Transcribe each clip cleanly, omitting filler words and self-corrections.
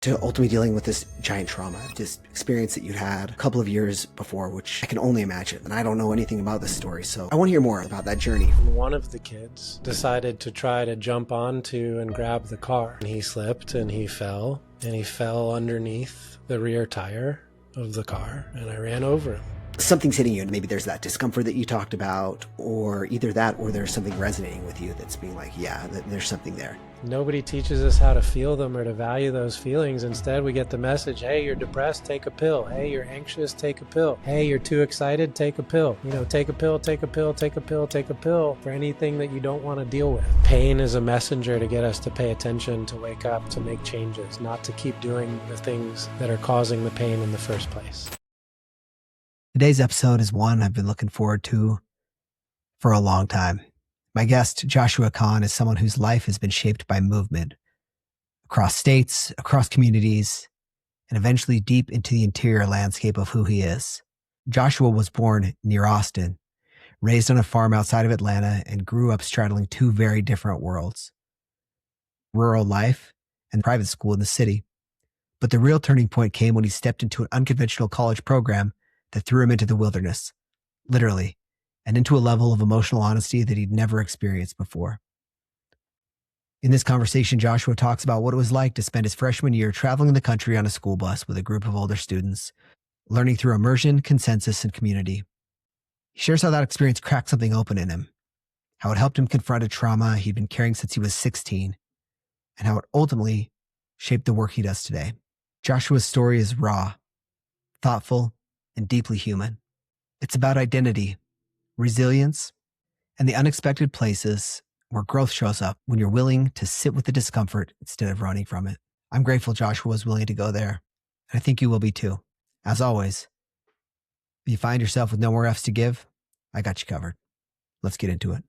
to ultimately dealing with this giant trauma, this experience that you had a couple of years before, which I can only imagine. And I don't know anything about this story, so I want to hear more about that journey. One of the kids decided to try to jump onto and grab the car. And he slipped and he fell underneath the rear tire of the car, and I ran over him. Something's hitting you, and maybe there's that discomfort that you talked about, or either that or there's something resonating with you that's being like, yeah, there's something there. Nobody teaches us how to feel them or to value those feelings. Instead, we get the message, hey, you're depressed, take a pill. Hey, you're anxious, take a pill. Hey, you're too excited, take a pill. Take a pill, take a pill, take a pill, take a pill for anything that you don't want to deal with. Pain is a messenger to get us to pay attention, to wake up, to make changes, not to keep doing the things that are causing the pain in the first place. Today's episode is one I've been looking forward to for a long time. My guest, Joshua Kahn, is someone whose life has been shaped by movement across states, across communities, and eventually deep into the interior landscape of who he is. Joshua was born near Austin, raised on a farm outside of Atlanta, and grew up straddling two very different worlds: rural life and private school in the city. But the real turning point came when he stepped into an unconventional college program that threw him into the wilderness, literally, and into a level of emotional honesty that he'd never experienced before. In this conversation, Joshua talks about what it was like to spend his freshman year traveling the country on a school bus with a group of older students, learning through immersion, consensus, and community. He shares how that experience cracked something open in him, how it helped him confront a trauma he'd been carrying since he was 16, and how it ultimately shaped the work he does today. Joshua's story is raw, thoughtful, and deeply human. It's about identity, resilience, and the unexpected places where growth shows up when you're willing to sit with the discomfort instead of running from it. I'm grateful Joshua was willing to go there, and I think you will be too. As always, if you find yourself with no more F's to give, I got you covered. Let's get into it.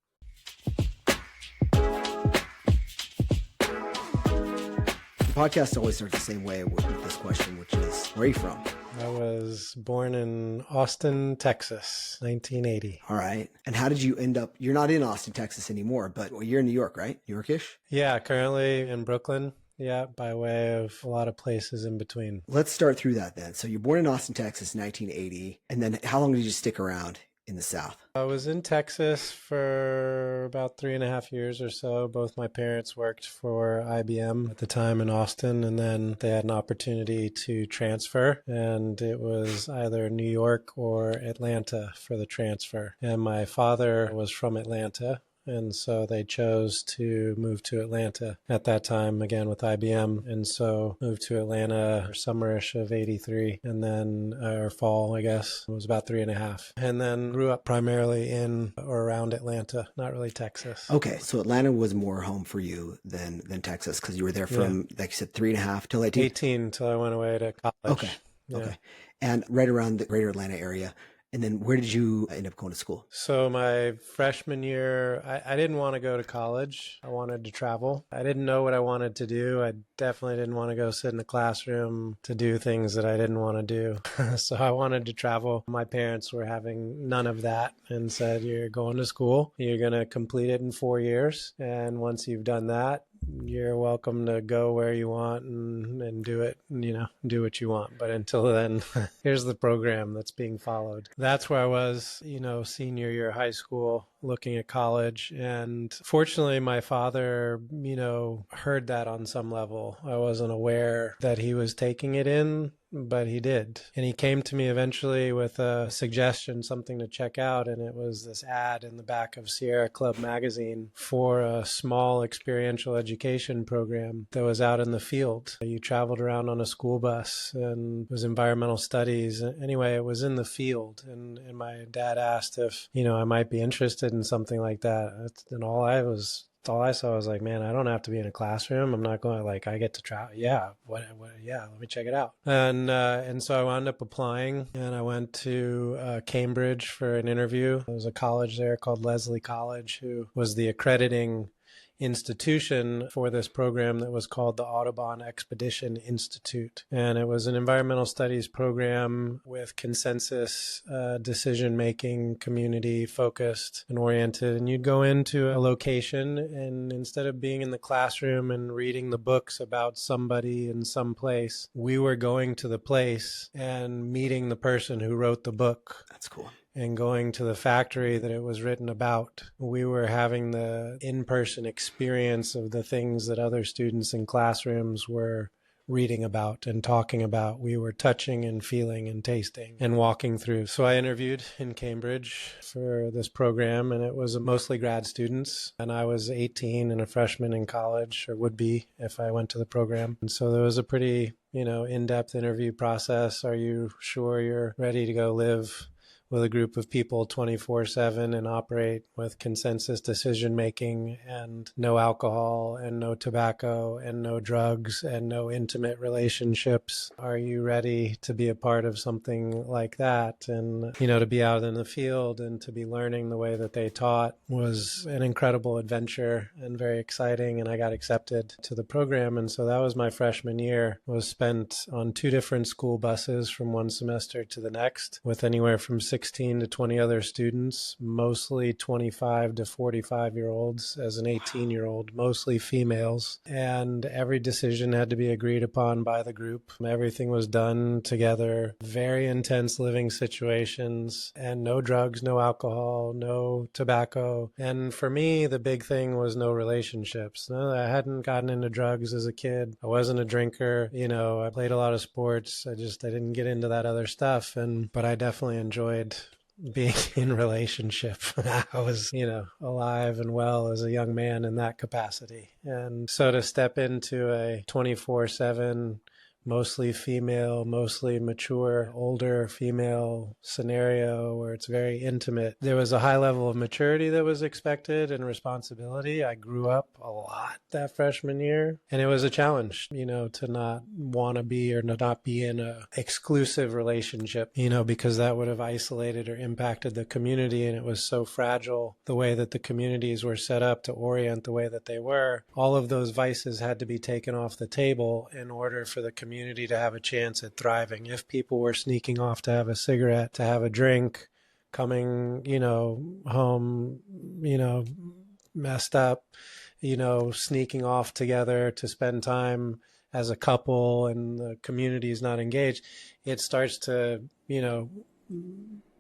The podcast always starts the same way with this question, which is, where are you from? I was born in Austin, Texas, 1980. All right. And how did you end up, you're not in Austin, Texas anymore, but you're in New York, right? New Yorkish? Yeah, currently in Brooklyn. Yeah, by way of a lot of places in between. Let's start through that then. So you're born in Austin, Texas, 1980. And then how long did you stick around in the South? I was in Texas for about 3.5 years or so. Both my parents worked for IBM at the time in Austin, and then they had an opportunity to transfer, and it was either New York or Atlanta for the transfer. And my father was from Atlanta, and so they chose to move to Atlanta at that time, again with IBM. And so moved to Atlanta summerish of 83, and then, or fall, I guess. It was about 3.5. And then grew up primarily in or around Atlanta, not really Texas. Okay, so Atlanta was more home for you than Texas, because you were there from, like you said, 3.5 till 18? 18 till I went away to college. Okay, okay. And right around the greater Atlanta area. And then where did you end up going to school? So my freshman year, I didn't want to go to college. I wanted to travel. I didn't know what I wanted to do. I definitely didn't want to go sit in a classroom to do things that I didn't want to do. So I wanted to travel. My parents were having none of that and said, you're going to school. You're going to complete it in 4 years. And once you've done that, you're welcome to go where you want and do it, do what you want. But until then, here's the program that's being followed. That's where I was, senior year of high school, looking at college. And fortunately, my father, heard that on some level. I wasn't aware that he was taking it in, but he did. And he came to me eventually with a suggestion, something to check out. And it was this ad in the back of Sierra Club magazine for a small experiential education program that was out in the field. You traveled around on a school bus, and it was environmental studies. Anyway, it was in the field. And my dad asked if, I might be interested in something like that. And all I saw was like, man, I don't have to be in a classroom. I'm not going I get to travel. Yeah. Yeah. Let me check it out. And so I wound up applying, and I went to Cambridge for an interview. There was a college there called Lesley College, who was the accrediting institution for this program that was called the Audubon Expedition Institute. And it was an environmental studies program with consensus decision-making, community-focused and oriented. And you'd go into a location, and instead of being in the classroom and reading the books about somebody in some place, we were going to the place and meeting the person who wrote the book. That's cool. And going to the factory that it was written about. We were having the in-person experience of the things that other students in classrooms were reading about and talking about. We were touching and feeling and tasting and walking through. So I interviewed in Cambridge for this program, and it was mostly grad students. And I was 18 and a freshman in college, or would be if I went to the program. And so there was a pretty, in-depth interview process. Are you sure you're ready to go live with a group of people 24/7 and operate with consensus decision making and no alcohol and no tobacco and no drugs and no intimate relationships? Are you ready to be a part of something like that? And, to be out in the field and to be learning the way that they taught was an incredible adventure and very exciting. And I got accepted to the program. And so that was my freshman year. It was spent on 2 different school buses from one semester to the next, with anywhere from 16 to 20 other students, mostly 25 to 45-year-olds as an 18-year-old, mostly females. And every decision had to be agreed upon by the group. Everything was done together. Very intense living situations, and no drugs, no alcohol, no tobacco. And for me, the big thing was no relationships. No, I hadn't gotten into drugs as a kid. I wasn't a drinker. I played a lot of sports. I didn't get into that other stuff. But I definitely enjoyed being in relationship. I was, alive and well as a young man in that capacity. And so to step into a 24/7, mostly female, mostly mature, older female scenario where it's very intimate, there was a high level of maturity that was expected and responsibility. I grew up a lot that freshman year, and it was a challenge, to not want to be or not be in a exclusive relationship, because that would have isolated or impacted the community. And it was so fragile, the way that the communities were set up to orient the way that they were. All of those vices had to be taken off the table in order for the community to have a chance at thriving. If people were sneaking off to have a cigarette, to have a drink, coming, home, messed up, sneaking off together to spend time as a couple, and the community is not engaged, it starts to,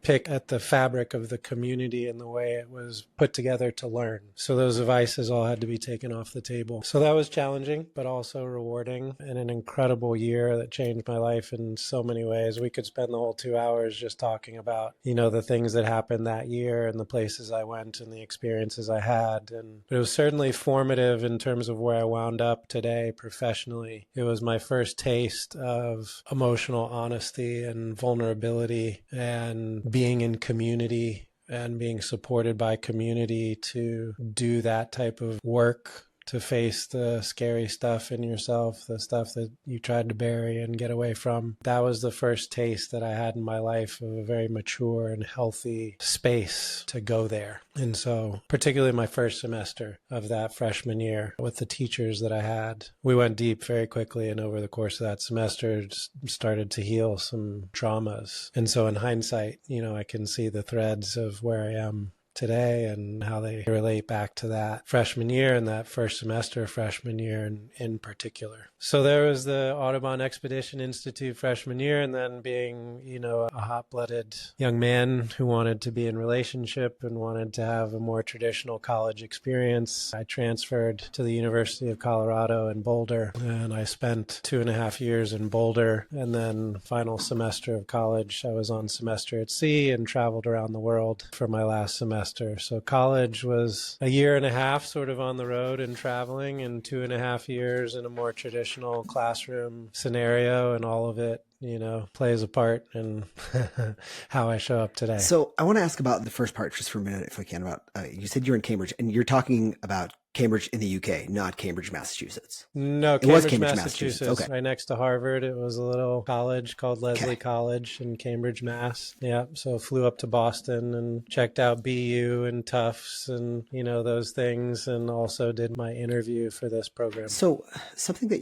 pick at the fabric of the community and the way it was put together to learn. So those vices all had to be taken off the table. So that was challenging, but also rewarding, and an incredible year that changed my life in so many ways. We could spend the whole 2 hours just talking about, the things that happened that year and the places I went and the experiences I had. And it was certainly formative in terms of where I wound up today professionally. It was my first taste of emotional honesty and vulnerability, and being in community and being supported by community to do that type of work, to face the scary stuff in yourself, the stuff that you tried to bury and get away from. That was the first taste that I had in my life of a very mature and healthy space to go there. And so particularly my first semester of that freshman year with the teachers that I had, we went deep very quickly, and over the course of that semester started to heal some traumas. And so in hindsight, I can see the threads of where I am today and how they relate back to that freshman year and that first semester of freshman year in particular. So there was the Audubon Expedition Institute freshman year, and then being, a hot-blooded young man who wanted to be in relationship and wanted to have a more traditional college experience, I transferred to the University of Colorado in Boulder, and I spent 2.5 years in Boulder. And then final semester of college, I was on semester at sea and traveled around the world for my last semester. So college was a 1.5 years sort of on the road and traveling, and 2.5 years in a more traditional classroom scenario, and all of it plays a part in how I show up today. So I want to ask about the first part just for a minute, if I can, about you said you're in Cambridge and you're talking about Cambridge in the UK, not Cambridge, Massachusetts. No, It was Cambridge, Cambridge, Massachusetts. Okay. right next to Harvard. It was a little college called Lesley College in Cambridge, Mass. Yeah, so flew up to Boston and checked out BU and Tufts and, those things, and also did my interview for this program. So something that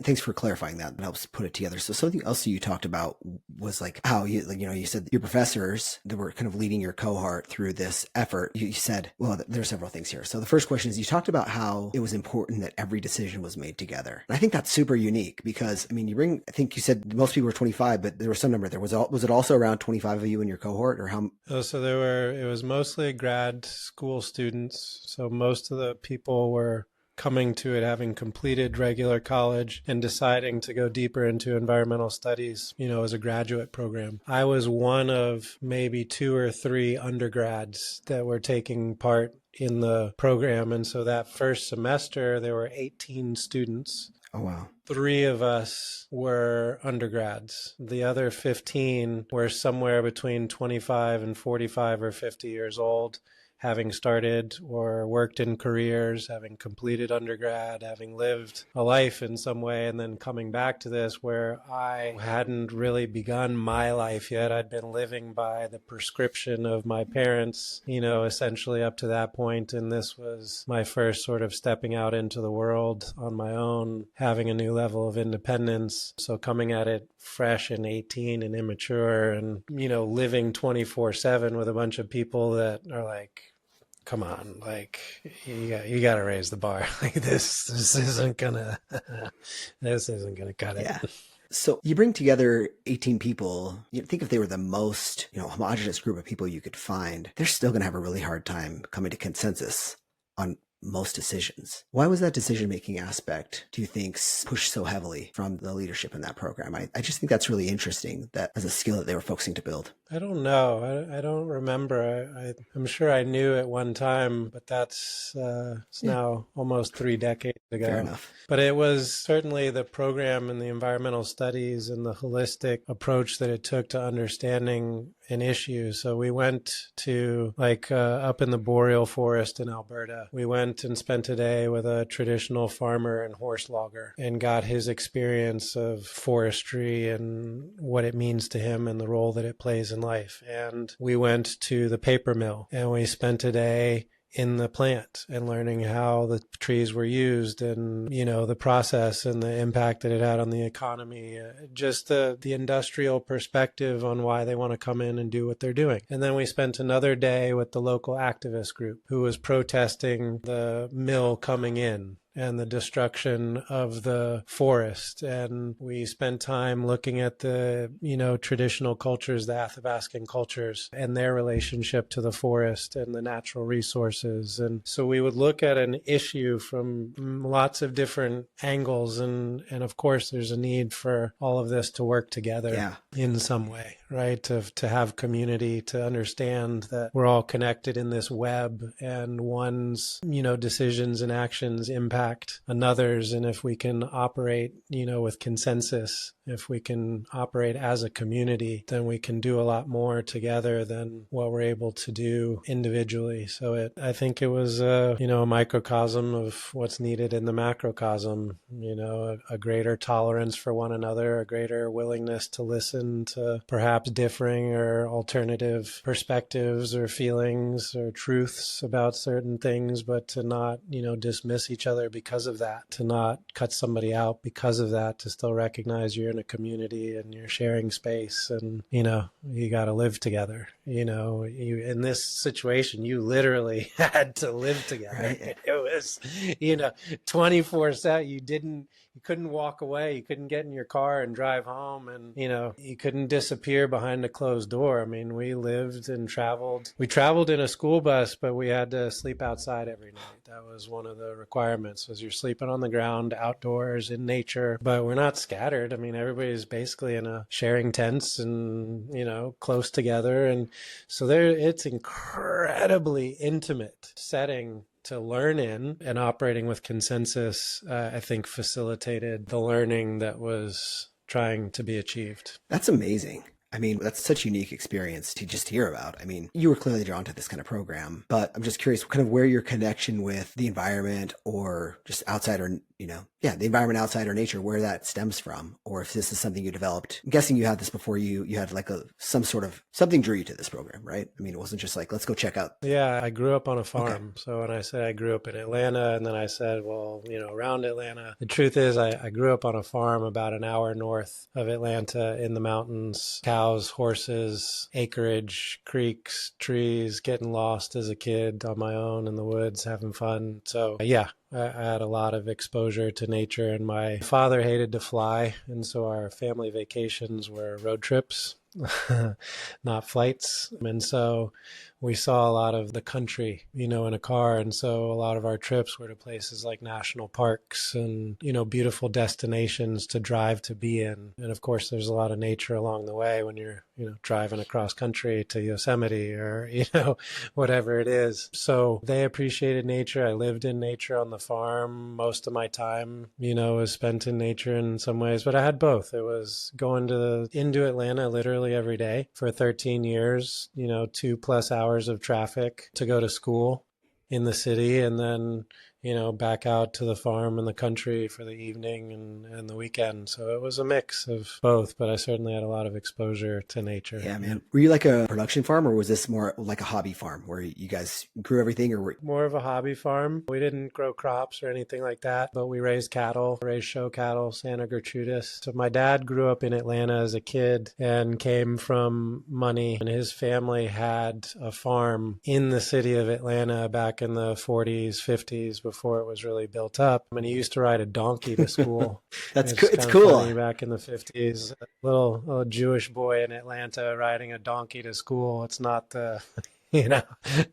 thanks for clarifying that. That helps put it together. So something else you talked about was like how you said your professors that were kind of leading your cohort through this effort. You said, well, there are several things here. So the first question is you talked about how it was important that every decision was made together. And I think that's super unique because, I think you said most people were 25, but there was some number there. Was it also around 25 of you in your cohort, or how? Oh, so it was mostly grad school students. So most of the people were coming to it having completed regular college and deciding to go deeper into environmental studies, as a graduate program. I was one of maybe 2 or 3 undergrads that were taking part in the program. And so that first semester, there were 18 students. Oh, wow. 3 of us were undergrads. The other 15 were somewhere between 25 and 45 or 50 years old, having started or worked in careers, having completed undergrad, having lived a life in some way, and then coming back to this where I hadn't really begun my life yet. I'd been living by the prescription of my parents, essentially up to that point. And this was my first sort of stepping out into the world on my own, having a new level of independence. So coming at it fresh and 18 and immature and, living 24/7 with a bunch of people that are like, come on, like you got to raise the bar. Like this isn't gonna cut it. Yeah. So you bring together 18 people. You think if they were the most, homogenous group of people you could find, they're still going to have a really hard time coming to consensus on most decisions. Why was that decision-making aspect, do you think, pushed so heavily from the leadership in that program? I just think that's really interesting, that as a skill that they were focusing to build. I don't know. I don't remember. I'm sure I knew at one time, but that's it's now almost 3 decades ago. Fair enough. But it was certainly the program and the environmental studies and the holistic approach that it took to understanding an issue. So we went to up in the boreal forest in Alberta. We went and spent a day with a traditional farmer and horse logger and got his experience of forestry and what it means to him and the role that it plays in life. And we went to the paper mill and we spent a day in the plant and learning how the trees were used and, the process and the impact that it had on the economy, just the industrial perspective on why they want to come in and do what they're doing. And then we spent another day with the local activist group who was protesting the mill coming in and the destruction of the forest. And we spent time looking at the, traditional cultures, the Athabascan cultures, and their relationship to the forest and the natural resources. And so we would look at an issue from lots of different angles. And of course, there's a need for all of this to work together in some way, right? To have community, to understand that we're all connected in this web and one's, decisions and actions impact another's. And if we can operate, with consensus, if we can operate as a community, then we can do a lot more together than what we're able to do individually. So I think it was, a microcosm of what's needed in the macrocosm, a greater tolerance for one another, a greater willingness to listen to perhaps differing or alternative perspectives or feelings or truths about certain things, but to not, dismiss each other because of that, to not cut somebody out because of that, to still recognize you're in a community and you're sharing space and, you got to live together. You in this situation, you literally had to live together. Right. It was, 24/7. You couldn't walk away. You couldn't get in your car and drive home and, you couldn't disappear behind a closed door. I mean, we lived and traveled. We traveled in a school bus, but we had to sleep outside every night. That was one of the requirements, was you're sleeping on the ground, outdoors, in nature, but we're not scattered. I mean, everybody's basically in a sharing tents and, close together. And so it's incredibly intimate setting to learn in, and operating with consensus, I think facilitated the learning that was trying to be achieved. That's amazing. I mean, that's such a unique experience to just hear about. I mean, you were clearly drawn to this kind of program, but I'm just curious kind of where your connection with the environment or just outside or, the environment outside or nature, where that stems from, or if this is something you developed. I'm guessing you had this before you had like some sort of something drew you to this program, right? I mean, it wasn't just like, let's go check out. Yeah, I grew up on a farm. Okay. So when I said I grew up in Atlanta, and then I said, well, around Atlanta, the truth is I grew up on a farm about an hour north of Atlanta in the mountains, cows, horses, acreage, creeks, trees, getting lost as a kid on my own in the woods, having fun. So yeah, I had a lot of exposure to nature, and my father hated to fly. And so our family vacations were road trips, not flights. And so we saw a lot of the country, in a car. And so a lot of our trips were to places like national parks and, beautiful destinations to drive to be in. And of course, there's a lot of nature along the way when you're, driving across country to Yosemite or, whatever it is. So they appreciated nature. I lived in nature on the farm. Most of my time, was spent in nature in some ways, but I had both. It was going into Atlanta literally every day for 13 years, 2+ hours of traffic to go to school in the city, and then back out to the farm and the country for the evening and the weekend. So it was a mix of both, but I certainly had a lot of exposure to nature. Yeah, man. Were you like a production farm, or was this more like a hobby farm where you guys grew everything, or more of a hobby farm? We didn't grow crops or anything like that, but we raised cattle, raised show cattle, Santa Gertrudis. So my dad grew up in Atlanta as a kid and came from money, and his family had a farm in the city of Atlanta back in the 40s, 50s, before it was really built up. And he used to ride a donkey to school. That's cool. It's cool. Funny, back in the 50s, a little Jewish boy in Atlanta riding a donkey to school. It's not the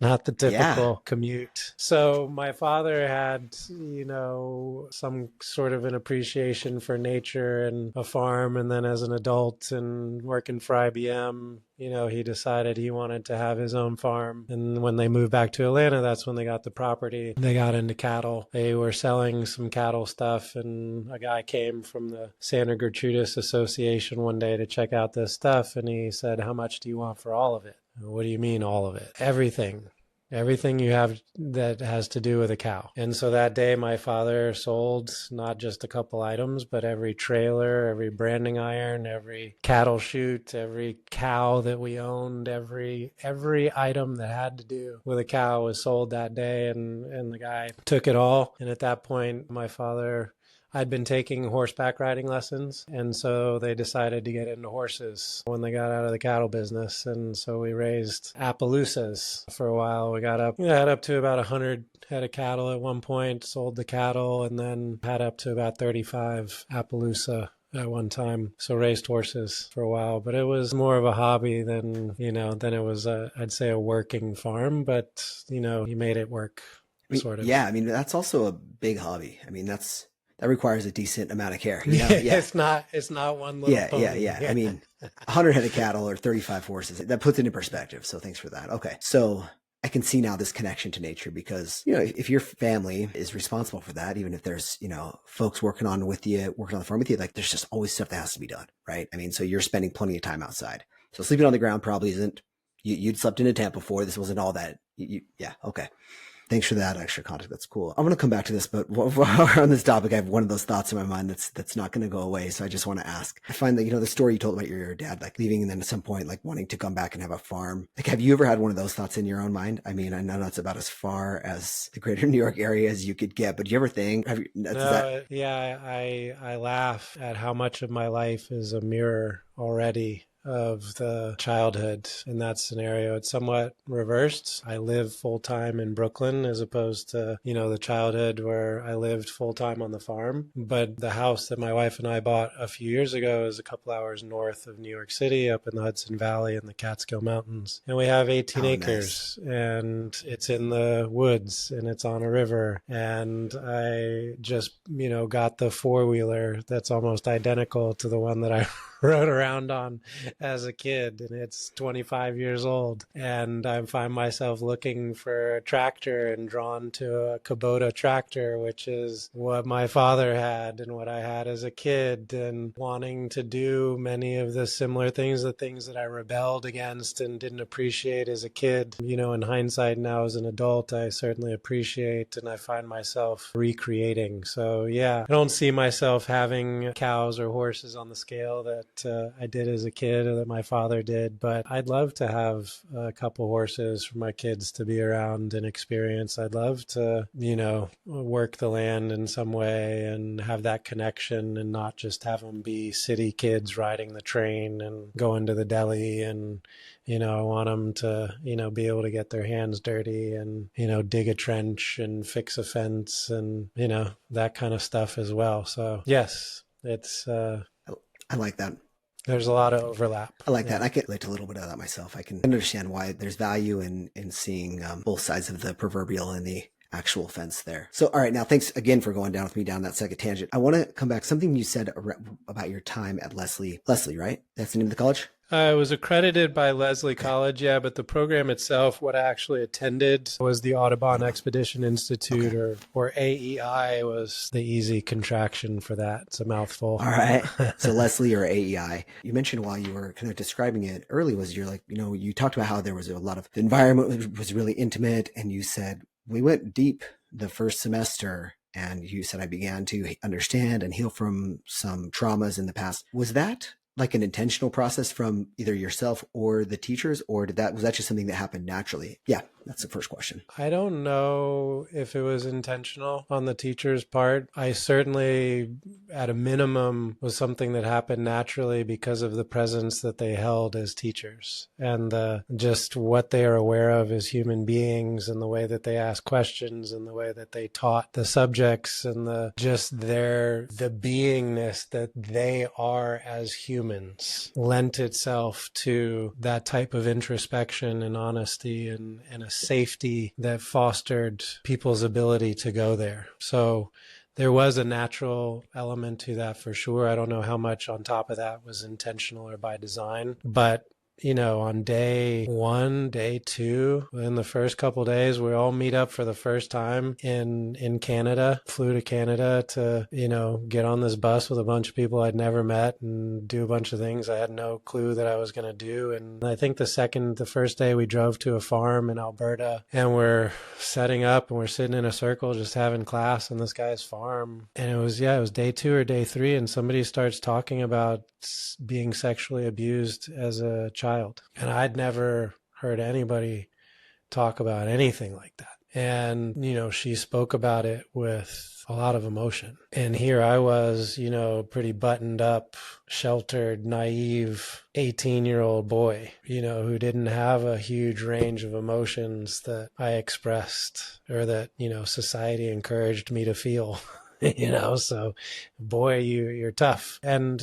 not the typical commute. So my father had, some sort of an appreciation for nature and a farm. And then as an adult and working for IBM, he decided he wanted to have his own farm. And when they moved back to Atlanta, that's when they got the property. They got into cattle. They were selling some cattle stuff, and a guy came from the Santa Gertrudis Association one day to check out this stuff. And he said, "How much do you want for all of it?" "What do you mean all of it?" Everything you have that has to do with a cow. And so that day, my father sold not just a couple items, but every trailer, every branding iron, every cattle chute, every cow that we owned, every item that had to do with a cow was sold that day. And the guy took it all. And at that point, my father, I'd been taking horseback riding lessons, and so they decided to get into horses when they got out of the cattle business. And so we raised Appaloosas for a while. We had up to about 100 head of cattle at one point, sold the cattle, and then had up to about 35 Appaloosa at one time. So raised horses for a while, but it was more of a hobby than it was I'd say a working farm, but he made it work, sort of. Yeah, I mean, that's also a big hobby. I mean, that requires a decent amount of care. Yeah. It's not one little pony. Yeah. I mean, 100 head of cattle or 35 horses, that puts it in perspective. So thanks for that. Okay. So I can see now this connection to nature because, if your family is responsible for that, even if there's, folks working on the farm with you, like there's just always stuff that has to be done. Right. I mean, so you're spending plenty of time outside. So sleeping on the ground probably isn't, you'd slept in a tent before. This wasn't all that. Yeah. Okay. Thanks for that extra context. That's cool. I'm going to come back to this, but while we're on this topic, I have one of those thoughts in my mind that's not going to go away. So I just want to ask. I find that, the story you told about your dad, like leaving and then at some point, like wanting to come back and have a farm. Like, have you ever had one of those thoughts in your own mind? I mean, I know that's about as far as the greater New York area as you could get, but do you ever think? I laugh at how much of my life is a mirror already of the childhood in that scenario. It's somewhat reversed. I live full-time in Brooklyn as opposed to, the childhood where I lived full-time on the farm. But the house that my wife and I bought a few years ago is a couple hours north of New York City, up in the Hudson Valley in the Catskill Mountains. And we have 18 acres, and it's in the woods, and it's on a river. And I just, got the four-wheeler that's almost identical to the one that I rode around on as a kid, and it's 25 years old. And I find myself looking for a tractor and drawn to a Kubota tractor, which is what my father had and what I had as a kid, and wanting to do many of the similar things, the things that I rebelled against and didn't appreciate as a kid. In hindsight now as an adult, I certainly appreciate, and I find myself recreating. So yeah, I don't see myself having cows or horses on the scale that I did as a kid or that my father did, but I'd love to have a couple horses for my kids to be around and experience. I'd love to, work the land in some way and have that connection, and not just have them be city kids riding the train and going to the deli. And I want them to, be able to get their hands dirty and, dig a trench and fix a fence and, that kind of stuff as well. So yes, it's, I like that. there's a lot of overlap. I like that. I can relate to a little bit of that myself. I can understand why there's value in seeing both sides of the proverbial and the actual fence there. So, all right, now thanks again for going down with me down that second tangent. I want to come back. Something you said about your time at Leslie, right? That's the name of the college? I was accredited by Leslie College, yeah, but the program itself, what I actually attended was the Audubon Expedition Institute, or AEI was the easy contraction for that. It's a mouthful. All right. So Leslie or AEI, you mentioned while you were kind of describing it early was you're like, you talked about how there was a lot of, the environment was really intimate, and you said, we went deep the first semester, and you said I began to understand and heal from some traumas in the past. Was that like an intentional process from either yourself or the teachers, or was that just something that happened naturally? Yeah, that's the first question. I don't know if it was intentional on the teacher's part. I certainly, at a minimum, was something that happened naturally because of the presence that they held as teachers, and just what they are aware of as human beings, and the way that they ask questions, and the way that they taught the subjects, and the beingness that they are as humans lent itself to that type of introspection and honesty and a safety that fostered people's ability to go there. So there was a natural element to that for sure. I don't know how much on top of that was intentional or by design, but on day one, day two, in the first couple of days, we all meet up for the first time in Canada. Flew to Canada to, get on this bus with a bunch of people I'd never met and do a bunch of things I had no clue that I was going to do. And I think the first day we drove to a farm in Alberta, and we're setting up and we're sitting in a circle just having class on this guy's farm. And it was day two or day three, and somebody starts talking about being sexually abused as a child. And I'd never heard anybody talk about anything like that. And, she spoke about it with a lot of emotion. And here I was, pretty buttoned up, sheltered, naive 18-year-old boy, who didn't have a huge range of emotions that I expressed or that, society encouraged me to feel. So boy, you're tough. And,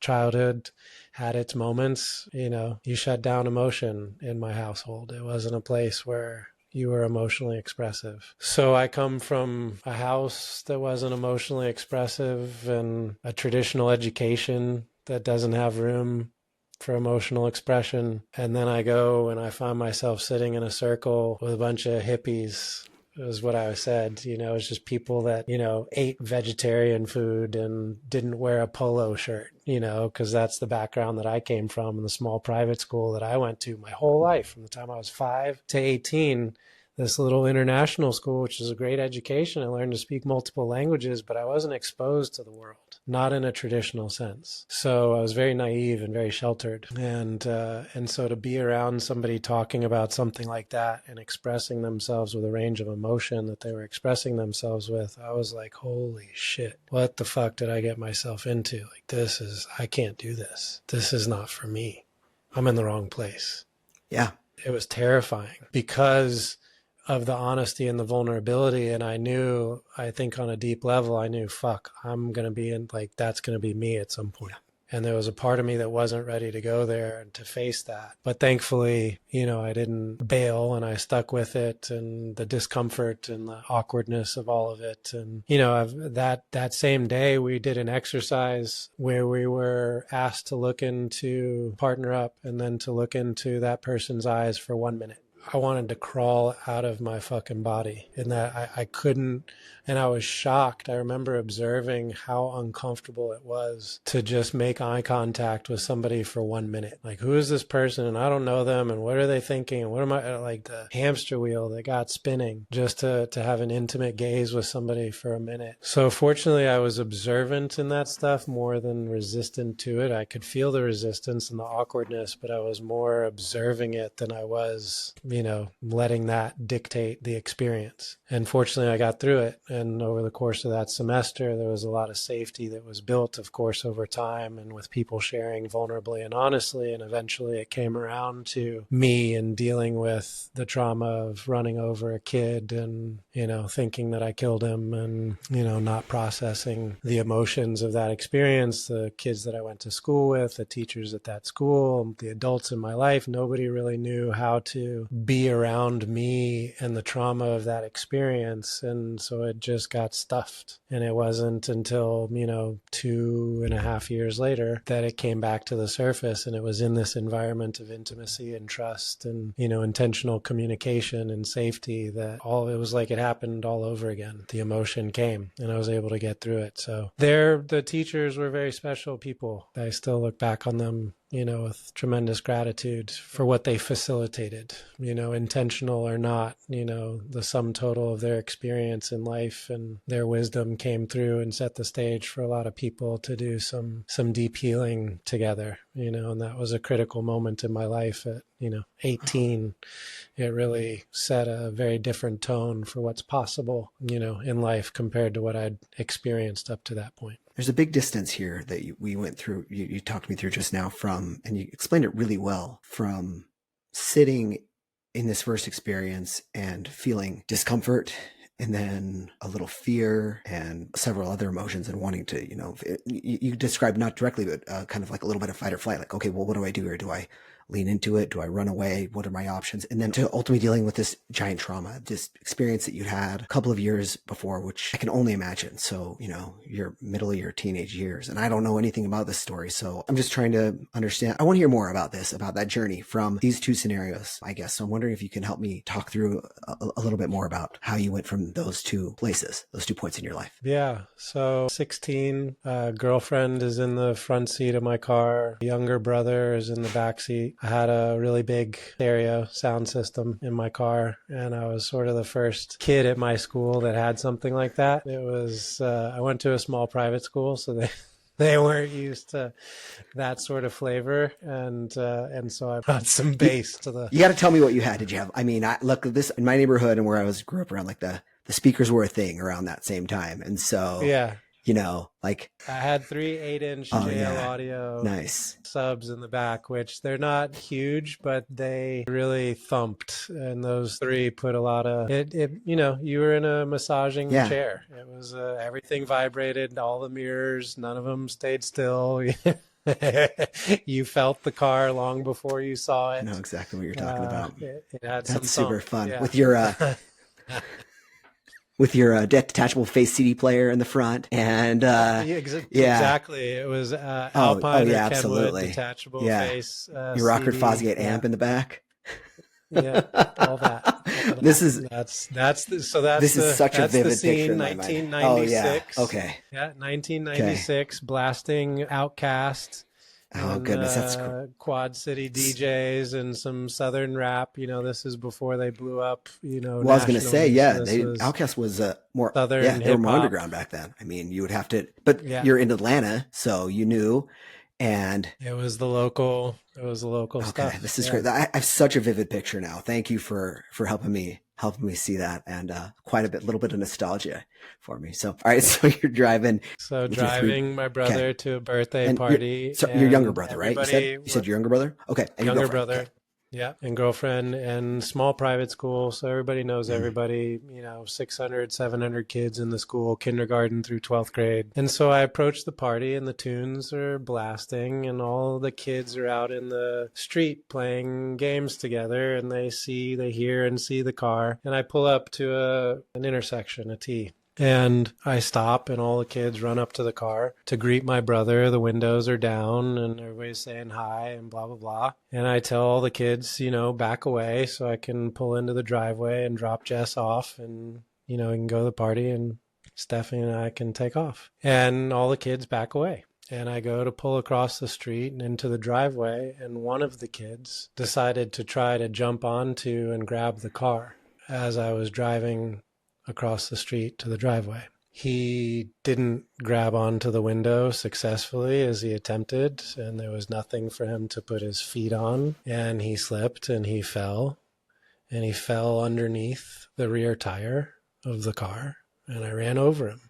childhood had its moments, you shut down emotion in my household. It wasn't a place where you were emotionally expressive. So I come from a house that wasn't emotionally expressive, and a traditional education that doesn't have room for emotional expression. And then I go and I find myself sitting in a circle with a bunch of hippies. Is what I said, it's just people that, ate vegetarian food and didn't wear a polo shirt, because that's the background that I came from in the small private school that I went to my whole life from the time I was 5 to 18. This little international school, which is a great education. I learned to speak multiple languages, but I wasn't exposed to the world, not in a traditional sense. So I was very naive and very sheltered. And so to be around somebody talking about something like that and expressing themselves with a range of emotion that they were expressing themselves with, I was like, holy shit, what the fuck did I get myself into? I can't do this. This is not for me. I'm in the wrong place. Yeah. It was terrifying because of the honesty and the vulnerability. And I think on a deep level, I knew, fuck, I'm going to be that's going to be me at some point. And there was a part of me that wasn't ready to go there and to face that. But thankfully, I didn't bail and I stuck with it, and the discomfort and the awkwardness of all of it. And, that same day we did an exercise where we were asked to look into partner up and then to look into that person's eyes for 1 minute. I wanted to crawl out of my fucking body, and that I couldn't, and I was shocked. I remember observing how uncomfortable it was to just make eye contact with somebody for 1 minute. Like, who is this person? And I don't know them. And what are they thinking? And what am I, like the hamster wheel that got spinning, just to have an intimate gaze with somebody for a minute. So fortunately, I was observant in that stuff more than resistant to it. I could feel the resistance and the awkwardness, but I was more observing it than I was, letting that dictate the experience. And fortunately, I got through it. And over the course of that semester, there was a lot of safety that was built, of course, over time, and with people sharing vulnerably and honestly. And eventually it came around to me and dealing with the trauma of running over a kid and, thinking that I killed him, and, not processing the emotions of that experience. The kids that I went to school with, the teachers at that school, the adults in my life, nobody really knew how to be around me and the trauma of that experience. And so it just got stuffed. And it wasn't until, 2.5 years later that it came back to the surface. And it was in this environment of intimacy and trust and, intentional communication and safety that it was like it happened all over again. The emotion came and I was able to get through it. So the teachers were very special people. I still look back on them, with tremendous gratitude for what they facilitated, intentional or not, the sum total of their experience in life and their wisdom came through and set the stage for a lot of people to do some deep healing together, and that was a critical moment in my life at, 18. It really set a very different tone for what's possible, in life compared to what I'd experienced up to that point. There's a big distance here that we went through. You talked me through just now and you explained it really well, from sitting in this first experience and feeling discomfort and then a little fear and several other emotions and wanting to, you described not directly, but kind of like a little bit of fight or flight. Like, okay, well, what do I do here? Do I lean into it? Do I run away? What are my options? And then to ultimately dealing with this giant trauma, this experience that you had a couple of years before, which I can only imagine. So, your middle of your teenage years. And I don't know anything about this story. So I'm just trying to understand. I want to hear more about that journey from these two scenarios, I guess. So I'm wondering if you can help me talk through a little bit more about how you went from those two places, those 2 points in your life. Yeah. So 16, girlfriend is in the front seat of my car. Younger brother is in the back seat. I had a really big stereo sound system in my car, and I was sort of the first kid at my school that had something like that. It was, I went to a small private school, so they weren't used to that sort of flavor. And so I brought some bass to the... You got to tell me what you had. Did you have, look, this in my neighborhood and where I grew up around, like the speakers were a thing around that same time. And so, yeah. Like I had 3 8-inch JL audio nice subs in the back, which they're not huge, but they really thumped. And those 3 put a lot of it. You were in a massaging chair. It was everything vibrated, all the mirrors, none of them stayed still. You felt the car long before you saw it. I know exactly what you're talking about. It had That's some super thump. fun with your with your detachable face CD player in the front, and exactly. It was Alpine or Kenwood absolutely. detachable face. Your Rockford Fosgate amp in the back. Yeah, all that. This is such a vivid picture in my 1996. mind. Oh yeah. Okay. Yeah, 1996, blasting Outkast. Oh goodness, that's Quad City DJs and some Southern rap. This is before they blew up. Well, I was going to say, Outkast was more Southern. Yeah, they were more underground back then. I mean, you would have to, but you're in Atlanta, so you knew, and it was the local. Stuff. This is great. I have such a vivid picture now. Thank you for helping me see that, and little bit of nostalgia for me. So, all right, so you're driving. So driving my brother to a birthday party. Your younger brother, right? You said your younger brother? Okay. Younger brother. Okay. Yeah. And girlfriend and small private school. So everybody knows Mm. everybody, 600, 700 kids in the school, kindergarten through 12th grade. And so I approach the party and the tunes are blasting and all the kids are out in the street playing games together and they hear and see the car. And I pull up to an intersection, a T. And I stop, and all the kids run up to the car to greet my brother. The windows are down, and everybody's saying hi and blah, blah, blah. And I tell all the kids, back away so I can pull into the driveway and drop Jess off, and, we can go to the party, and Stephanie and I can take off. And all the kids back away. And I go to pull across the street and into the driveway, and one of the kids decided to try to jump onto and grab the car as I was driving across the street to the driveway. He didn't grab onto the window successfully as he attempted, and there was nothing for him to put his feet on, and he slipped and he fell underneath the rear tire of the car, and I ran over him.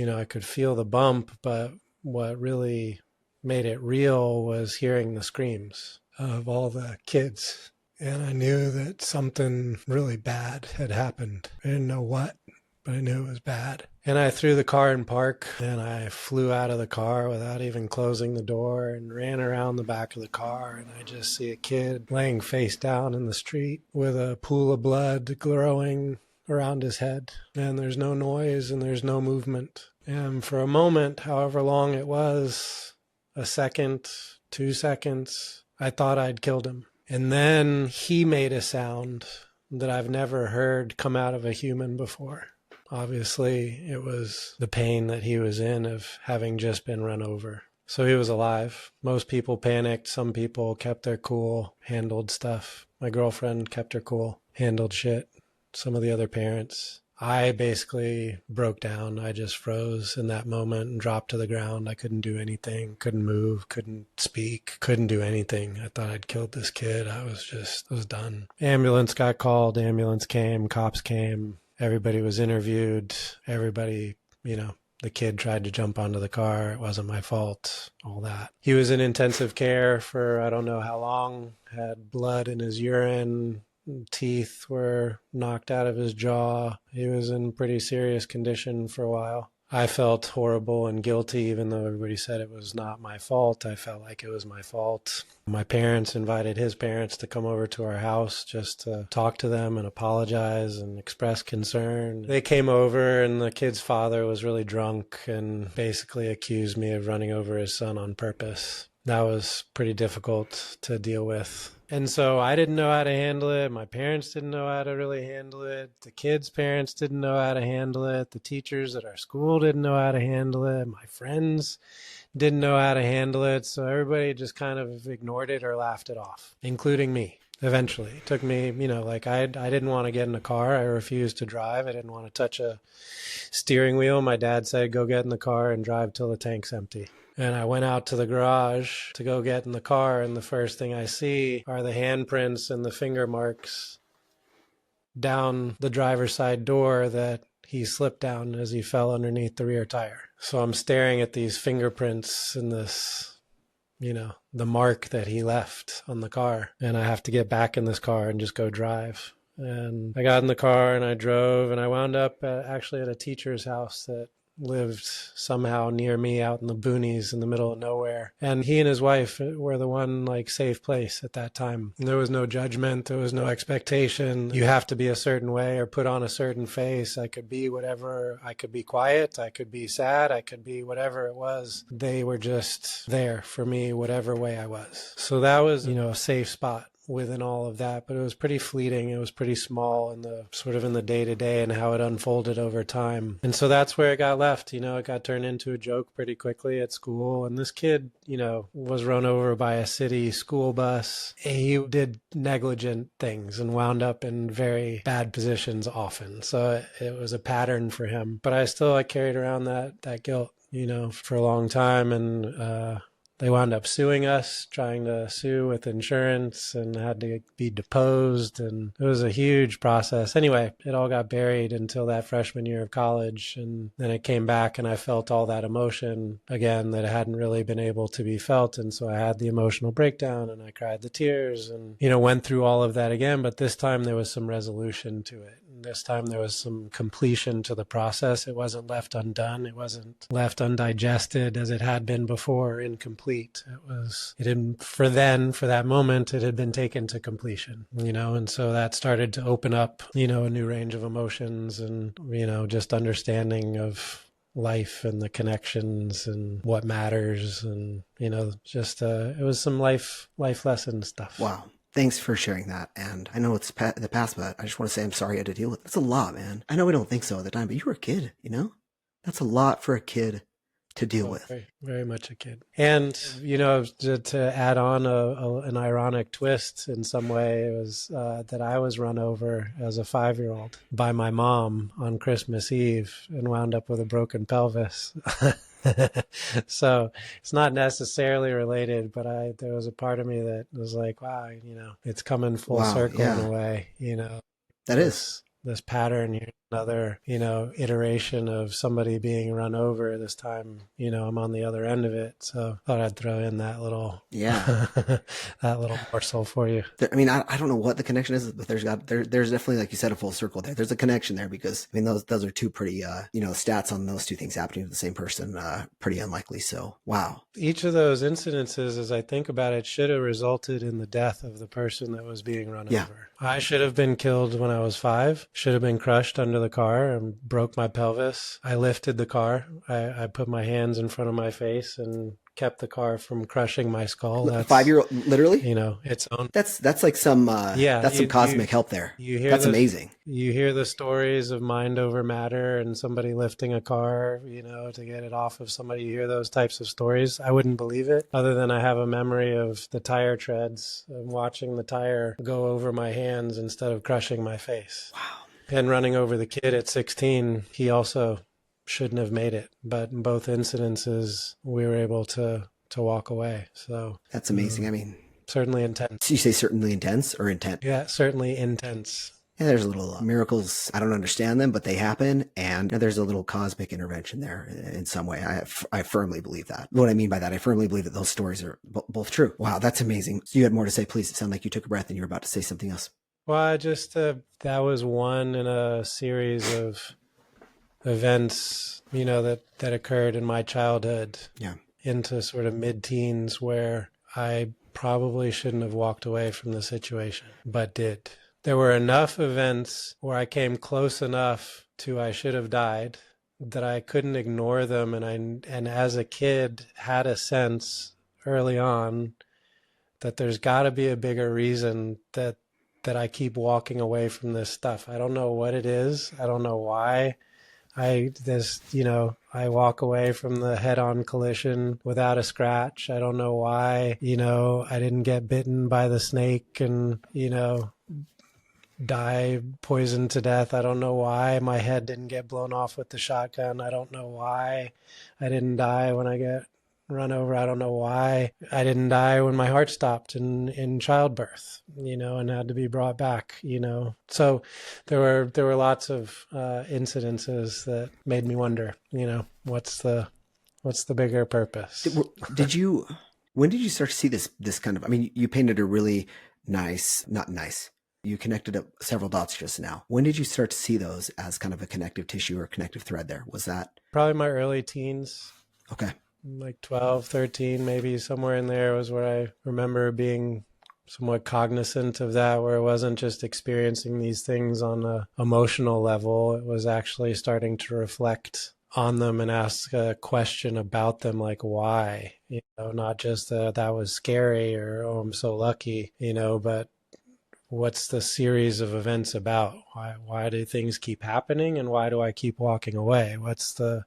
I could feel the bump, but what really made it real was hearing the screams of all the kids. And I knew that something really bad had happened. I didn't know what, but I knew it was bad. And I threw the car in park, and I flew out of the car without even closing the door and ran around the back of the car. And I just see a kid laying face down in the street with a pool of blood growing around his head. And there's no noise and there's no movement. And for a moment, however long it was, a second, 2 seconds, I thought I'd killed him. And then he made a sound that I've never heard come out of a human before. Obviously, it was the pain that he was in of having just been run over. So he was alive. Most people panicked. Some people kept their cool, handled stuff. My girlfriend kept her cool, handled shit. Some of the other parents. I basically broke down. I just froze in that moment and dropped to the ground. I couldn't do anything, couldn't move, couldn't speak, couldn't do anything. I thought I'd killed this kid. I was done. Ambulance got called, ambulance came, cops came, everybody was interviewed, everybody, the kid tried to jump onto the car. It wasn't my fault, all that. He was in intensive care for I don't know how long, had blood in his urine, teeth were knocked out of his jaw. He was in pretty serious condition for a while. I felt horrible and guilty, even though everybody said it was not my fault. I felt like it was my fault. My parents invited his parents to come over to our house just to talk to them and apologize and express concern. They came over, and the kid's father was really drunk and basically accused me of running over his son on purpose. That was pretty difficult to deal with. And so I didn't know how to handle it. My parents didn't know how to really handle it. The kids' parents didn't know how to handle it. The teachers at our school didn't know how to handle it. My friends didn't know how to handle it. So everybody just kind of ignored it or laughed it off, including me. Eventually, it took me, I didn't want to get in a car. I refused to drive. I didn't want to touch a steering wheel. My dad said, go get in the car and drive till the tank's empty. And I went out to the garage to go get in the car, and the first thing I see are the handprints and the finger marks down the driver's side door that he slipped down as he fell underneath the rear tire. So I'm staring at these fingerprints and this, the mark that he left on the car. And I have to get back in this car and just go drive. And I got in the car and I drove, and I wound up actually at a teacher's house that lived somehow near me out in the boonies in the middle of nowhere. And he and his wife were the one safe place at that time. And there was no judgment. There was no expectation. You have to be a certain way or put on a certain face. I could be whatever. I could be quiet. I could be sad. I could be whatever it was. They were just there for me, whatever way I was. So that was, a safe spot within all of that, but it was pretty fleeting. It was pretty small in the day-to-day and how it unfolded over time. And so that's where it got left. It got turned into a joke pretty quickly at school. And this kid, was run over by a city school bus. He did negligent things and wound up in very bad positions often. So it was a pattern for him. But I carried around that guilt, for a long time. And they wound up suing us, trying to sue with insurance, and had to be deposed. And it was a huge process. Anyway, it all got buried until that freshman year of college. And then it came back, and I felt all that emotion again that hadn't really been able to be felt. And so I had the emotional breakdown, and I cried the tears, and, went through all of that again. But this time there was some resolution to it. And this time there was some completion to the process. It wasn't left undone. It wasn't left undigested as it had been before, incomplete. For that moment, it had been taken to completion, and so that started to open up, a new range of emotions and, just understanding of life and the connections and what matters. And, it was some life lesson stuff. Wow. Thanks for sharing that. And I know it's the past, but I just want to say I'm sorry I had to deal with it. That's a lot, man. I know we don't think so at the time, but you were a kid, That's a lot for a kid to deal with. Very, very much a kid. And, to add on an ironic twist in some way, it was that I was run over as a 5-year-old by my mom on Christmas Eve and wound up with a broken pelvis. So it's not necessarily related, but there was a part of me that was like, wow, it's coming full circle in a way, That is. This pattern here, another, iteration of somebody being run over. This time, I'm on the other end of it. So I thought I'd throw in that little, that little morsel for you. I don't know what the connection is, but there's definitely, like you said, a full circle there. There's a connection there because, those are two pretty, stats on those two things happening to the same person, pretty unlikely. So, wow. Each of those incidences, as I think about it, should have resulted in the death of the person that was being run over. I should have been killed when I was 5, should have been crushed under the car and broke my pelvis. I lifted the car. I put my hands in front of my face and kept the car from crushing my skull. That's 5-year-old, literally? Its own. That's like some, that's some cosmic help there. That's amazing. You hear the stories of mind over matter and somebody lifting a car, to get it off of somebody. You hear those types of stories. I wouldn't believe it, other than I have a memory of the tire treads and watching the tire go over my hands instead of crushing my face. Wow. And running over the kid at 16, he also shouldn't have made it. But in both incidences, we were able to walk away. So that's amazing. Certainly intense. You say certainly intense or intent? Yeah, certainly intense. Yeah, there's little miracles. I don't understand them, but they happen. And there's a little cosmic intervention there in some way. I firmly believe that. What I mean by that, I firmly believe that those stories are both true. Wow, that's amazing. So you had more to say, please. It sounded like you took a breath and you were about to say something else. Well, that was one in a series of events, that occurred in my childhood into sort of mid-teens where I probably shouldn't have walked away from the situation, but did. There were enough events where I came close enough to I should have died that I couldn't ignore them. And as a kid had a sense early on that there's got to be a bigger reason that I keep walking away from this stuff. I don't know what it is. I don't know why. I walk away from the head-on collision without a scratch. I don't know why, I didn't get bitten by the snake and, die poisoned to death. I don't know why my head didn't get blown off with the shotgun. I don't know why I didn't die when I get run over. I don't know why I didn't die when my heart stopped in childbirth, and had to be brought back, So there were lots of incidences that made me wonder, what's the bigger purpose? When did you start to see this kind of, you painted a really not nice. You connected up several dots just now. When did you start to see those as kind of a connective tissue or connective thread there? Was that? Probably my early teens. Okay. Like 12, 13, maybe somewhere in there was where I remember being somewhat cognizant of that, where it wasn't just experiencing these things on an emotional level. It was actually starting to reflect on them and ask a question about them, like why, not just that was scary or, oh, I'm so lucky, but what's the series of events about? Why do things keep happening, and why do I keep walking away? What's the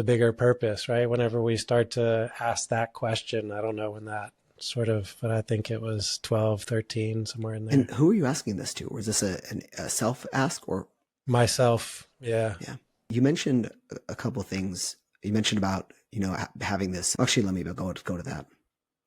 bigger purpose, right? Whenever we start to ask that question, I don't know when that sort of, but I think it was 12, 13, somewhere in there. And who are you asking this to? Or is this a self ask or? Myself. Yeah. Yeah. You mentioned a couple of things. You mentioned about, having this, actually, let me go to that.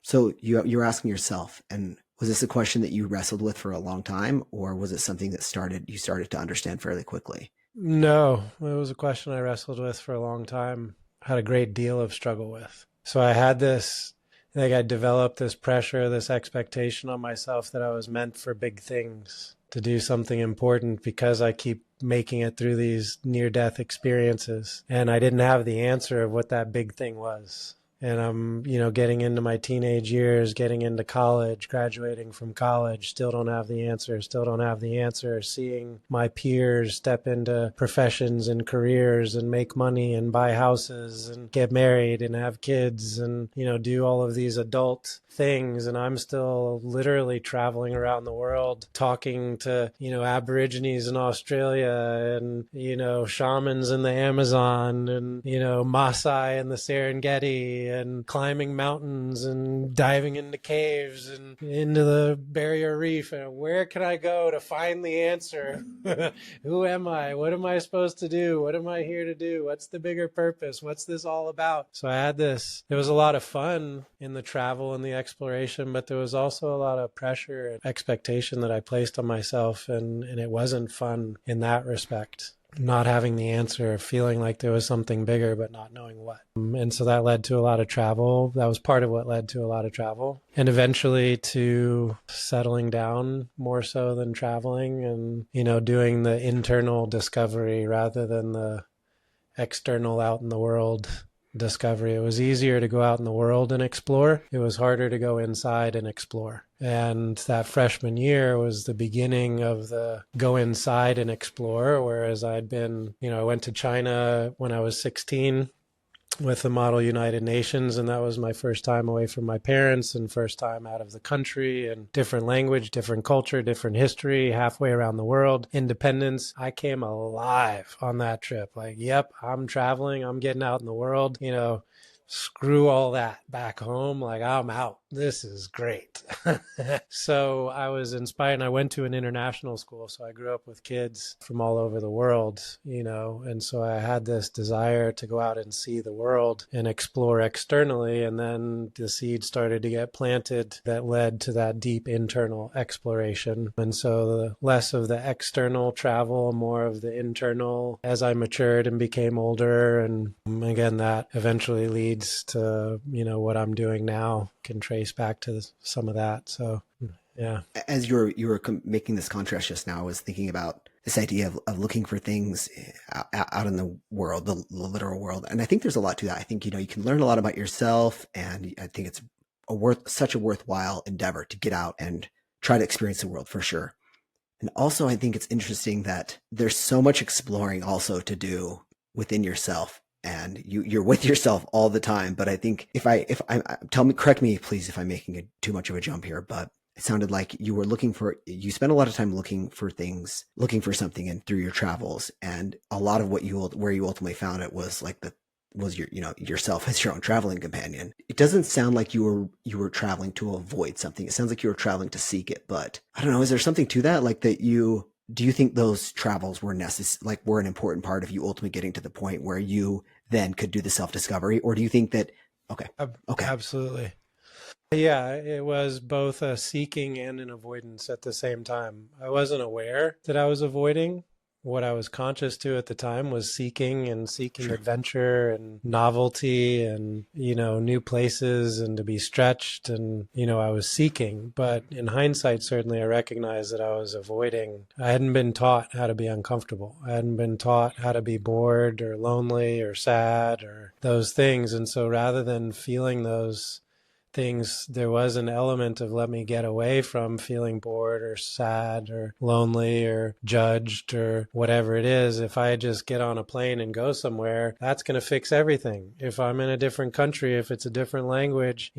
So you were asking yourself, and was this a question that you wrestled with for a long time, or was it something that you started to understand fairly quickly? No, it was a question I wrestled with for a long time, had a great deal of struggle with. So I had this, like I developed this pressure, this expectation on myself that I was meant for big things, to do something important because I keep making it through these near-death experiences. And I didn't have the answer of what that big thing was. And I'm, getting into my teenage years, getting into college, graduating from college, still don't have the answer, seeing my peers step into professions and careers and make money and buy houses and get married and have kids and, do all of these adult things. And I'm still literally traveling around the world, talking to, Aborigines in Australia and, shamans in the Amazon and, Maasai in the Serengeti and climbing mountains and diving into caves and into the barrier reef. And where can I go to find the answer? Who am I? What am I supposed to do? What am I here to do? What's the bigger purpose? What's this all about? So I had this. There was a lot of fun in the travel and the exploration, but there was also a lot of pressure and expectation that I placed on myself, and it wasn't fun in that respect. Not having the answer, feeling like there was something bigger, but not knowing what. And so that led to a lot of travel. That was part of what led to a lot of travel. And eventually to settling down more so than traveling and, doing the internal discovery rather than the external out in the world discovery. It was easier to go out in the world and explore. It was harder to go inside and explore. And that freshman year was the beginning of the go inside and explore, whereas I'd been, I went to China when I was 16 with the Model United Nations, and that was my first time away from my parents and first time out of the country, and different language, different culture, different history, halfway around the world, independence. I came alive on that trip. Like, yep, I'm traveling, I'm getting out in the world, screw all that back home. Like, I'm out. This is great. So I was inspired, and I went to an international school. So I grew up with kids from all over the world, and so I had this desire to go out and see the world and explore externally. And then the seed started to get planted that led to that deep internal exploration. And so the less of the external travel, more of the internal as I matured and became older. And again, that eventually leads to, what I'm doing now, can trace back to some of that. So, yeah. As you were making this contrast just now, I was thinking about this idea of looking for things out in the world, the literal world. And I think there's a lot to that. I think, you can learn a lot about yourself, and I think it's such a worthwhile endeavor to get out and try to experience the world for sure. And also, I think it's interesting that there's so much exploring also to do within yourself. And you're with yourself all the time. But I think correct me, please, if I'm making too much of a jump here, but it sounded like you spent a lot of time looking for something and through your travels. And a lot of where you ultimately found it was yourself as your own traveling companion. It doesn't sound like you were traveling to avoid something. It sounds like you were traveling to seek it, but I don't know. Is there something to that? Like do you think those travels were were an important part of you ultimately getting to the point where you then could do the self-discovery? Or do you think that, okay. Absolutely. Yeah, it was both a seeking and an avoidance at the same time. I wasn't aware that I was avoiding. What I was conscious to at the time was seeking Sure. adventure and novelty and, new places and to be stretched. And, I was seeking. But in hindsight, certainly I recognized that I was avoiding. I hadn't been taught how to be uncomfortable. I hadn't been taught how to be bored or lonely or sad or those things. And so rather than feeling those things, there was an element of let me get away from feeling bored or sad or lonely or judged or whatever it is. If I just get on a plane and go somewhere, that's going to fix everything. If I'm in a different country, if it's a different language,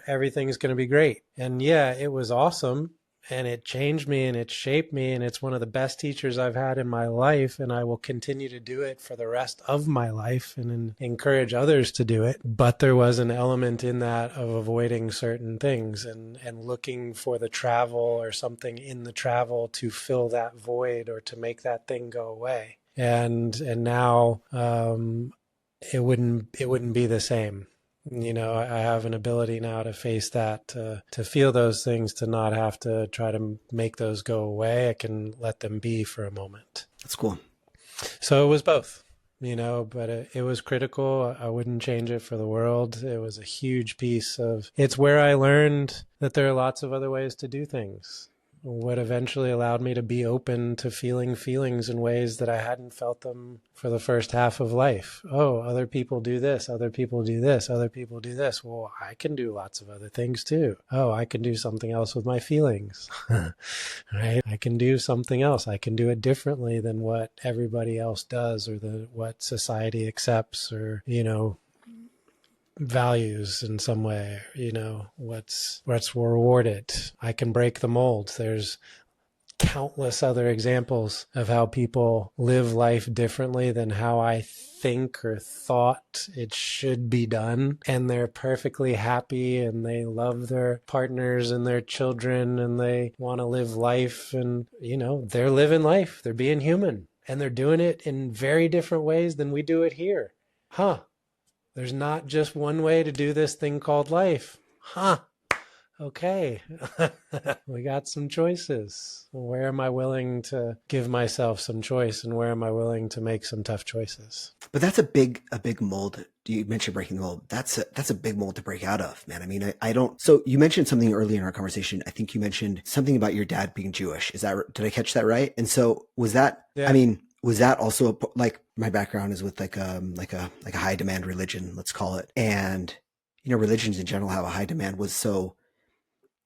everything's going to be great. And yeah, it was awesome. And it changed me and it shaped me. And it's one of the best teachers I've had in my life. And I will continue to do it for the rest of my life and encourage others to do it. But there was an element in that of avoiding certain things and looking for the travel or something in the travel to fill that void or to make that thing go away. And now it wouldn't be the same. I have an ability now to face that, to feel those things, to not have to try to make those go away. I can let them be for a moment. That's cool. So it was both, but it was critical. I wouldn't change it for the world. It was a huge piece of, it's where I learned that there are lots of other ways to do things. What eventually allowed me to be open to feeling feelings in ways that I hadn't felt them for the first half of life. Oh, other people do this, other people do this, other people do this. Well, I can do lots of other things too. Oh, I can do something else with my feelings, right? I can do something else. I can do it differently than what everybody else does, or what society accepts, or, values in some way, what's rewarded. I can break the mold. There's countless other examples of how people live life differently than how I think or thought it should be done. And they're perfectly happy, and they love their partners and their children, and they want to live life, and, they're living life. They're being human, and they're doing it in very different ways than we do it here. There's not just one way to do this thing called life. Okay. We got some choices. Where am I willing to give myself some choice, and where am I willing to make some tough choices? But that's a big mold. You mentioned breaking the mold. That's a big mold to break out of, man. I mean, I don't. So you mentioned something earlier in our conversation. I think you mentioned something about your dad being Jewish. Did I catch that right? And so was that? Yeah. I mean, was that also like, my background is with like a high demand religion, let's call it, and religions in general have a high demand. So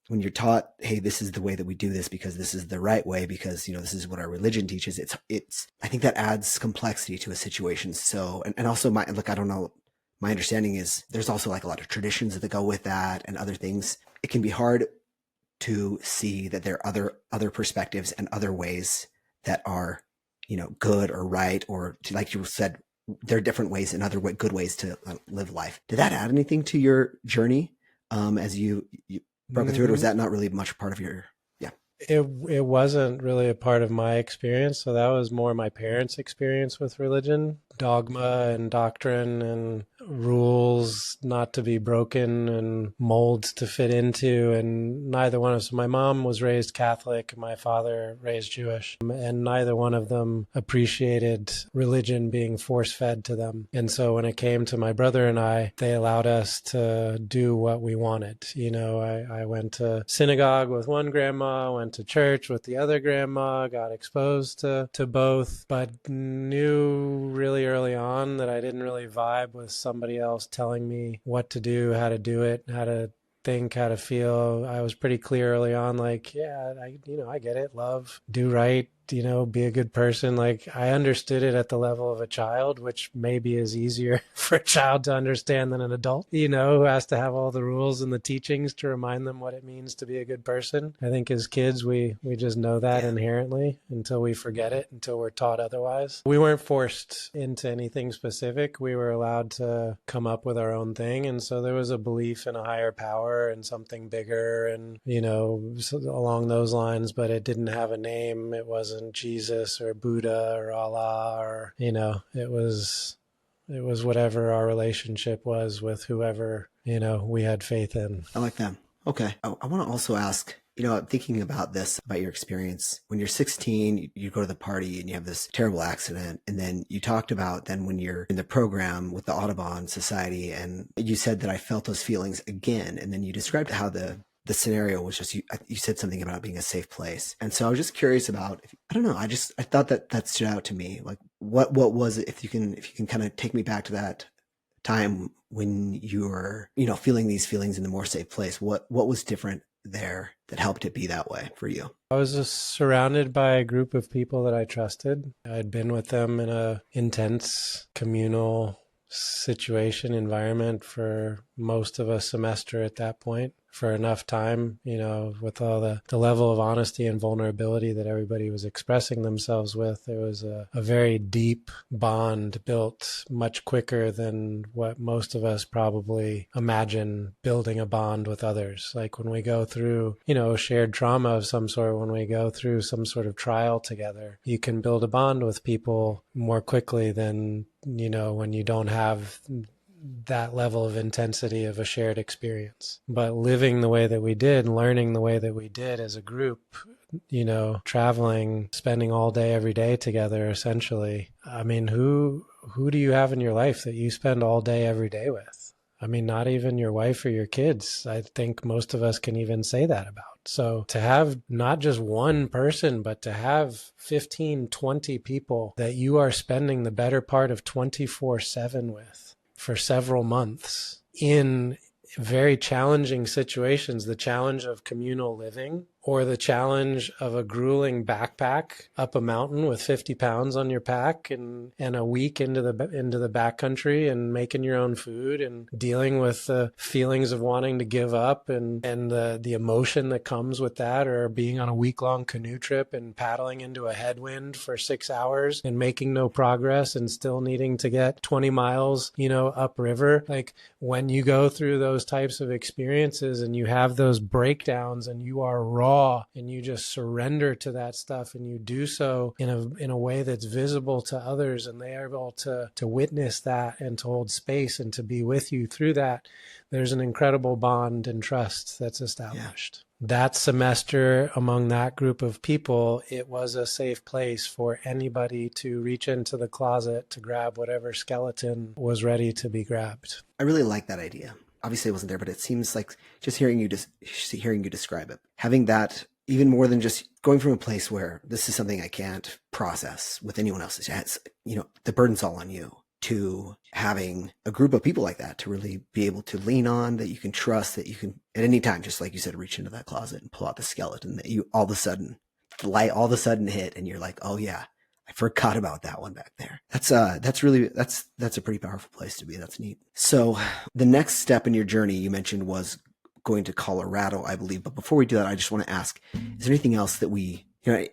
when you're taught, hey, this is the way that we do this because this is the right way, because this is what our religion teaches, it's I think that adds complexity to a situation. So and also I don't know, my understanding is there's also like a lot of traditions that go with that and other things. It can be hard to see that there are other perspectives and other ways that are good or right, or like you said, there are different ways and other good ways to live life. Did that add anything to your journey as you broke it through it, or was that not really much part of your? Yeah, it wasn't really a part of my experience. So that was more my parents' experience with religion, dogma and doctrine and rules not to be broken and molds to fit into. And neither one of us, my mom was raised Catholic and my father raised Jewish, and neither one of them appreciated religion being force fed to them. And so when it came to my brother and I, they allowed us to do what we wanted. I went to synagogue with one grandma, went to church with the other grandma, got exposed to both, but knew really early on that I didn't really vibe with somebody else telling me what to do, how to do it, how to think, how to feel. I was pretty clear early on, like, yeah, I get it. Love, do right, be a good person. Like, I understood it at the level of a child, which maybe is easier for a child to understand than an adult, who has to have all the rules and the teachings to remind them what it means to be a good person. I think as kids, we just know that inherently until we forget it, until we're taught otherwise. We weren't forced into anything specific. We were allowed to come up with our own thing. And so there was a belief in a higher power and something bigger and, along those lines, but it didn't have a name. It wasn't Jesus or Buddha or Allah, or, it was whatever our relationship was with whoever, we had faith in. I like that. Okay. I want to also ask, I'm thinking about your experience. When you're 16, you go to the party and you have this terrible accident. And then you talked about then when you're in the program with the Audubon Society, and you said that I felt those feelings again. And then you described how the scenario was just, you said something about it being a safe place. And so I was just curious about, I don't know, I thought that stood out to me. Like what was it, if you can kind of take me back to that time when you were, feeling these feelings in the more safe place, what was different there that helped it be that way for you? I was just surrounded by a group of people that I trusted. I'd been with them in a intense communal situation environment for most of a semester at that point, for enough time, with all the level of honesty and vulnerability that everybody was expressing themselves with. There was a very deep bond built much quicker than what most of us probably imagine building a bond with others. Like when we go through, shared trauma of some sort, when we go through some sort of trial together, you can build a bond with people more quickly than, when you don't have that level of intensity of a shared experience. But living the way that we did, learning the way that we did as a group, traveling, spending all day, every day together, essentially. I mean, who do you have in your life that you spend all day, every day with? I mean, not even your wife or your kids. I think most of us can even say that about. So to have not just one person, but to have 15, 20 people that you are spending the better part of 24/7 with for several months in very challenging situations, the challenge of communal living or the challenge of a grueling backpack up a mountain with 50 pounds on your pack and a week into the backcountry and making your own food and dealing with the feelings of wanting to give up and the emotion that comes with that, or being on a week-long canoe trip and paddling into a headwind for 6 hours and making no progress and still needing to get 20 miles, upriver. Like, when you go through those types of experiences and you have those breakdowns and you are raw and you just surrender to that stuff, and you do so in a way that's visible to others, and they are able to witness that and to hold space and to be with you through that, there's an incredible bond and trust that's established. Yeah. That semester, among that group of people, it was a safe place for anybody to reach into the closet to grab whatever skeleton was ready to be grabbed. I really like that idea. Obviously I wasn't there, but it seems like just hearing you describe it, having that, even more than just going from a place where this is something I can't process with anyone else's, the burden's all on you, to having a group of people like that to really be able to lean on, that you can trust, that you can at any time, just like you said, reach into that closet and pull out the skeleton, that you all of a sudden, the light all of a sudden hit and you're like, oh yeah, I forgot about that one back there. That's a pretty powerful place to be. That's neat. So the next step in your journey you mentioned was going to Colorado, I believe. But before we do that, I just want to ask, is there anything else that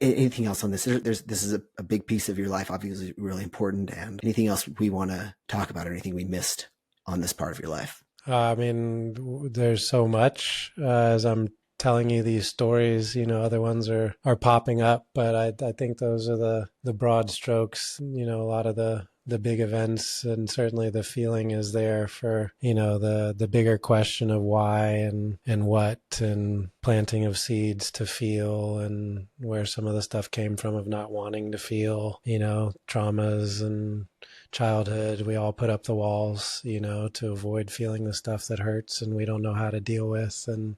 anything else on this? This is a big piece of your life, obviously really important. And anything else we want to talk about, or anything we missed on this part of your life? I mean, there's so much as I'm telling you these stories, other ones are popping up, but I think those are the broad strokes. A lot of the big events, and certainly the feeling is there for, the bigger question of why and what, and planting of seeds to feel, and where some of the stuff came from of not wanting to feel, traumas and childhood. We all put up the walls, to avoid feeling the stuff that hurts and we don't know how to deal with. And,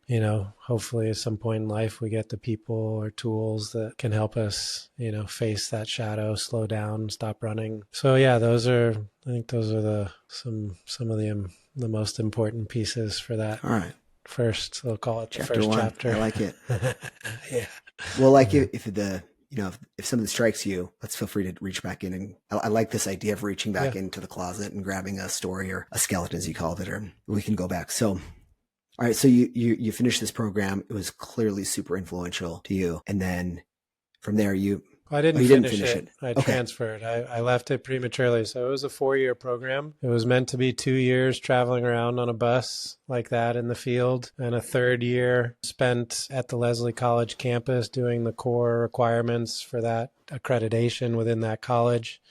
hopefully at some point in life, we get the people or tools that can help us, face that shadow, slow down, stop running. So yeah, I think those are some of the most important pieces for that. All right. First, we'll call it the chapter first 1. chapter. I like it. Yeah. Well, like if something strikes you, let's feel free to reach back in. And I like this idea of reaching back into the closet and grabbing a story or a skeleton, as you called it, or we can go back. So, all right. So you finished this program. It was clearly super influential to you. And then from there, I didn't finish it. I transferred. I left it prematurely. So it was a 4-year program. It was meant to be 2 years traveling around on a bus like that in the field, and a third year spent at the Leslie College campus doing the core requirements for that accreditation within that college.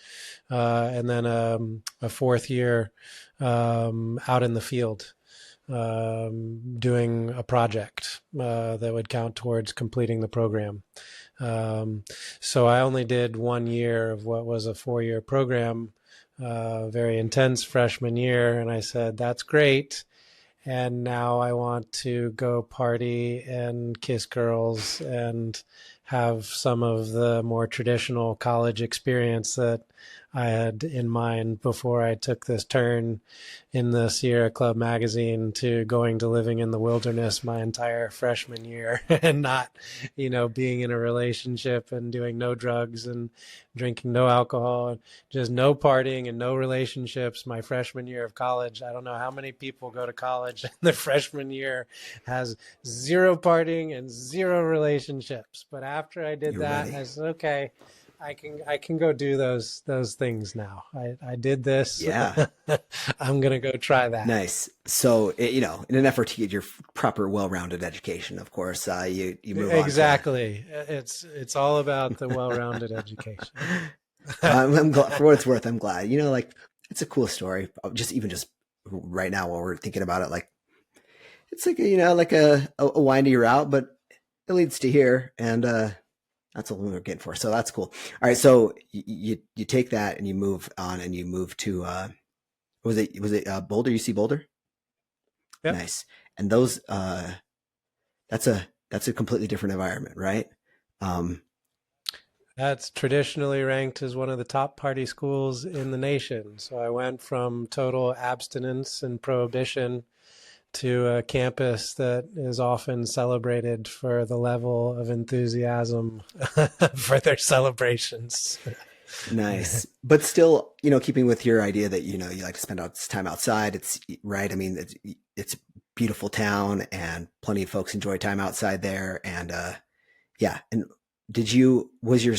And then a fourth year out in the field, doing a project that would count towards completing the program. So I only did 1 year of what was a 4-year program, very intense freshman year. And I said, that's great. And now I want to go party and kiss girls and have some of the more traditional college experience that I had in mind before I took this turn in the Sierra Club magazine to going to living in the wilderness my entire freshman year and not, being in a relationship and doing no drugs and drinking no alcohol and just no partying and no relationships my freshman year of college. I don't know how many people go to college and their freshman year has 0 partying and 0 relationships. But after I did that, I said, okay, I can go do those things now. I did this. Yeah. I'm going to go try that. Nice. So, in an effort to get your proper, well-rounded education, of course, you move on. Exactly. It's all about the well-rounded education. I'm glad, for what it's worth, I'm glad, it's a cool story. Just right now while we're thinking about it. Like it's like like a windy route, but it leads to here, and that's what we were getting for. So that's cool. All right, so you take that and you move on, and you move to was it Boulder? UC Boulder? Yep. Nice. And those that's a completely different environment, right? Um, That's traditionally ranked as one of the top party schools in the nation. So I went from total abstinence and prohibition to a campus that is often celebrated for the level of enthusiasm for their celebrations. Nice, but still, keeping with your idea that you like to spend time outside. It's right. I mean, it's a beautiful town, and plenty of folks enjoy time outside there. And yeah. And was your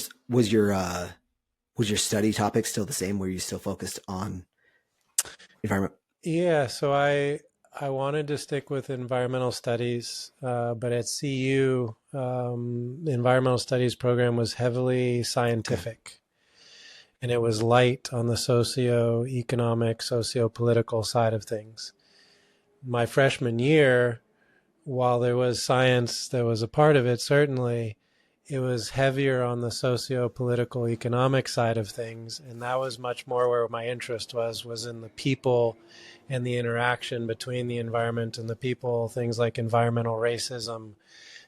study topic still the same? Were you still focused on environment? Yeah, so I wanted to stick with environmental studies, but at CU, the environmental studies program was heavily scientific, and it was light on the socio-economic, socio-political side of things. My freshman year, while there was science that was a part of it, certainly, it was heavier on the socio-political, economic side of things, and that was much more where my interest was in the people and the interaction between the environment and the people, things like environmental racism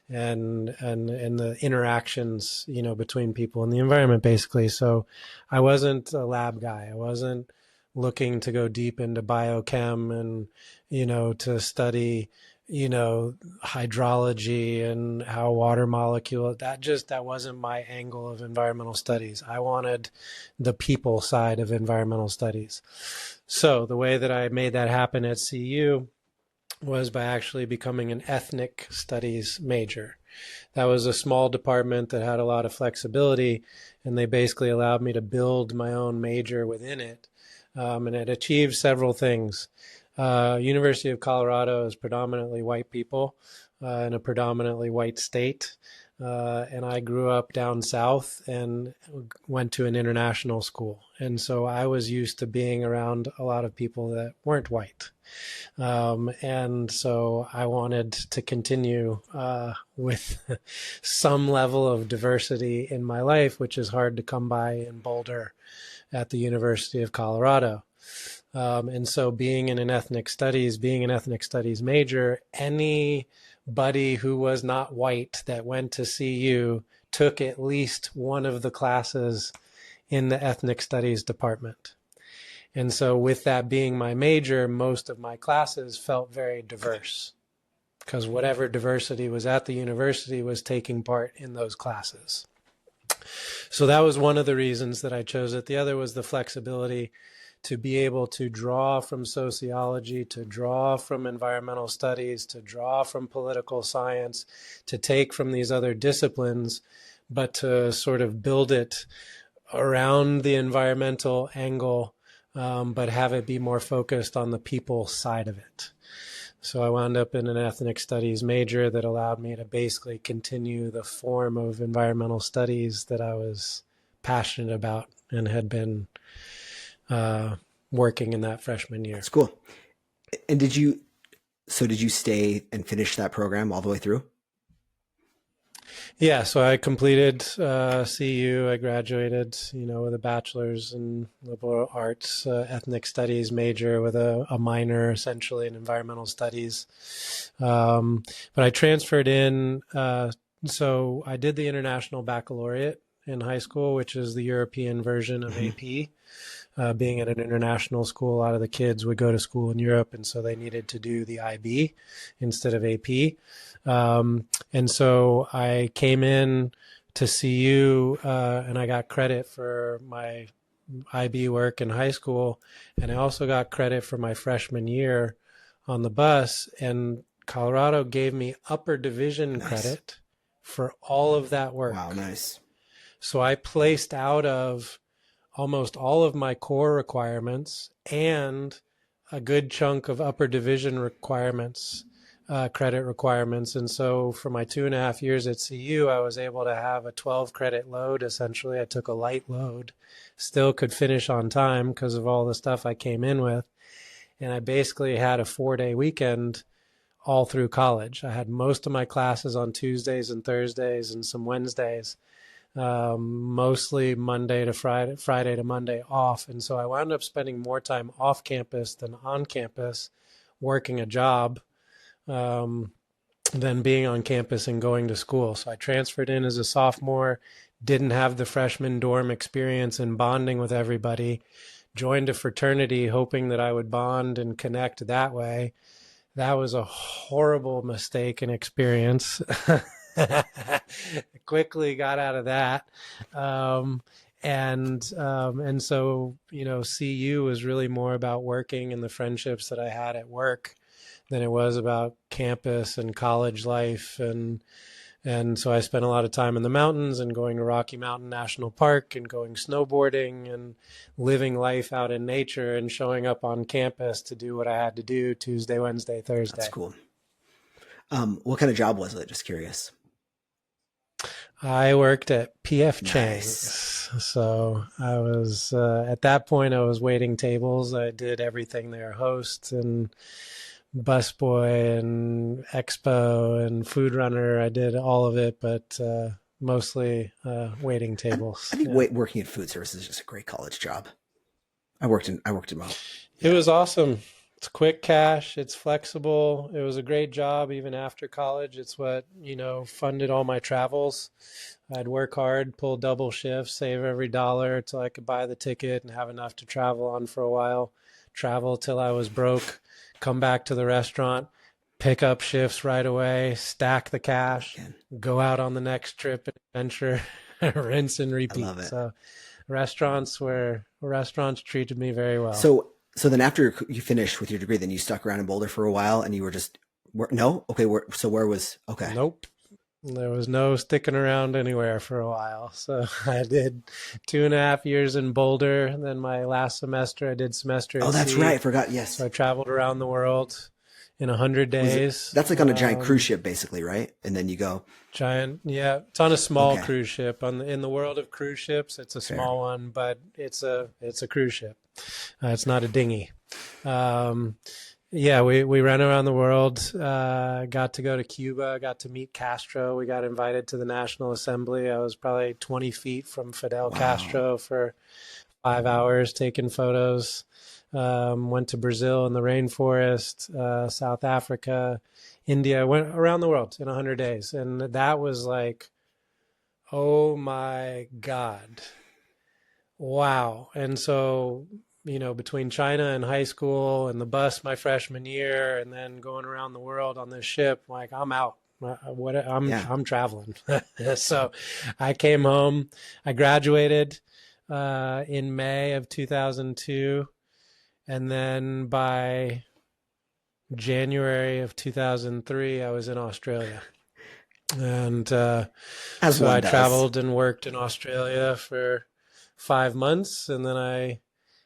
and the interactions, between people and the environment, basically. So I wasn't a lab guy. I wasn't looking to go deep into biochem and, to study, hydrology and how water molecule, that wasn't my angle of environmental studies. I wanted the people side of environmental studies. So the way that I made that happen at CU was by actually becoming an ethnic studies major. That was a small department that had a lot of flexibility, and they basically allowed me to build my own major within it. And it achieved several things. University of Colorado is predominantly white people in a predominantly white state. And I grew up down south and went to an international school. And so I was used to being around a lot of people that weren't white. And so I wanted to continue with some level of diversity in my life, which is hard to come by in Boulder at the University of Colorado. And so being an ethnic studies major, anybody who was not white that went to CU took at least one of the classes in the ethnic studies department. And so with that being my major, most of my classes felt very diverse because whatever diversity was at the university was taking part in those classes. So that was one of the reasons that I chose it. The other was the flexibility to be able to draw from sociology, to draw from environmental studies, to draw from political science, to take from these other disciplines, but to sort of build it around the environmental angle, but have it be more focused on the people side of it. So I wound up in an ethnic studies major that allowed me to basically continue the form of environmental studies that I was passionate about and had been working in that freshman year. That's cool. And did you stay and finish that program all the way through? Yeah, so I completed CU. I graduated, with a bachelor's in liberal arts, ethnic studies major with a minor essentially in environmental studies. But I transferred in, so I did the International Baccalaureate in high school, which is the European version of AP. Being at an international school, a lot of the kids would go to school in Europe, and so they needed to do the IB instead of AP. And so I came in to CU and I got credit for my IB work in high school, and I also got credit for my freshman year on the bus, and Colorado gave me upper division credit for all of that work. Wow, nice. So I placed out of almost all of my core requirements and a good chunk of upper division requirements, credit requirements. And so for my 2.5 years at CU, I was able to have a 12 credit load. Essentially, I took a light load, still could finish on time because of all the stuff I came in with. And I basically had a 4-day weekend all through college. I had most of my classes on Tuesdays and Thursdays and some Wednesdays, mostly Monday to Friday to Monday off. And so I wound up spending more time off campus than on campus, working a job, than being on campus and going to school. So I transferred in as a sophomore, didn't have the freshman dorm experience and bonding with everybody, joined a fraternity hoping that I would bond and connect that way. That was a horrible mistake and experience. Quickly got out of that. And so, CU was really more about working and the friendships that I had at work than it was about campus and college life. And so I spent a lot of time in the mountains and going to Rocky Mountain National Park and going snowboarding and living life out in nature and showing up on campus to do what I had to do Tuesday, Wednesday, Thursday. That's cool. What kind of job was it? Just curious. I worked at PF Nice. Chang's. So I was, at that point, I was waiting tables. I did everything there, host and busboy and expo and food runner. I did all of it, but mostly waiting tables. I think working in food service is just a great college job. I worked in both. It was awesome. It's quick cash. It's flexible. It was a great job even after college. It's what, funded all my travels. I'd work hard, pull double shifts, save every dollar till I could buy the ticket and have enough to travel on for a while. Travel till I was broke, come back to the restaurant, pick up shifts right away, stack the cash, go out on the next trip and adventure, rinse and repeat. I love it. So restaurants treated me very well. So then after you finished with your degree, then you stuck around in Boulder for a while and you were just, no? Okay. Where was, okay. Nope. There was no sticking around anywhere for a while. So I did 2.5 years in Boulder. And then my last semester, I did semester at that's sea. right. I forgot. Yes. So I traveled around the world in 100 days. That's like on a giant cruise ship, basically, right? And then you go. Yeah. It's on a small cruise ship. In the world of cruise ships, it's a small one, but it's a cruise ship. It's not a dinghy. We ran around the world, got to go to Cuba, got to meet Castro. We got invited to the National Assembly. I was probably 20 feet from Fidel Castro for 5 hours taking photos. Went to Brazil in the rainforest, South Africa, India. Went around the world in 100 days. And that was like, oh my God. Wow. And so, between China and high school and the bus my freshman year and then going around the world on this ship, like I'm out. I'm traveling. So I came home. I graduated in May of 2002. And then by January of 2003, I was in Australia. And so I traveled and worked in Australia for 5 months. And then I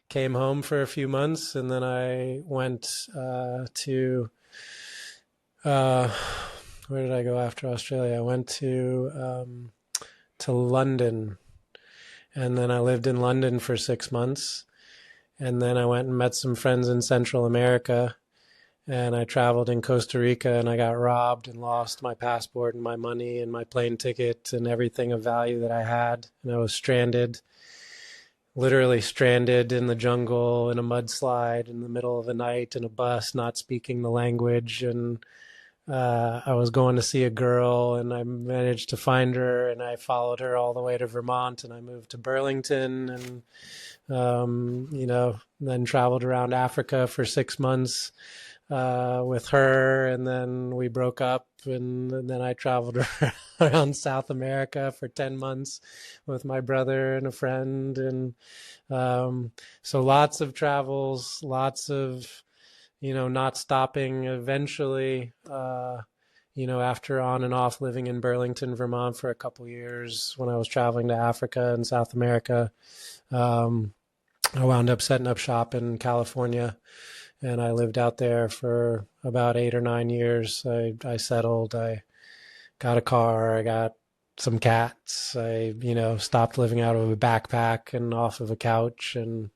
came home for a few months. And then I went to, where did I go after Australia? I went to London. And then I lived in London for 6 months. And then I went and met some friends in Central America. And I traveled in Costa Rica and I got robbed and lost my passport and my money and my plane ticket and everything of value that I had. And I was stranded, literally stranded in the jungle in a mudslide in the middle of the night in a bus, not speaking the language. And I was going to see a girl and I managed to find her and I followed her all the way to Vermont and I moved to Burlington and, then traveled around Africa for 6 months with her. And then we broke up and then I traveled around South America for 10 months with my brother and a friend. And so lots of travels, lots of, not stopping. Eventually, after on and off living in Burlington, Vermont for a couple years when I was traveling to Africa and South America, I wound up setting up shop in California and I lived out there for about 8 or 9 years. I settled, I got a car, I got some cats. I, stopped living out of a backpack and off of a couch and,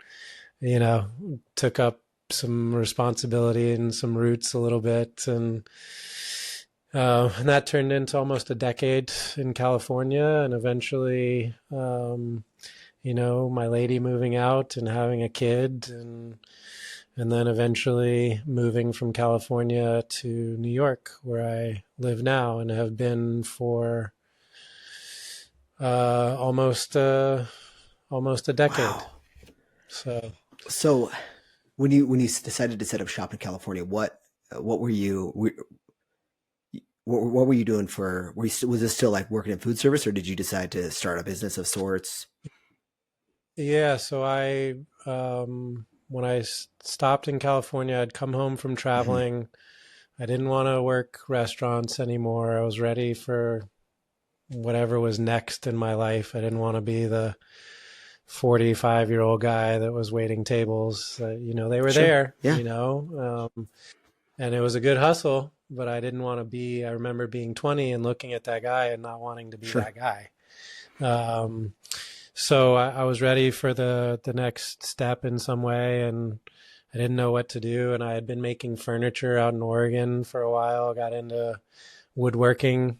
took up some responsibility and some roots a little bit. And that turned into almost a decade in California, and eventually, my lady moving out and having a kid, and then eventually moving from California to New York, where I live now and have been for almost a decade. Wow. So when you decided to set up shop in California, what were you doing for? Was this still like working in food service, or did you decide to start a business of sorts? yeah, so when I stopped in California, I'd come home from traveling. I didn't want to work restaurants anymore. I was ready for whatever was next in my life. I didn't want to be the 45-year-old guy that was waiting tables. They were there, Yeah. And it was a good hustle, but I didn't want to be. I remember being 20 and looking at that guy and not wanting to be that guy. So I was ready for the next step in some way, and I didn't know what to do. And I had been making furniture out in Oregon for a while. I got into woodworking.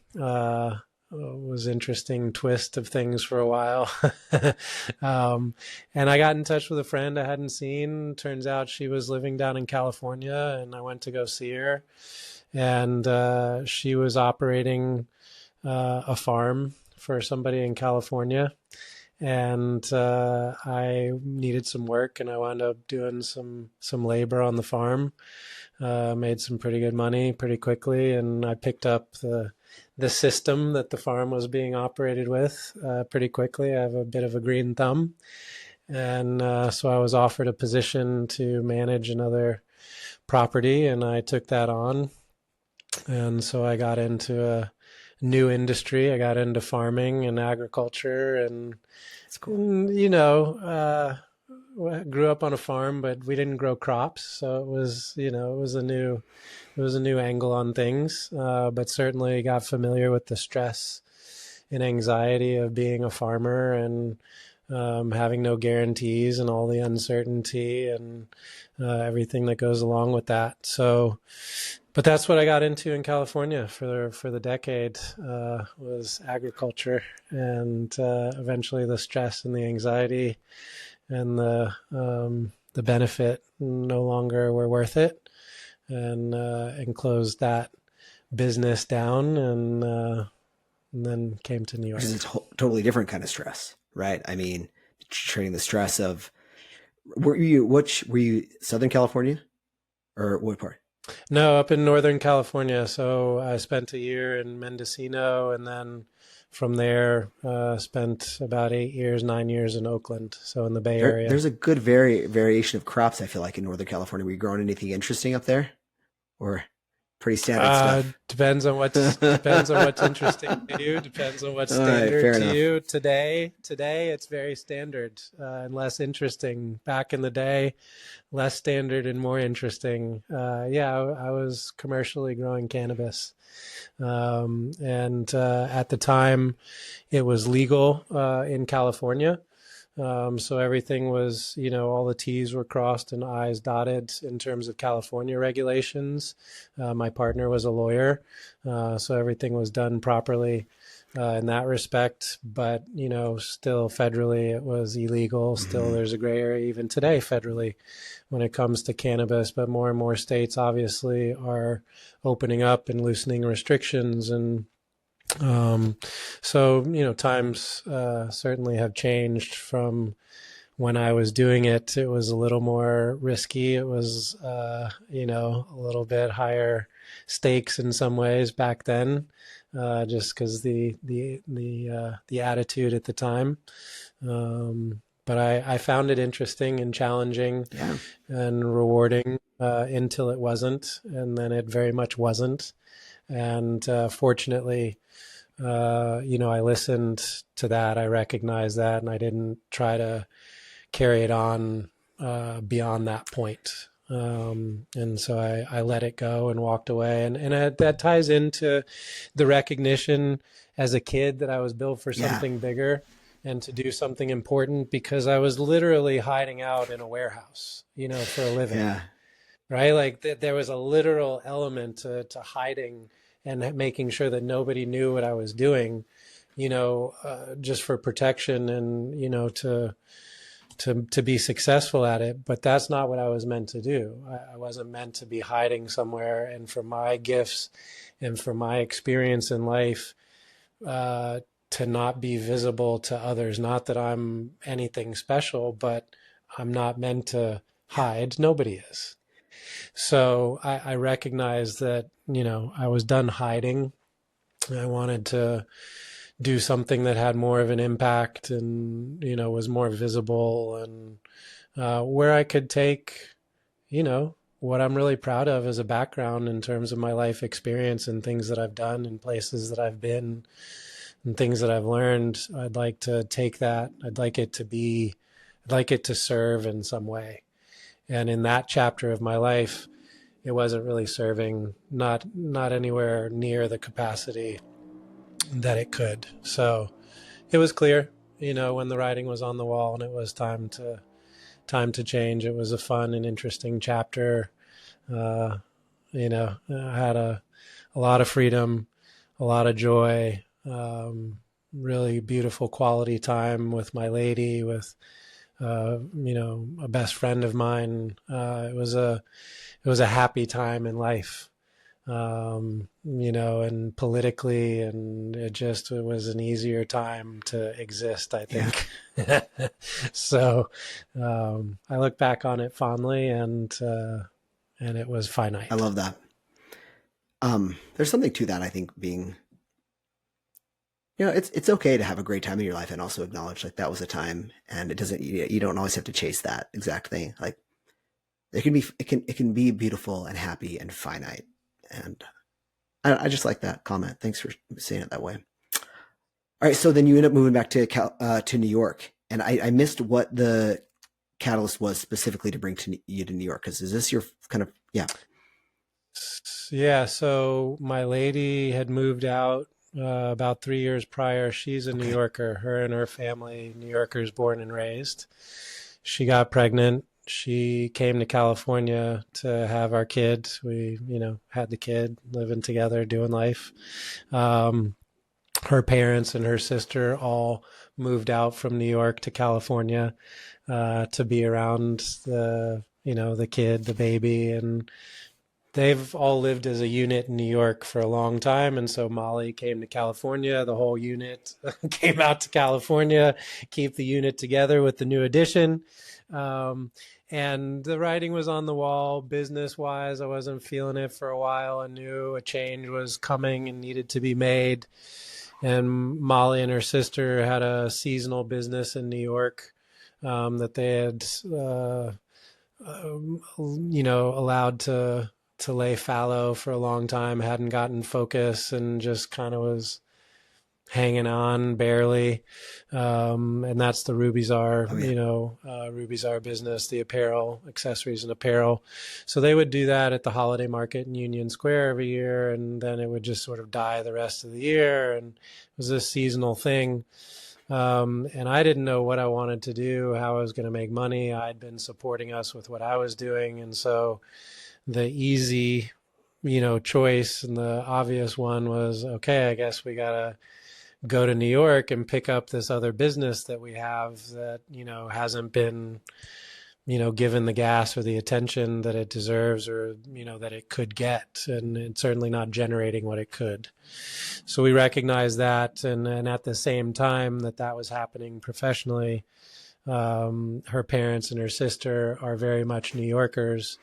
Was interesting twist of things for a while. And I got in touch with a friend I hadn't seen. Turns out she was living down in California, and I went to go see her. And she was operating a farm for somebody in California. And I needed some work, and I wound up doing some labor on the farm. Made some pretty good money pretty quickly, and I picked up the system that the farm was being operated with pretty quickly. I have a bit of a green thumb, and so I was offered a position to manage another property, and I took that on. And so I got into a new industry. I got into farming and agriculture, and That's cool. Grew up on a farm, but we didn't grow crops, so it was a new angle on things. But certainly got familiar with the stress and anxiety of being a farmer, and having no guarantees and all the uncertainty and everything that goes along with that. So, but that's what I got into in California for the decade, was agriculture, and eventually the stress and the anxiety and the benefit no longer were worth it, and closed that business down, and then came to New York. Which is a totally different kind of stress, right? I mean, trading the stress of, were you Southern California, or what part? No, up in Northern California. So I spent a year in Mendocino, and then from there spent about 9 years in Oakland, so in the Bay Area. There's a good variation of crops, I feel like, in Northern California. Were you growing anything interesting up there, or pretty standard stuff? Depends on what's interesting to you. Depends on what's standard to you. Today it's very standard and less interesting. Back in the day, less standard and more interesting. I was commercially growing cannabis, and at the time, it was legal in California. So everything was, all the T's were crossed and I's dotted in terms of California regulations. My partner was a lawyer, so everything was done properly in that respect. But, still federally, it was illegal. Still, there's a gray area even today federally when it comes to cannabis. But more and more states obviously are opening up and loosening restrictions, and so, times certainly have changed from when I was doing it. It was a little more risky. It was, a little bit higher stakes in some ways back then, just because the attitude at the time. But I found it interesting and challenging and rewarding until it wasn't, and then it very much wasn't. And fortunately, I listened to that. I recognized that, and I didn't try to carry it on beyond that point. And so I let it go and walked away. And that ties into the recognition as a kid that I was built for something bigger and to do something important, because I was literally hiding out in a warehouse, for a living. right? Like there was a literal element to hiding and making sure that nobody knew what I was doing, just for protection and, to be successful at it. But that's not what I was meant to do. I wasn't meant to be hiding somewhere. And for my gifts and for my experience in life, to not be visible to others. Not that I'm anything special, but I'm not meant to hide. Nobody is. So I recognized that, I was done hiding. I wanted to do something that had more of an impact and, was more visible, and where I could take, what I'm really proud of as a background in terms of my life experience and things that I've done and places that I've been and things that I've learned. I'd like to take that. I'd like it to serve in some way. And in that chapter of my life, it wasn't really serving, not anywhere near the capacity that it could. So it was clear, when the writing was on the wall and it was time to change. It was a fun and interesting chapter. I had a lot of freedom, a lot of joy, really beautiful quality time with my lady, with a best friend of mine. It was a happy time in life, and politically, and it was an easier time to exist, I think. Yeah. So I look back on it fondly, and it was finite. I love that. There's something to that, I think, being, it's okay to have a great time in your life and also acknowledge like that was a time, and it doesn't, you don't always have to chase that exact thing. Like it can be beautiful and happy and finite. And I just like that comment. Thanks for saying it that way. All right. So then you end up moving back to New York, and I missed what the catalyst was specifically to bring you to New York. Cause is this your kind of, yeah. Yeah. So my lady had moved out about 3 years prior. She's a New Yorker, her and her family, New Yorkers born and raised. She got pregnant. She came to California to have our kid. We, had the kid, living together, doing life. Her parents and her sister all moved out from New York to California to be around the kid, the baby, and they've all lived as a unit in New York for a long time. And so Molly came to California. The whole unit came out to California, keep the unit together with the new addition. And the writing was on the wall. Business wise, I wasn't feeling it for a while. I knew a change was coming and needed to be made. And Molly and her sister had a seasonal business in New York that they had, allowed to lay fallow for a long time, hadn't gotten focus, and just kind of was hanging on barely. And that's the Ruby Czar, Ruby Czar business, the apparel, accessories and apparel. So they would do that at the holiday market in Union Square every year, and then it would just sort of die the rest of the year. And it was a seasonal thing. And I didn't know what I wanted to do, how I was going to make money. I'd been supporting us with what I was doing. And so the easy, choice and the obvious one was, okay, I guess we got to go to New York and pick up this other business that we have that, hasn't been, given the gas or the attention that it deserves, or, that it could get, and it's certainly not generating what it could. So we recognized that. And at the same time that was happening professionally, her parents and her sister are very much New Yorkers,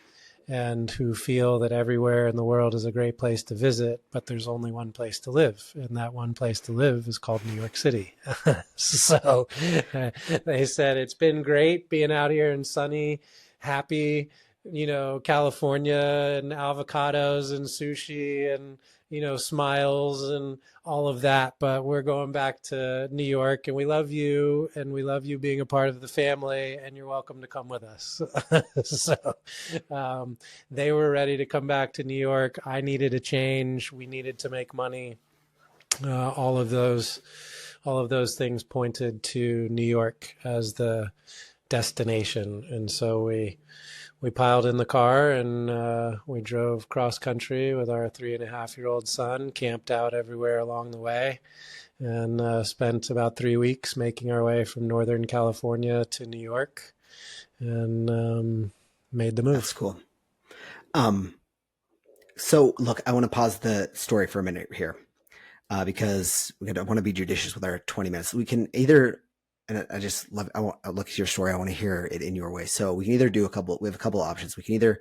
and who feel that everywhere in the world is a great place to visit, but there's only one place to live. And that one place to live is called New York City. So they said, it's been great being out here in sunny, happy, California, and avocados and sushi and, smiles and all of that. But we're going back to New York, and we love you, and we love you being a part of the family, and you're welcome to come with us. So they were ready to come back to New York. I needed a change. We needed to make money. All of those things pointed to New York as the destination. And so we piled in the car and we drove cross country with our 3.5-year-old son, camped out everywhere along the way, and spent about 3 weeks making our way from Northern California to New York, and made the move. That's cool. So look, I want to pause the story for a minute here, because I want to be judicious with our 20 minutes. We can either, and I just love, I look at your story. I want to hear it in your way. So we can either we have a couple of options. We can either,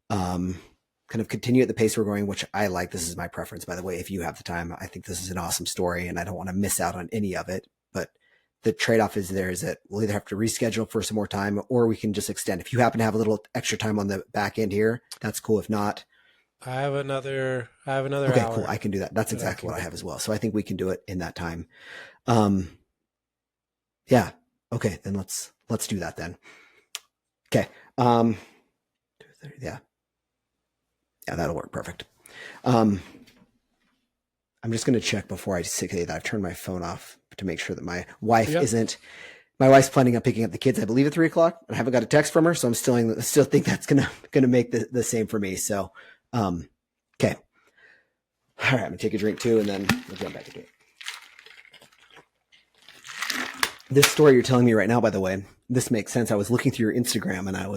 kind of continue at the pace we're going, which I like. This is my preference, by the way. If you have the time, I think this is an awesome story and I don't want to miss out on any of it. But the trade-off is that we'll either have to reschedule for some more time, or we can just extend. If you happen to have a little extra time on the back end here, that's cool. If not, I have another okay, hour. cool. I can do that. That's exactly what I have as well. So I think we can do it in that time. Yeah. Okay. Then let's do that then. Okay. Yeah. Yeah, that'll work. Perfect. I'm just going to check before I say that I've turned my phone off to make sure that my wife my wife's planning on picking up the kids, I believe, at 3:00. I haven't got a text from her, so I'm still think that's going to make the same for me. So, okay. All right. I'm gonna take a drink too, and then we'll jump back into it. This story you're telling me right now, by the way, this makes sense. I was looking through your Instagram and I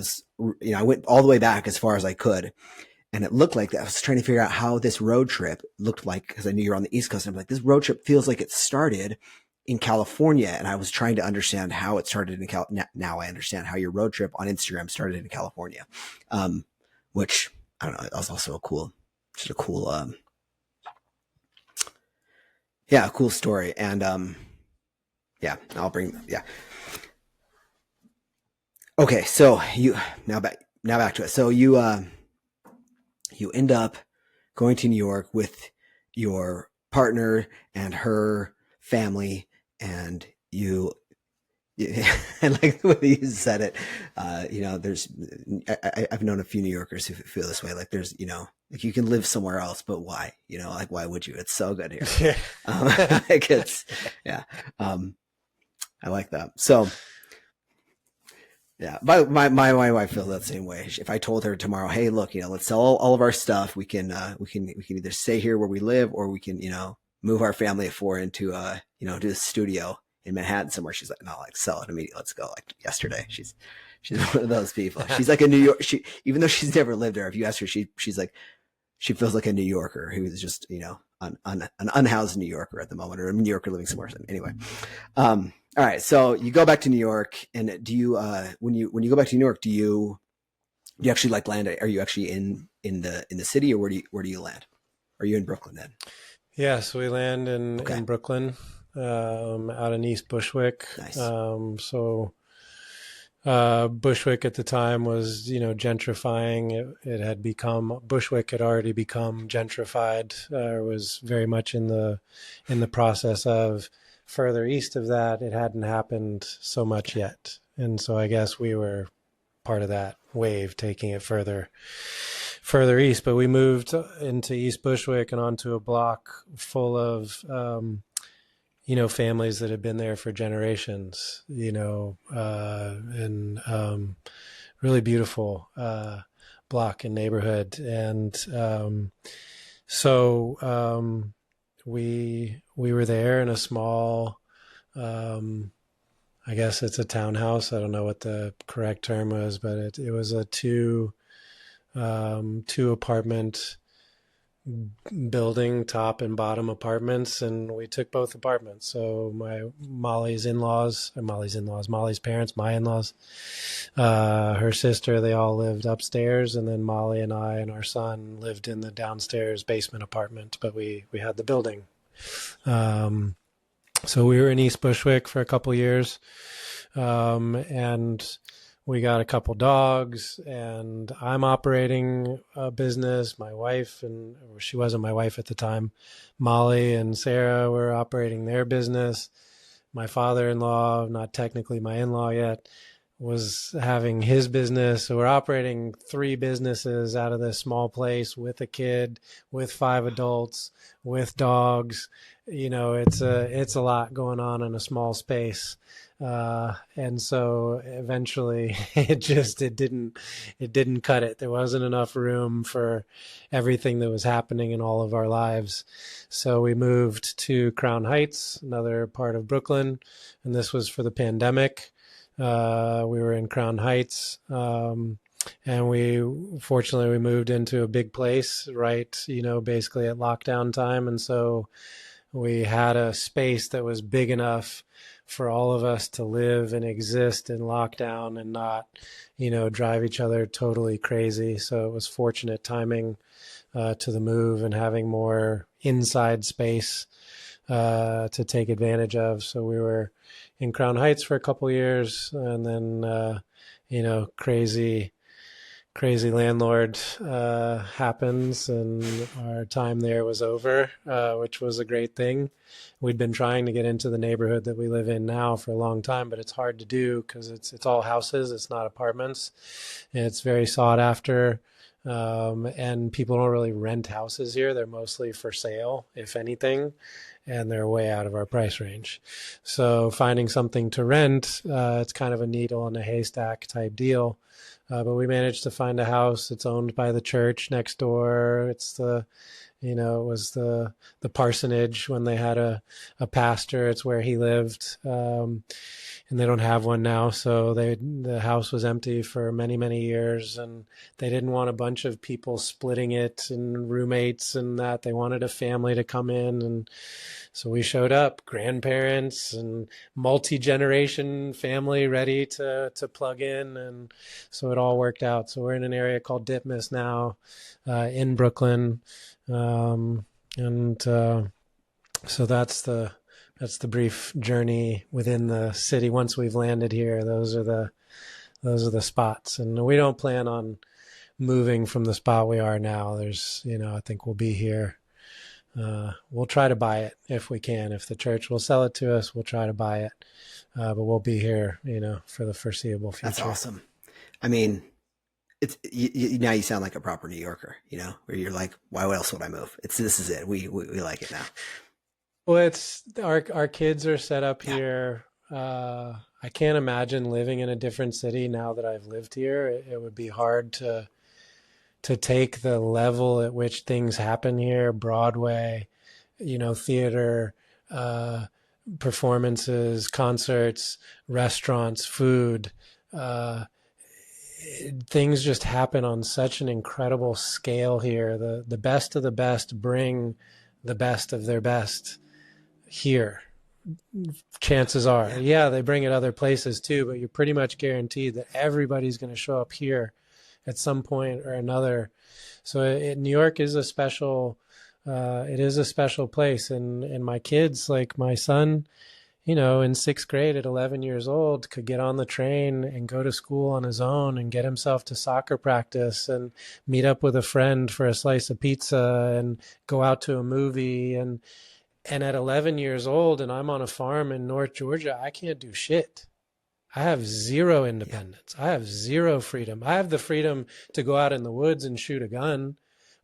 went all the way back as far as I could. And it looked like that. I was trying to figure out how this road trip looked like, because I knew you're on the East Coast. And I'm like, this road trip feels like it started in California. And I was trying to understand how it started in California. Now I understand how your road trip on Instagram started in California, which I don't know. It was also a cool story. And yeah, okay. So now back to it. So you end up going to New York with your partner and her family, and and like the way you said it, I've known a few New Yorkers who feel this way. Like like you can live somewhere else, but why? Like why would you? It's so good here. Like yeah. I like that. So. Yeah, my wife feels that same way. If I told her tomorrow, hey, look, let's sell all of our stuff. We can either stay here where we live, or we can, move our family of 4 into, to a studio in Manhattan somewhere. She's like, no, like sell it immediately. Let's go. Like yesterday, she's one of those people. She's like a New York. Even though she's never lived there, if you ask her, she's like, she feels like a New Yorker who's just, an unhoused New Yorker at the moment, or a New Yorker living somewhere. Anyway, all right, so you go back to New York, and do you when you go back to New York, do you actually like land? Are you actually in the city, or where do you land? Are you in Brooklyn then? Yeah, so we land in Brooklyn, out in East Bushwick. Nice. Bushwick at the time was, gentrifying. Bushwick had already become gentrified. Was very much in the process of. Further east of that, it hadn't happened so much yet. And so I guess we were part of that wave, taking it further east. But we moved into East Bushwick and onto a block full of, families that had been there for generations, and really beautiful block and neighborhood. And so we were there in a small, I guess it's a townhouse. I don't know what the correct term was, but it was a two apartment building, top and bottom apartments, and we took both apartments. So Molly's parents, my in-laws, her sister, they all lived upstairs, and then Molly and I and our son lived in the downstairs basement apartment, but we had the building. So we were in East Bushwick for a couple years, and we got a couple dogs, and I'm operating a business. My wife, she wasn't my wife at the time, Molly and Sarah were operating their business. My father-in-law, not technically my in-law yet, was having his business. So we're operating 3 businesses out of this small place with a kid, with 5 adults, with dogs. It's a lot going on in a small space. And so eventually it didn't cut it. There wasn't enough room for everything that was happening in all of our lives. So we moved to Crown Heights, another part of Brooklyn. And this was for the pandemic. We were in Crown Heights, and fortunately we moved into a big place, right, basically at lockdown time. And so we had a space that was big enough for all of us to live and exist in lockdown and not, drive each other totally crazy. So it was fortunate timing to the move and having more inside space to take advantage of. So we were in Crown Heights for a couple years, and then crazy landlord happens, and our time there was over, which was a great thing. We'd been trying to get into the neighborhood that we live in now for a long time, but it's hard to do because it's all houses, it's not apartments, and it's very sought after. And people don't really rent houses here. They're mostly for sale, if anything, and they're way out of our price range. So finding something to rent, it's kind of a needle in a haystack type deal. But we managed to find a house. It's owned by the church next door. It's it was the parsonage when they had a pastor. It's where he lived. And they don't have one now. So the house was empty for many, many years, and they didn't want a bunch of people splitting it and roommates and that. They wanted a family to come in. And so we showed up, grandparents and multi-generation family ready to plug in. And so it all worked out. So we're in an area called Ditmas now, in Brooklyn. So that's the brief journey within the city. Once we've landed here, those are the spots, and we don't plan on moving from the spot we are now. There's, I think we'll be here. We'll try to buy it if we can. If the church will sell it to us, we'll try to buy it. But we'll be here, for the foreseeable future. That's awesome. I mean, it's now you sound like a proper New Yorker, where you're like, why else would I move? This is it. We like it now. Well, it's our kids are set up here. I can't imagine living in a different city now that I've lived here. It would be hard to take the level at which things happen here, Broadway, theater, performances, concerts, restaurants, food. Things just happen on such an incredible scale here. The best of the best bring the best of their best here. Chances are, they bring it other places too, but you're pretty much guaranteed that everybody's going to show up here at some point or another. So New York is a special, it is a special place. And my kids, like my son, in 6th grade at 11 years old, could get on the train and go to school on his own and get himself to soccer practice and meet up with a friend for a slice of pizza and go out to a movie. And at 11 years old, and I'm on a farm in North Georgia, I can't do shit. I have zero independence. I have zero freedom. I have the freedom to go out in the woods and shoot a gun,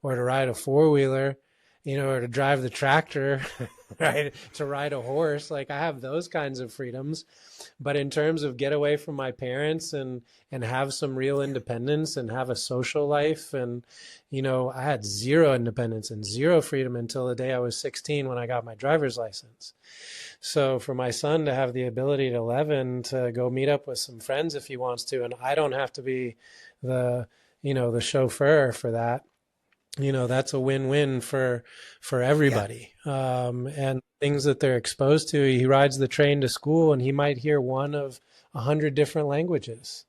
or to ride a 4-wheeler, or to drive the tractor, right? To ride a horse. Like, I have those kinds of freedoms. But in terms of get away from my parents and have some real independence and have a social life, and, I had zero independence and zero freedom until the day I was 16 when I got my driver's license. So for my son to have the ability at 11 to go meet up with some friends if he wants to, and I don't have to be the chauffeur for that, that's a win-win for everybody. And things that they're exposed to, he rides the train to school and he might hear one of 100 different languages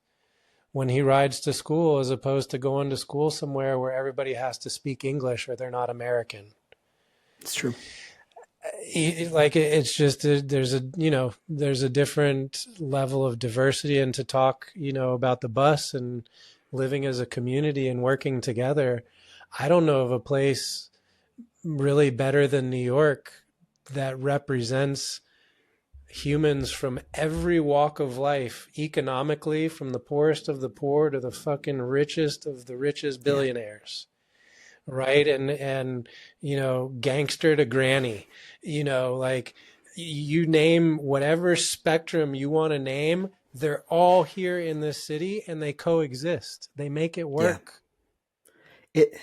when he rides to school, as opposed to going to school somewhere where everybody has to speak English or they're not American. It's true. It's just, there's a different level of diversity. And to talk, about the bus and living as a community and working together, I don't know of a place really better than New York that represents humans from every walk of life, economically, from the poorest of the poor to the fucking richest of the richest Yeah. billionaires, right? And gangster to granny, like you name whatever spectrum you want to name, they're all here in this city and they coexist. They make it Yeah. work. It,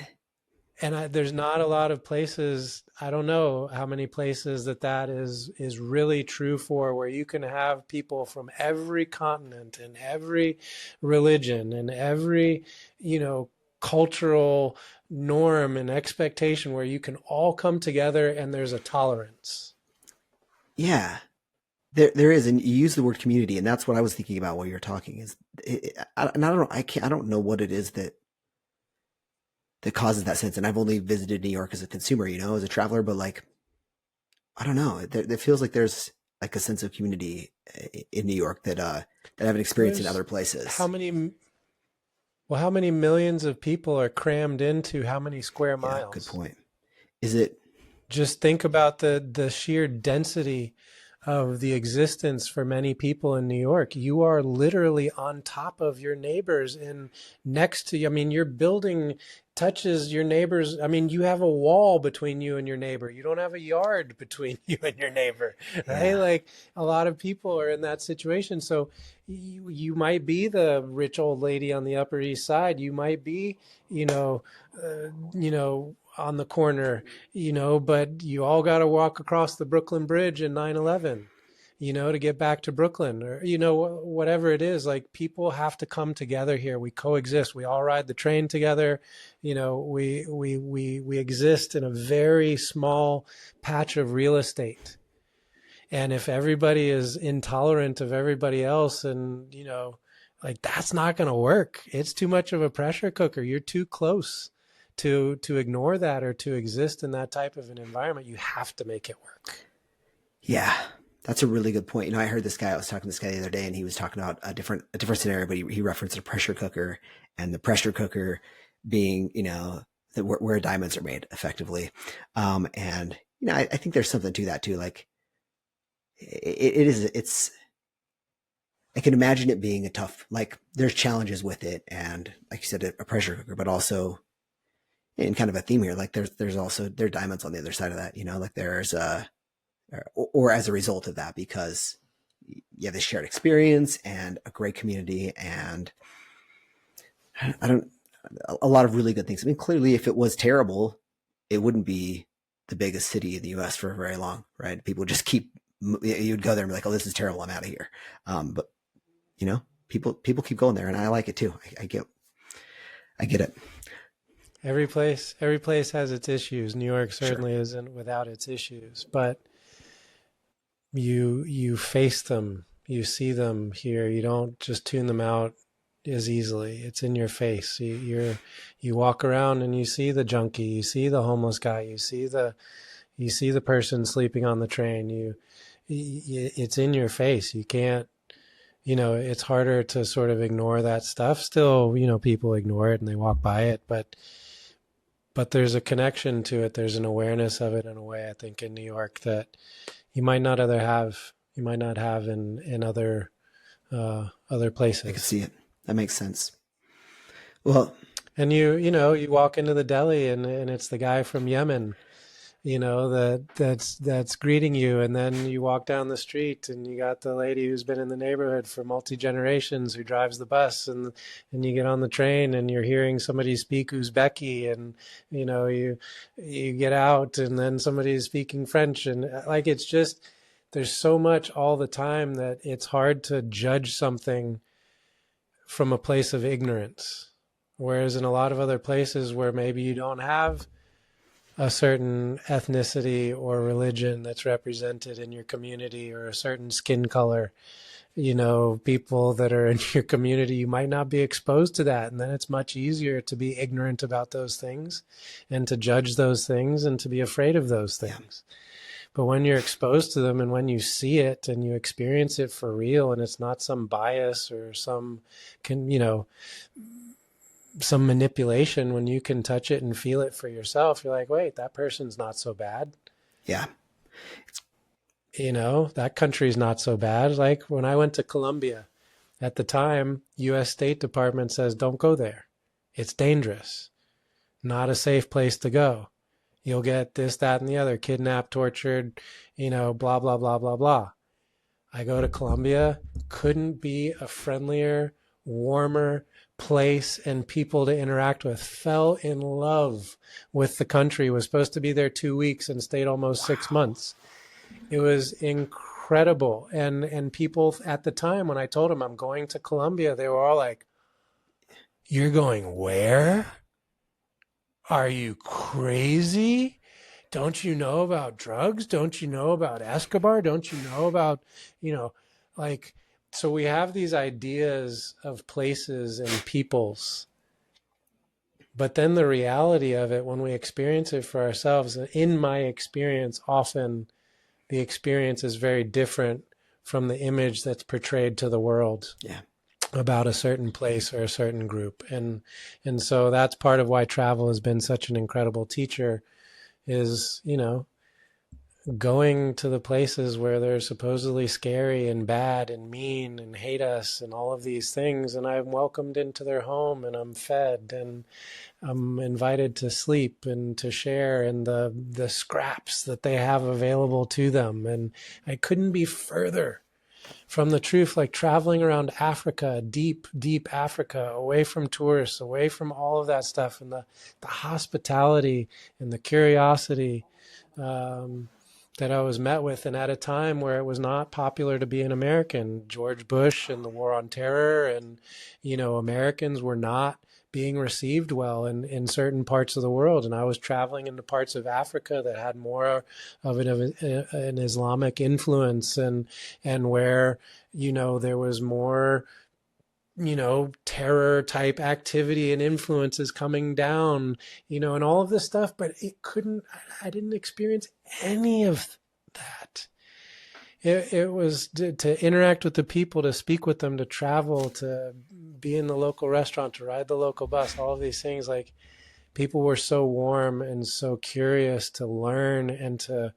And there's not a lot of places, I don't know how many places that is really true for, where you can have people from every continent and every religion and every, cultural norm and expectation, where you can all come together and there's a tolerance. yeah. There is, and you use the word community, and that's what I was thinking about while you're talking. And I don't know, I don't know what it is that causes that sense. And I've only visited New York as a consumer, as a traveler, but like, I don't know. It feels like there's like a sense of community in New York that I haven't experienced in other places. How many millions of people are crammed into how many square miles? Yeah, good point. Is it? Just think about the sheer density of the existence for many people in New York. You are literally on top of your neighbors and next to you. I mean, your building touches your neighbors. I mean, you have a wall between you and your neighbor. You don't have a yard between you and your neighbor, right? Yeah. Like a lot of people are in that situation. So you might be the rich old lady on the Upper East Side. You might be, on the corner, but you all got to walk across the Brooklyn Bridge in 9/11, to get back to Brooklyn, or, whatever it is. Like, people have to come together here. We coexist. We all ride the train together. We exist in a very small patch of real estate. And if everybody is intolerant of everybody else, and, like, that's not going to work. It's too much of a pressure cooker. You're too close to ignore that or to exist in that type of an environment. You have to make it work. Yeah, that's a really good point. I heard I was talking to this guy the other day, and he was talking about a different scenario, but he referenced a pressure cooker, and the pressure cooker being, where diamonds are made effectively. And, I think there's something to that too. Like I can imagine it being a tough, like there's challenges with it. And like you said, a pressure cooker, but also, and kind of a theme here, like there are diamonds on the other side of that, like there's or as a result of that, because you have this shared experience and a great community, and a lot of really good things. I mean, clearly if it was terrible, it wouldn't be the biggest city in the US for very long, right? People just you'd go there and be like, oh, this is terrible, I'm out of here. But people keep going there, and I like it too. I get it. Every place has its issues. New York certainly isn't without its issues, but you face them, you see them here. You don't just tune them out as easily. It's in your face. You walk around and you see the junkie, you see the homeless guy, you see the person sleeping on the train. It's in your face. You can't, it's harder to sort of ignore that stuff. Still, people ignore it and they walk by it, but there's a connection to it. There's an awareness of it in a way, I think, in New York that you might not have in other places. I can see it. That makes sense. Well, and you walk into the deli and it's the guy from Yemen, that's greeting you, and then you walk down the street and you got the lady who's been in the neighborhood for multi-generations who drives the bus, and you get on the train and you're hearing somebody speak Uzbeki, and you get out and then somebody's speaking French, and like, it's just, there's so much all the time that it's hard to judge something from a place of ignorance, whereas in a lot of other places where maybe you don't have a certain ethnicity or religion that's represented in your community, or a certain skin color, people that are in your community, you might not be exposed to that. And then it's much easier to be ignorant about those things and to judge those things and to be afraid of those things. Yeah. But when you're exposed to them and when you see it and you experience it for real, and it's not some bias or some manipulation, when you can touch it and feel it for yourself, you're like, wait, that person's not so bad. Yeah. that country's not so bad. Like when I went to Colombia at the time, US State Department says, don't go there. It's dangerous, not a safe place to go. You'll get this, that, and the other, kidnapped, tortured, blah, blah, blah, blah, blah. I go to Colombia, couldn't be a friendlier, warmer place and people to interact with. Fell in love with the country. Was supposed to be there 2 weeks and stayed almost 6 months. It was incredible. And people at the time, when I told them I'm going to Colombia, they were all like, "You're going where? Are you crazy? Don't you know about drugs? Don't you know about Escobar? Don't you know about, like," so we have these ideas of places and peoples. But then the reality of it, when we experience it for ourselves, in my experience, often the experience is very different from the image that's portrayed to the world. Yeah. About a certain place or a certain group. And so that's part of why travel has been such an incredible teacher is, going to the places where they're supposedly scary and bad and mean and hate us and all of these things. And I'm welcomed into their home and I'm fed and I'm invited to sleep and to share in the scraps that they have available to them. And I couldn't be further from the truth, like traveling around Africa, deep, deep Africa, away from tourists, away from all of that stuff, and the hospitality and the curiosity that I was met with. And at a time where it was not popular to be an American, George Bush and the War on Terror, and, Americans were not being received well in certain parts of the world. And I was traveling into parts of Africa that had more of an Islamic influence and where, there was more, terror type activity and influences coming down, and all of this stuff, but I didn't experience any of that. It was to interact with the people, to speak with them, to travel, to be in the local restaurant, to ride the local bus, all of these things. Like, people were so warm and so curious to learn and to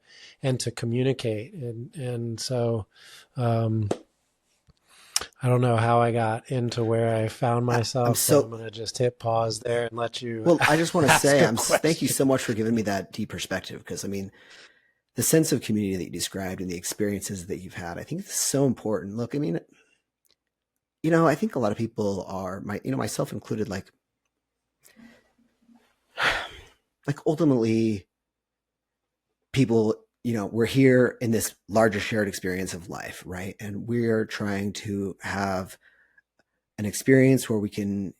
communicate. And so, I don't know how I got into where I found myself. So I'm going to just hit pause there and let you. Well, I just want to say, thank you so much for giving me that deep perspective. Because the sense of community that you described and the experiences that you've had, I think it's so important. Look, I think a lot of people are, myself included, like ultimately people, we're here in this larger shared experience of life, right? And we're trying to have an experience where we can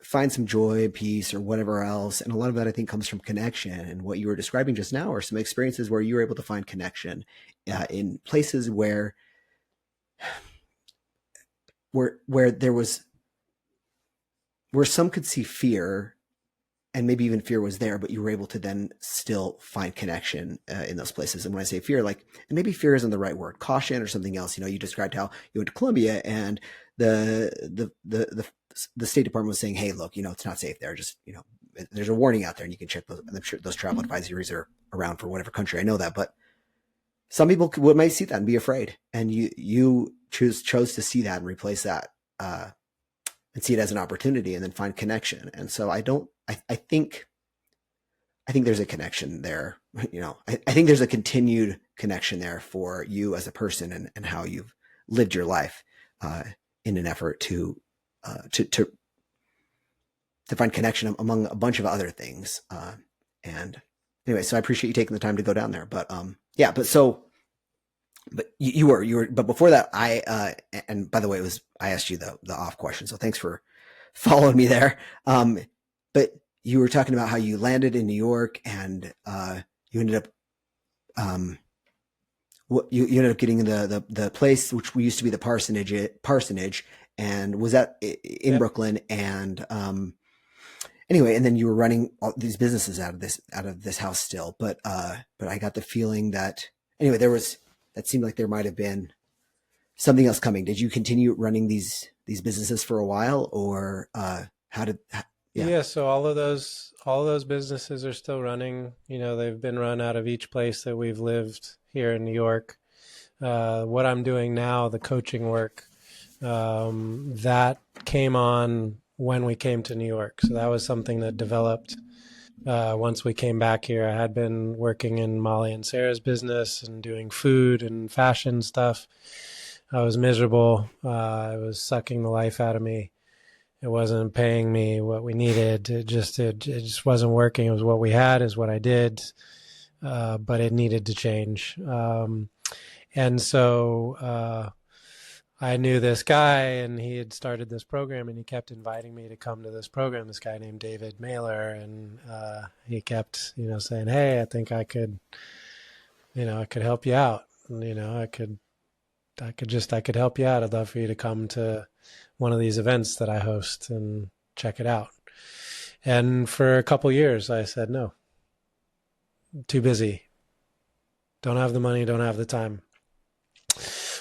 find some joy, peace, or whatever else. And a lot of that, I think, comes from connection. And what you were describing just now are some experiences where you were able to find connection in places where there was, where some could see fear, and maybe even fear was there, but you were able to then still find connection in those places. And when I say fear, and maybe fear isn't the right word, caution or something else. You described how you went to Colombia and the State Department was saying, "Hey, look, it's not safe there. Just, there's a warning out there, and you can check those." And I'm sure those travel advisories are around for whatever country. I know that, but some people might see that and be afraid, and you chose to see that and replace that and see it as an opportunity, and then find connection. And so I think there's a connection there. I think there's a continued connection there for you as a person and how you've lived your life in an effort to find connection among a bunch of other things. And anyway, so I appreciate you taking the time to go down there. But but you were, but before that, and by the way, I asked you the off question, so thanks for following me there. But you were talking about how you landed in New York and you ended up you ended up getting the place which used to be the parsonage, and was that in Brooklyn. And anyway, and then you were running all these businesses out of this house still. But I got the feeling that anyway, that seemed like there might have been something else coming. Did you continue running these businesses for a while, or yeah, so all of those businesses are still running. They've been run out of each place that we've lived here in New York. What I'm doing now, the coaching work, that came on when we came to New York. So that was something that developed once we came back here. I had been working in Molly and Sarah's business and doing food and fashion stuff. I was miserable. It was sucking the life out of me. It wasn't paying me what we needed. It just wasn't working. It was what we had is what I did, but it needed to change. And so I knew this guy, and he had started this program, and he kept inviting me to come to this program, this guy named David Mailer. And he kept, saying, hey, I think I could help you out. And, I could help you out. I'd love for you to come to one of these events that I host and check it out. And for a couple years, I said, no, too busy. Don't have the money, don't have the time.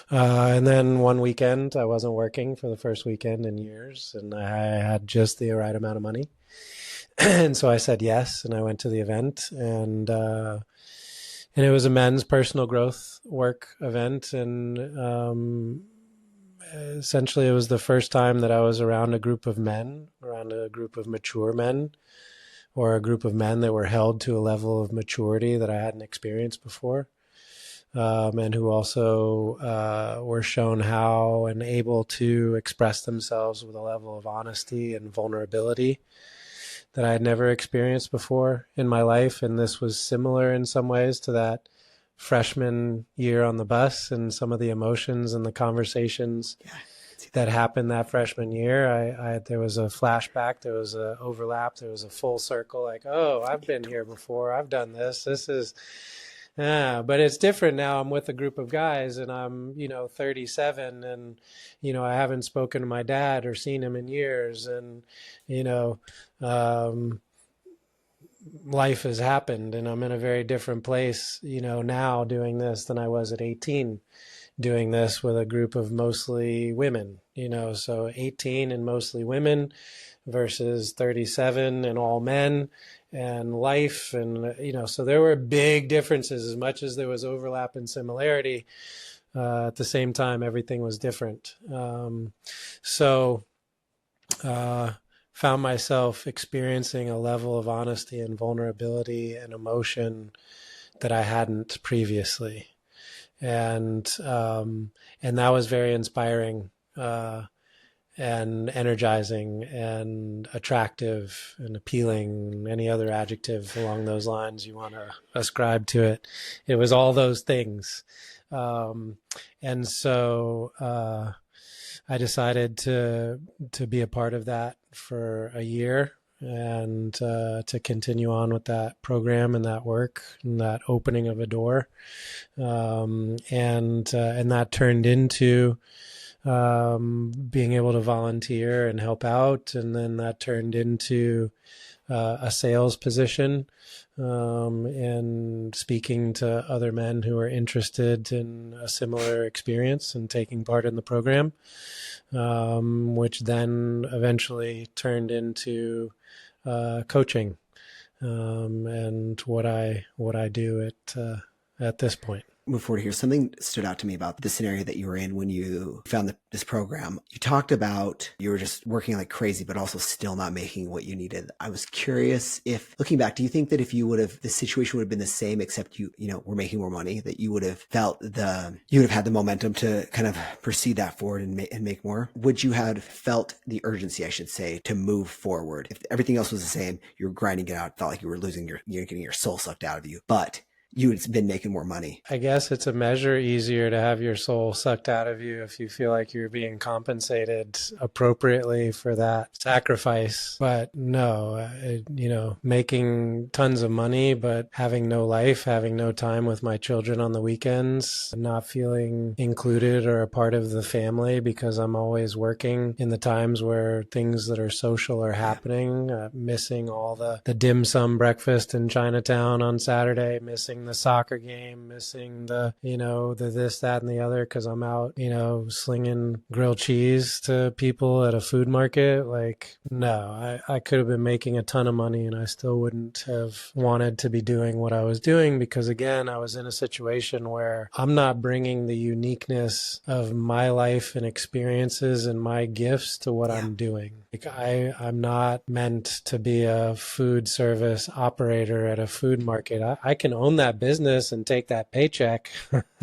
And then one weekend, I wasn't working for the first weekend in years, and I had just the right amount of money. And so I said yes, and I went to the event, and it was a men's personal growth work event. And essentially it was the first time that I was around a group of mature men, or a group of men that were held to a level of maturity that I hadn't experienced before. And who also were shown how and able to express themselves with a level of honesty and vulnerability that I had never experienced before in my life. And this was similar in some ways to that freshman year on the bus, and some of the emotions and the conversations that happened that freshman year. There was a flashback, there was an overlap, there was a full circle, like, oh, I've been here before, I've done this. But it's different now. I'm with a group of guys, and I'm, 37, and, I haven't spoken to my dad or seen him in years. And, life has happened, and I'm in a very different place, now doing this than I was at 18, doing this with a group of mostly women, so 18 and mostly women versus 37 and all men. And life, and so there were big differerences. As much as there was overlap and similarity, at the same time everything was different. Found myself experiencing a level of honesty and vulnerability and emotion that I hadn't previously, and that was very inspiring. And energizing and attractive and appealing, any other adjective along those lines you want to ascribe to it. It was all those things. And so I decided to be a part of that for a year, and to continue on with that program and that work and that opening of a door. And that turned into being able to volunteer and help out. And then that turned into a sales position, and speaking to other men who are interested in a similar experience and taking part in the program, which then eventually turned into coaching, and what I do at this point. Move forward here. Something stood out to me about the scenario that you were in when you found this program. You talked about you were just working like crazy, but also still not making what you needed. I was curious if, looking back, do you think that if you would have, the situation would have been the same, except you were making more money, that you would have you would have had the momentum to kind of proceed that forward and make more? Would you have felt the urgency, I should say, to move forward? If everything else was the getting it out, grinding it out, felt like you were getting your soul sucked out of you, but you had been making more money. I guess it's a measure easier to have your soul sucked out of you if you feel like you're being compensated appropriately for that sacrifice. But no, making tons of money, but having no life, having no time with my children on the weekends, not feeling included or a part of the family because I'm always working in the times where things that are social are happening, missing all the dim sum breakfast in Chinatown on Saturday, missing missing the soccer game, missing the, the this, that, and the other because I'm out, slinging grilled cheese to people at a food market. Like, no, I could have been making a ton of money and I still wouldn't have wanted to be doing what I was doing because, again, I was in a situation where I'm not bringing the uniqueness of my life and experiences and my gifts to what I'm doing. Like I'm not meant to be a food service operator at a food market. I can own that business and take that paycheck,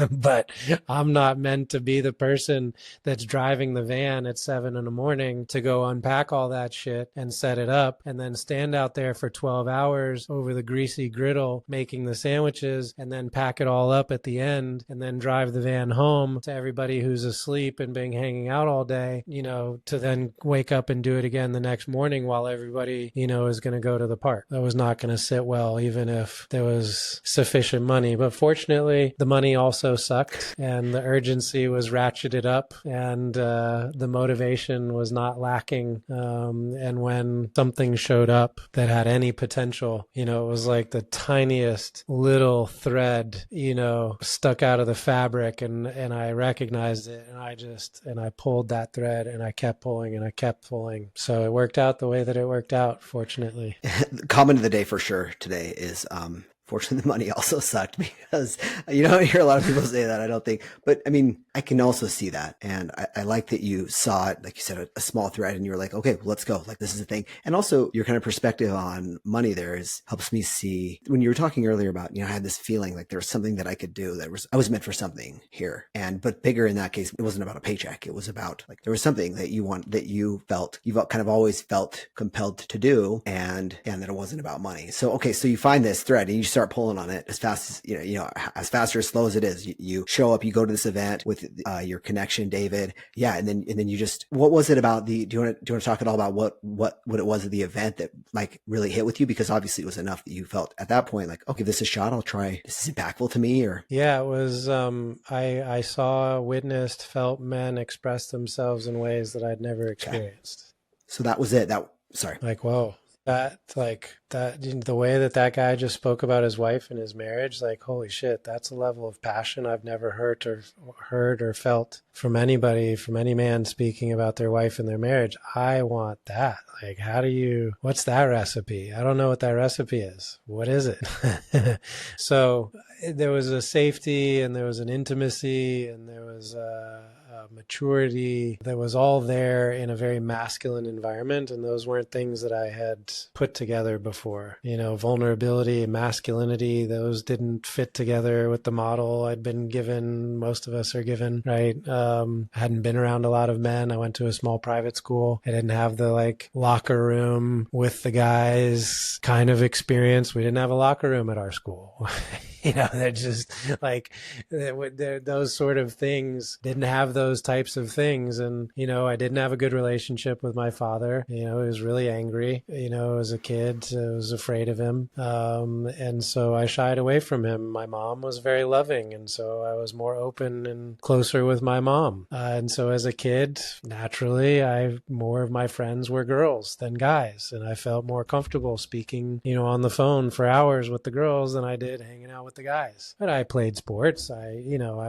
but I'm not meant to be the person that's driving the van at 7 a.m. to go unpack all that shit and set it up and then stand out there for 12 hours over the greasy griddle making the sandwiches and then pack it all up at the end and then drive the van home to everybody who's asleep and been hanging out all day, to then wake up and do it again the next morning while everybody, is going to go to the park. That was not going to sit well, even if there was sufficient money. But fortunately, the money also sucked and the urgency was ratcheted up and the motivation was not lacking. And when something showed up that had any potential, it was like the tiniest little thread, stuck out of the fabric and I recognized it and I pulled that thread and I kept pulling and I kept pulling. So it worked out the way that it worked out, fortunately. The comment of the day for sure today is, fortunately, the money also sucked because you don't hear a lot of people say that, I don't think. But I mean, I can also see that. And I like that you saw it, like you said, a small thread and you were like, okay, well, let's go. Like, this is a thing. And also your kind of perspective on money there helps me see when you were talking earlier about, I had this feeling like there was something that I could do I was meant for something here. But bigger in that case, it wasn't about a paycheck. It was about like, there was something that you've kind of always felt compelled to do and that it wasn't about money. So, okay. So you find this thread and you start pulling on it as fast as, as fast or as slow as it is. You show up, you go to this event with your connection, David. Yeah. And then you just, what was it about do you want to talk at all about what it was at the event that like really hit with you? Because obviously it was enough that you felt at that point like, okay, this is a shot. I'll try. This is impactful to me or. Yeah, it was, I saw, witnessed, felt men express themselves in ways that I'd never experienced. Okay. So that was it. Sorry. Like, whoa. The way that guy just spoke about his wife and his marriage, like, holy shit, that's a level of passion I've never heard or felt from anybody, from any man speaking about their wife and their marriage. I want that. Like, what's that recipe? I don't know what that recipe is. What is it? So there was a safety and there was an intimacy and there was a maturity that was all there in a very masculine environment. And those weren't things that I had put together before. Vulnerability and masculinity, those didn't fit together with the model I'd been given. Most of us are given, right? I hadn't been around a lot of men. I went to a small private school. I didn't have the like locker room with the guys kind of experience. We didn't have a locker room at our school. They're just like, those sort of things, didn't have those types of things. And, I didn't have a good relationship with my father. He was really angry, as a kid. I was afraid of him. And so I shied away from him. My mom was very loving. And so I was more open and closer with my mom. And so as a kid, naturally, more of my friends were girls than guys. And I felt more comfortable speaking, on the phone for hours with the girls than I did hanging out with the guys. But I played sports. I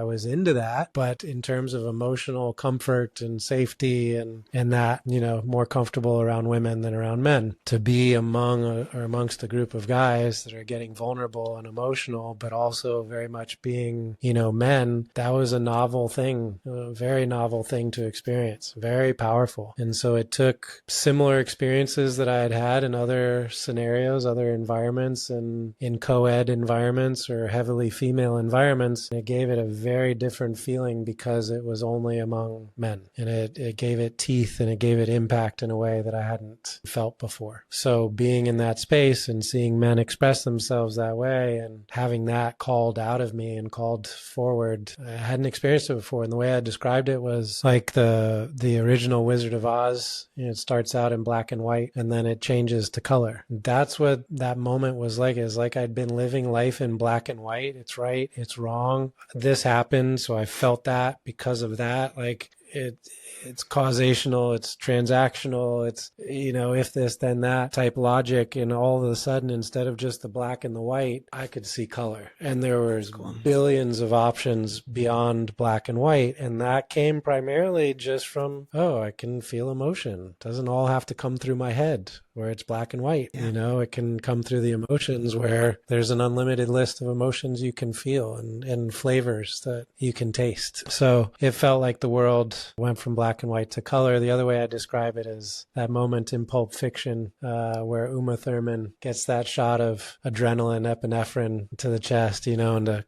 was into that. But in terms of emotional comfort and safety and that, more comfortable around women than around men. To be amongst a group of guys that are getting vulnerable and emotional, but also very much being, men, that was a novel thing, a very novel thing to experience, very powerful. And so it took similar experiences that I had in other scenarios, other environments, and in co-ed environments or heavily female environments. It gave it a very different feeling because it was only among men, and it gave it teeth and it gave it impact in a way that I hadn't felt before. So being in that space and seeing men express themselves that way and having that called out of me and called forward, I hadn't experienced it before. And the way I described it was like the original Wizard of Oz. It starts out in black and white and then it changes to color. That's what that moment was like. It's like I'd been living life in black and white. It's right, it's wrong. This happened, so I felt that because of that. Like it's causational, it's transactional, it's, if this, then that type logic. And all of a sudden, instead of just the black and the white, I could see color. And there was billions of options beyond black and white. And that came primarily just from, I can feel emotion. It doesn't all have to come through my head where it's black and white. Yeah. It can come through the emotions where there's an unlimited list of emotions you can feel and flavors that you can taste. So it felt like the world went from black and white to color. The other way I describe it is that moment in Pulp Fiction where Uma Thurman gets that shot of adrenaline, epinephrine to the chest, and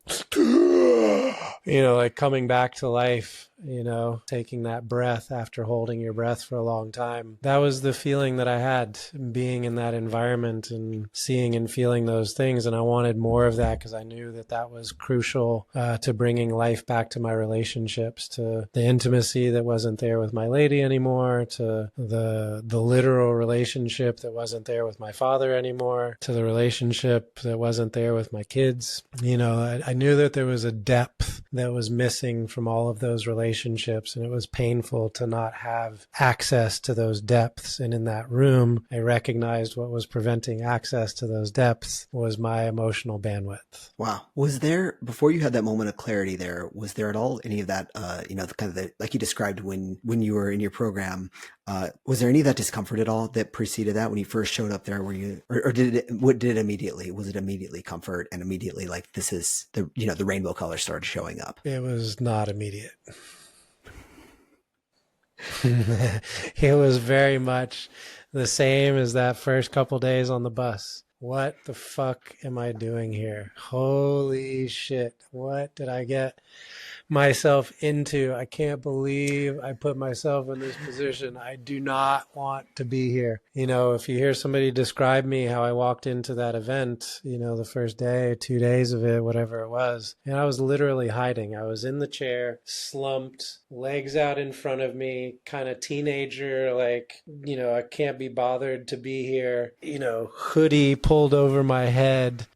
like coming back to life, taking that breath after holding your breath for a long time. That was the feeling that I had being in that environment and seeing and feeling those things. And I wanted more of that because I knew that that was crucial to bringing life back to my relationships, to the intimacy that wasn't there with my lady anymore, to the literal relationship that wasn't there with my father anymore, to the relationship that wasn't there with my kids. I knew that there was a depth that was missing from all of those relationships, and it was painful to not have access to those depths. And in that room, I recognized what was preventing access to those depths was my emotional bandwidth. Wow. Was there, before you had that moment of clarity there, was there at all any of that, like you described when you were in your program, was there any of that discomfort at all that preceded that when you first showed up there? Were you, or did it immediately, was it immediately comfort and immediately like this is the rainbow color started showing up? It was not immediate. It was very much the same as that first couple days on the bus. What the fuck am I doing here? Holy shit. What did I get myself into? I can't believe I put myself in this position. I do not want to be here. If you hear somebody describe me, how I walked into that event, the first day, 2 days of it, whatever it was, and I was literally hiding. I was in the chair, slumped, legs out in front of me, kind of teenager, like, I can't be bothered to be here, hoodie pulled over my head,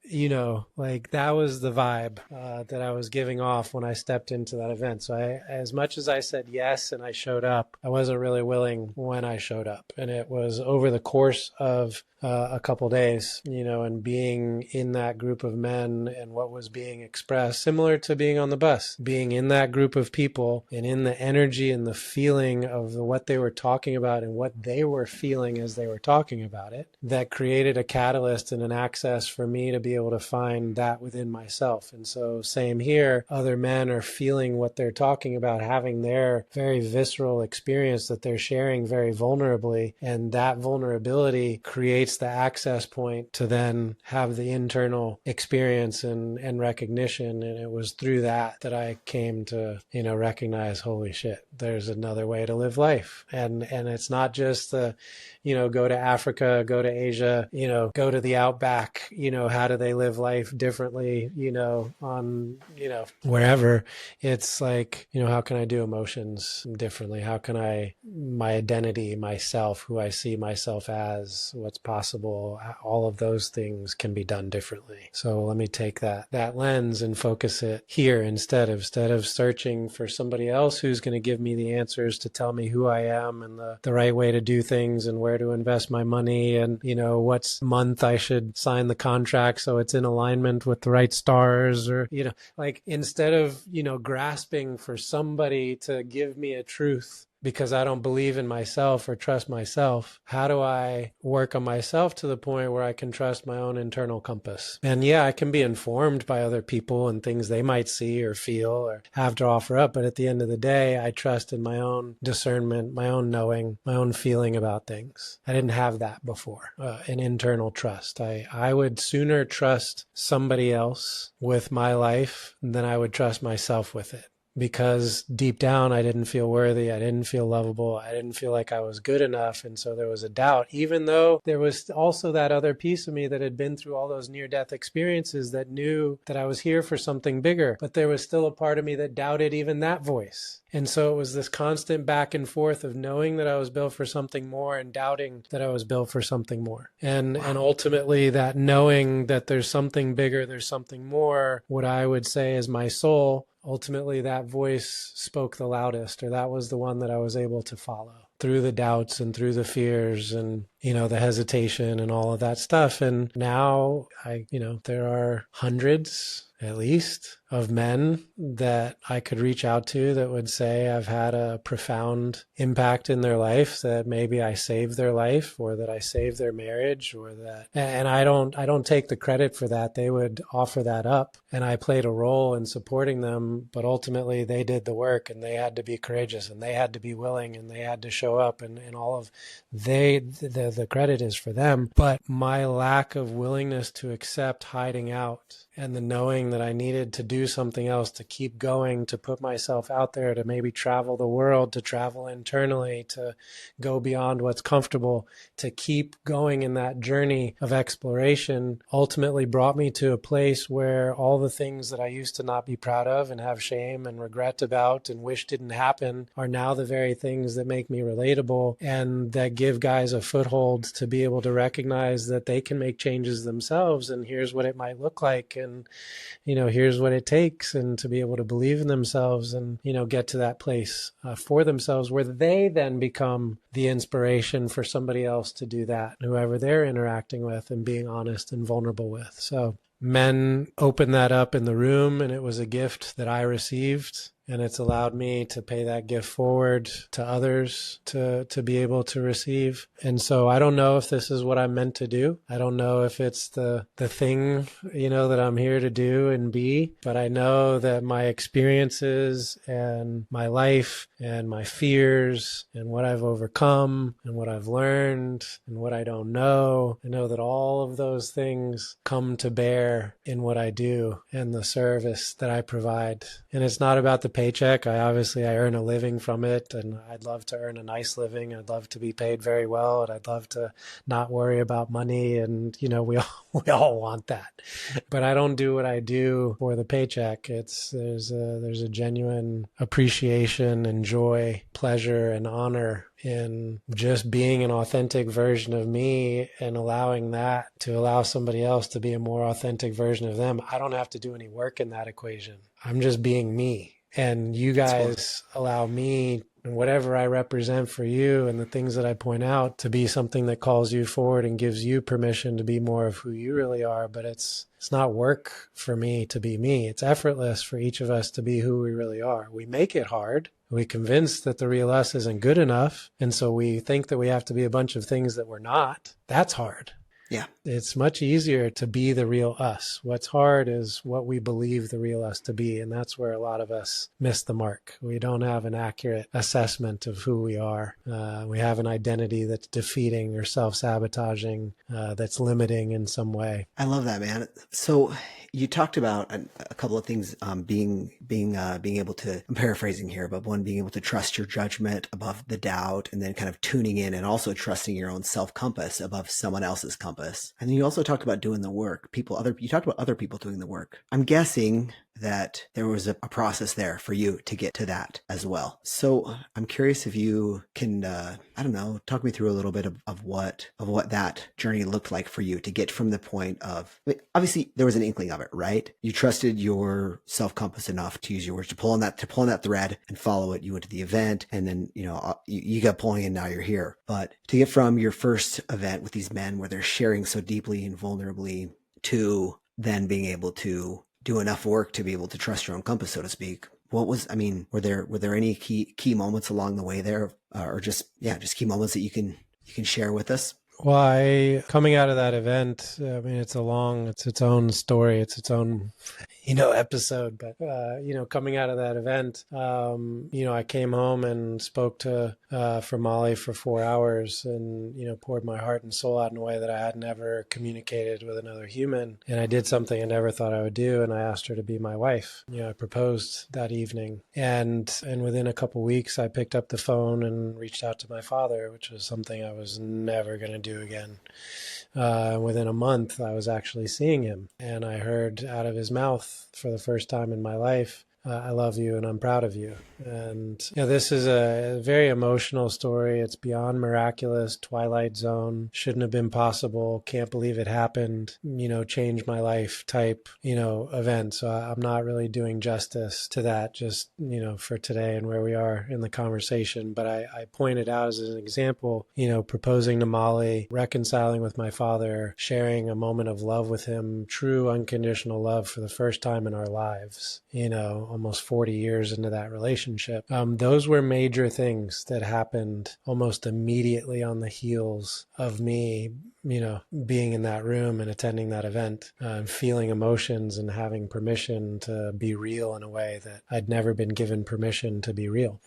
like that was the vibe that I was giving off when I stepped into that event. So as much as I said yes and I showed up, I wasn't really willing when I showed up. And it was over the course of a couple days, and being in that group of men and what was being expressed, similar to being on the bus, being in that group of people and in the energy and the feeling of what they were talking about and what they were feeling as they were talking about it, that created a catalyst and an access for me to be able to find that within myself. And so same here, other men are feeling what they're talking about, having their very visceral experience that they're sharing very vulnerably. And that vulnerability creates the access point to then have the internal experience and recognition. And it was through that I came to, recognize, holy shit, there's another way to live life. And it's not just the, go to Africa, go to Asia, go to the outback, how do they live life differently, on, wherever. It's like, how can I do emotions differently? How can my identity, myself, who I see myself as, what's possible, all of those things can be done differently. So let me take that lens and focus it here instead of searching for somebody else who's going to give me the answers to tell me who I am and the right way to do things and where to invest my money and, what month I should sign the contract so it's in alignment with the right stars, or, like instead of, grasping for somebody to give me a truth because I don't believe in myself or trust myself, how do I work on myself to the point where I can trust my own internal compass? And yeah, I can be informed by other people and things they might see or feel or have to offer up. But at the end of the day, I trust in my own discernment, my own knowing, my own feeling about things. I didn't have that before, an internal trust. I would sooner trust somebody else with my life than I would trust myself with it. Because deep down, I didn't feel worthy. I didn't feel lovable. I didn't feel like I was good enough. And so there was a doubt, even though there was also that other piece of me that had been through all those near-death experiences that knew that I was here for something bigger. But there was still a part of me that doubted even that voice. And so it was this constant back and forth of knowing that I was built for something more and doubting that I was built for something more. And ultimately that knowing that there's something bigger, there's something more, what I would say is my soul, ultimately that voice spoke the loudest, or that was the one that I was able to follow through the doubts and through the fears and, the hesitation and all of that stuff. And now there are hundreds at least of men that I could reach out to that would say I've had a profound impact in their life, that maybe I saved their life or that I saved their marriage, or that, and I don't take the credit for that. They would offer that up and I played a role in supporting them, but ultimately they did the work and they had to be courageous and they had to be willing and they had to show up and all of the credit is for them. But my lack of willingness to accept hiding out and the knowing that I needed to do something else, to keep going, to put myself out there, to maybe travel the world, to travel internally, to go beyond what's comfortable, to keep going in that journey of exploration, ultimately brought me to a place where all the things that I used to not be proud of and have shame and regret about and wish didn't happen are now the very things that make me relatable and that give guys a foothold to be able to recognize that they can make changes themselves, and here's what it might look like, and here's what it takes, and to be able to believe in themselves and get to that place for themselves where they then become the inspiration for somebody else to do that, whoever they're interacting with and being honest and vulnerable with. So men opened that up in the room, and it was a gift that I received. And it's allowed me to pay that gift forward to others to be able to receive. And so I don't know if this is what I'm meant to do. I don't know if it's the thing, that I'm here to do and be. But I know that my experiences and my life and my fears and what I've overcome and what I've learned and what I don't know, I know that all of those things come to bear in what I do and the service that I provide. And it's not about the paycheck. I earn a living from it, and I'd love to earn a nice living. I'd love to be paid very well, and I'd love to not worry about money. And we all want that. But I don't do what I do for the paycheck. There's a genuine appreciation and joy, pleasure, and honor in just being an authentic version of me and allowing that to allow somebody else to be a more authentic version of them. I don't have to do any work in that equation. I'm just being me. And you guys allow me and whatever I represent for you and the things that I point out to be something that calls you forward and gives you permission to be more of who you really are. But it's not work for me to be me. It's effortless for each of us to be who we really are. We make it hard. We convince that the real us isn't good enough. And so we think that we have to be a bunch of things that we're not. That's hard. Yeah. It's much easier to be the real us. What's hard is what we believe the real us to be. And that's where a lot of us miss the mark. We don't have an accurate assessment of who we are. We have an identity that's defeating or self-sabotaging, that's limiting in some way. I love that, man. So you talked about a couple of things, being able to, I'm paraphrasing here, but one, being able to trust your judgment above the doubt, and then kind of tuning in and also trusting your own self-compass above someone else's compass. And then you also talked about doing the work. You talked about other people doing the work. I'm guessing that there was a process there for you to get to that as well. So I'm curious if you can, talk me through a little bit of what that journey looked like for you to get from the point of, obviously there was an inkling of it, right? You trusted your self-compass enough, to use your words, to pull on that thread and follow it. You went to the event, and then, you got pulling, and now you're here. But to get from your first event with these men where they're sharing so deeply and vulnerably to then being able to do enough work to be able to trust your own compass, so to speak. Were there any key moments along the way there, or just key moments that you can share with us? Well, coming out of that event, it's its own story. It's its own, episode. But, coming out of that event, I came home and spoke to Molly for 4 hours and, poured my heart and soul out in a way that I had never communicated with another human. And I did something I never thought I would do. And I asked her to be my wife. I proposed that evening. And within a couple weeks, I picked up the phone and reached out to my father, which was something I was never going to do again. Within a month, I was actually seeing him, and I heard out of his mouth for the first time in my life I love you and I'm proud of you. And this is a very emotional story. It's beyond miraculous, Twilight Zone, shouldn't have been possible, can't believe it happened, changed my life type, event. So I'm not really doing justice to that just, for today and where we are in the conversation. But I pointed out as an example, proposing to Molly, reconciling with my father, sharing a moment of love with him, true unconditional love for the first time in our lives, almost 40 years into that relationship. Those were major things that happened almost immediately on the heels of me, being in that room and attending that event, and feeling emotions and having permission to be real in a way that I'd never been given permission to be real.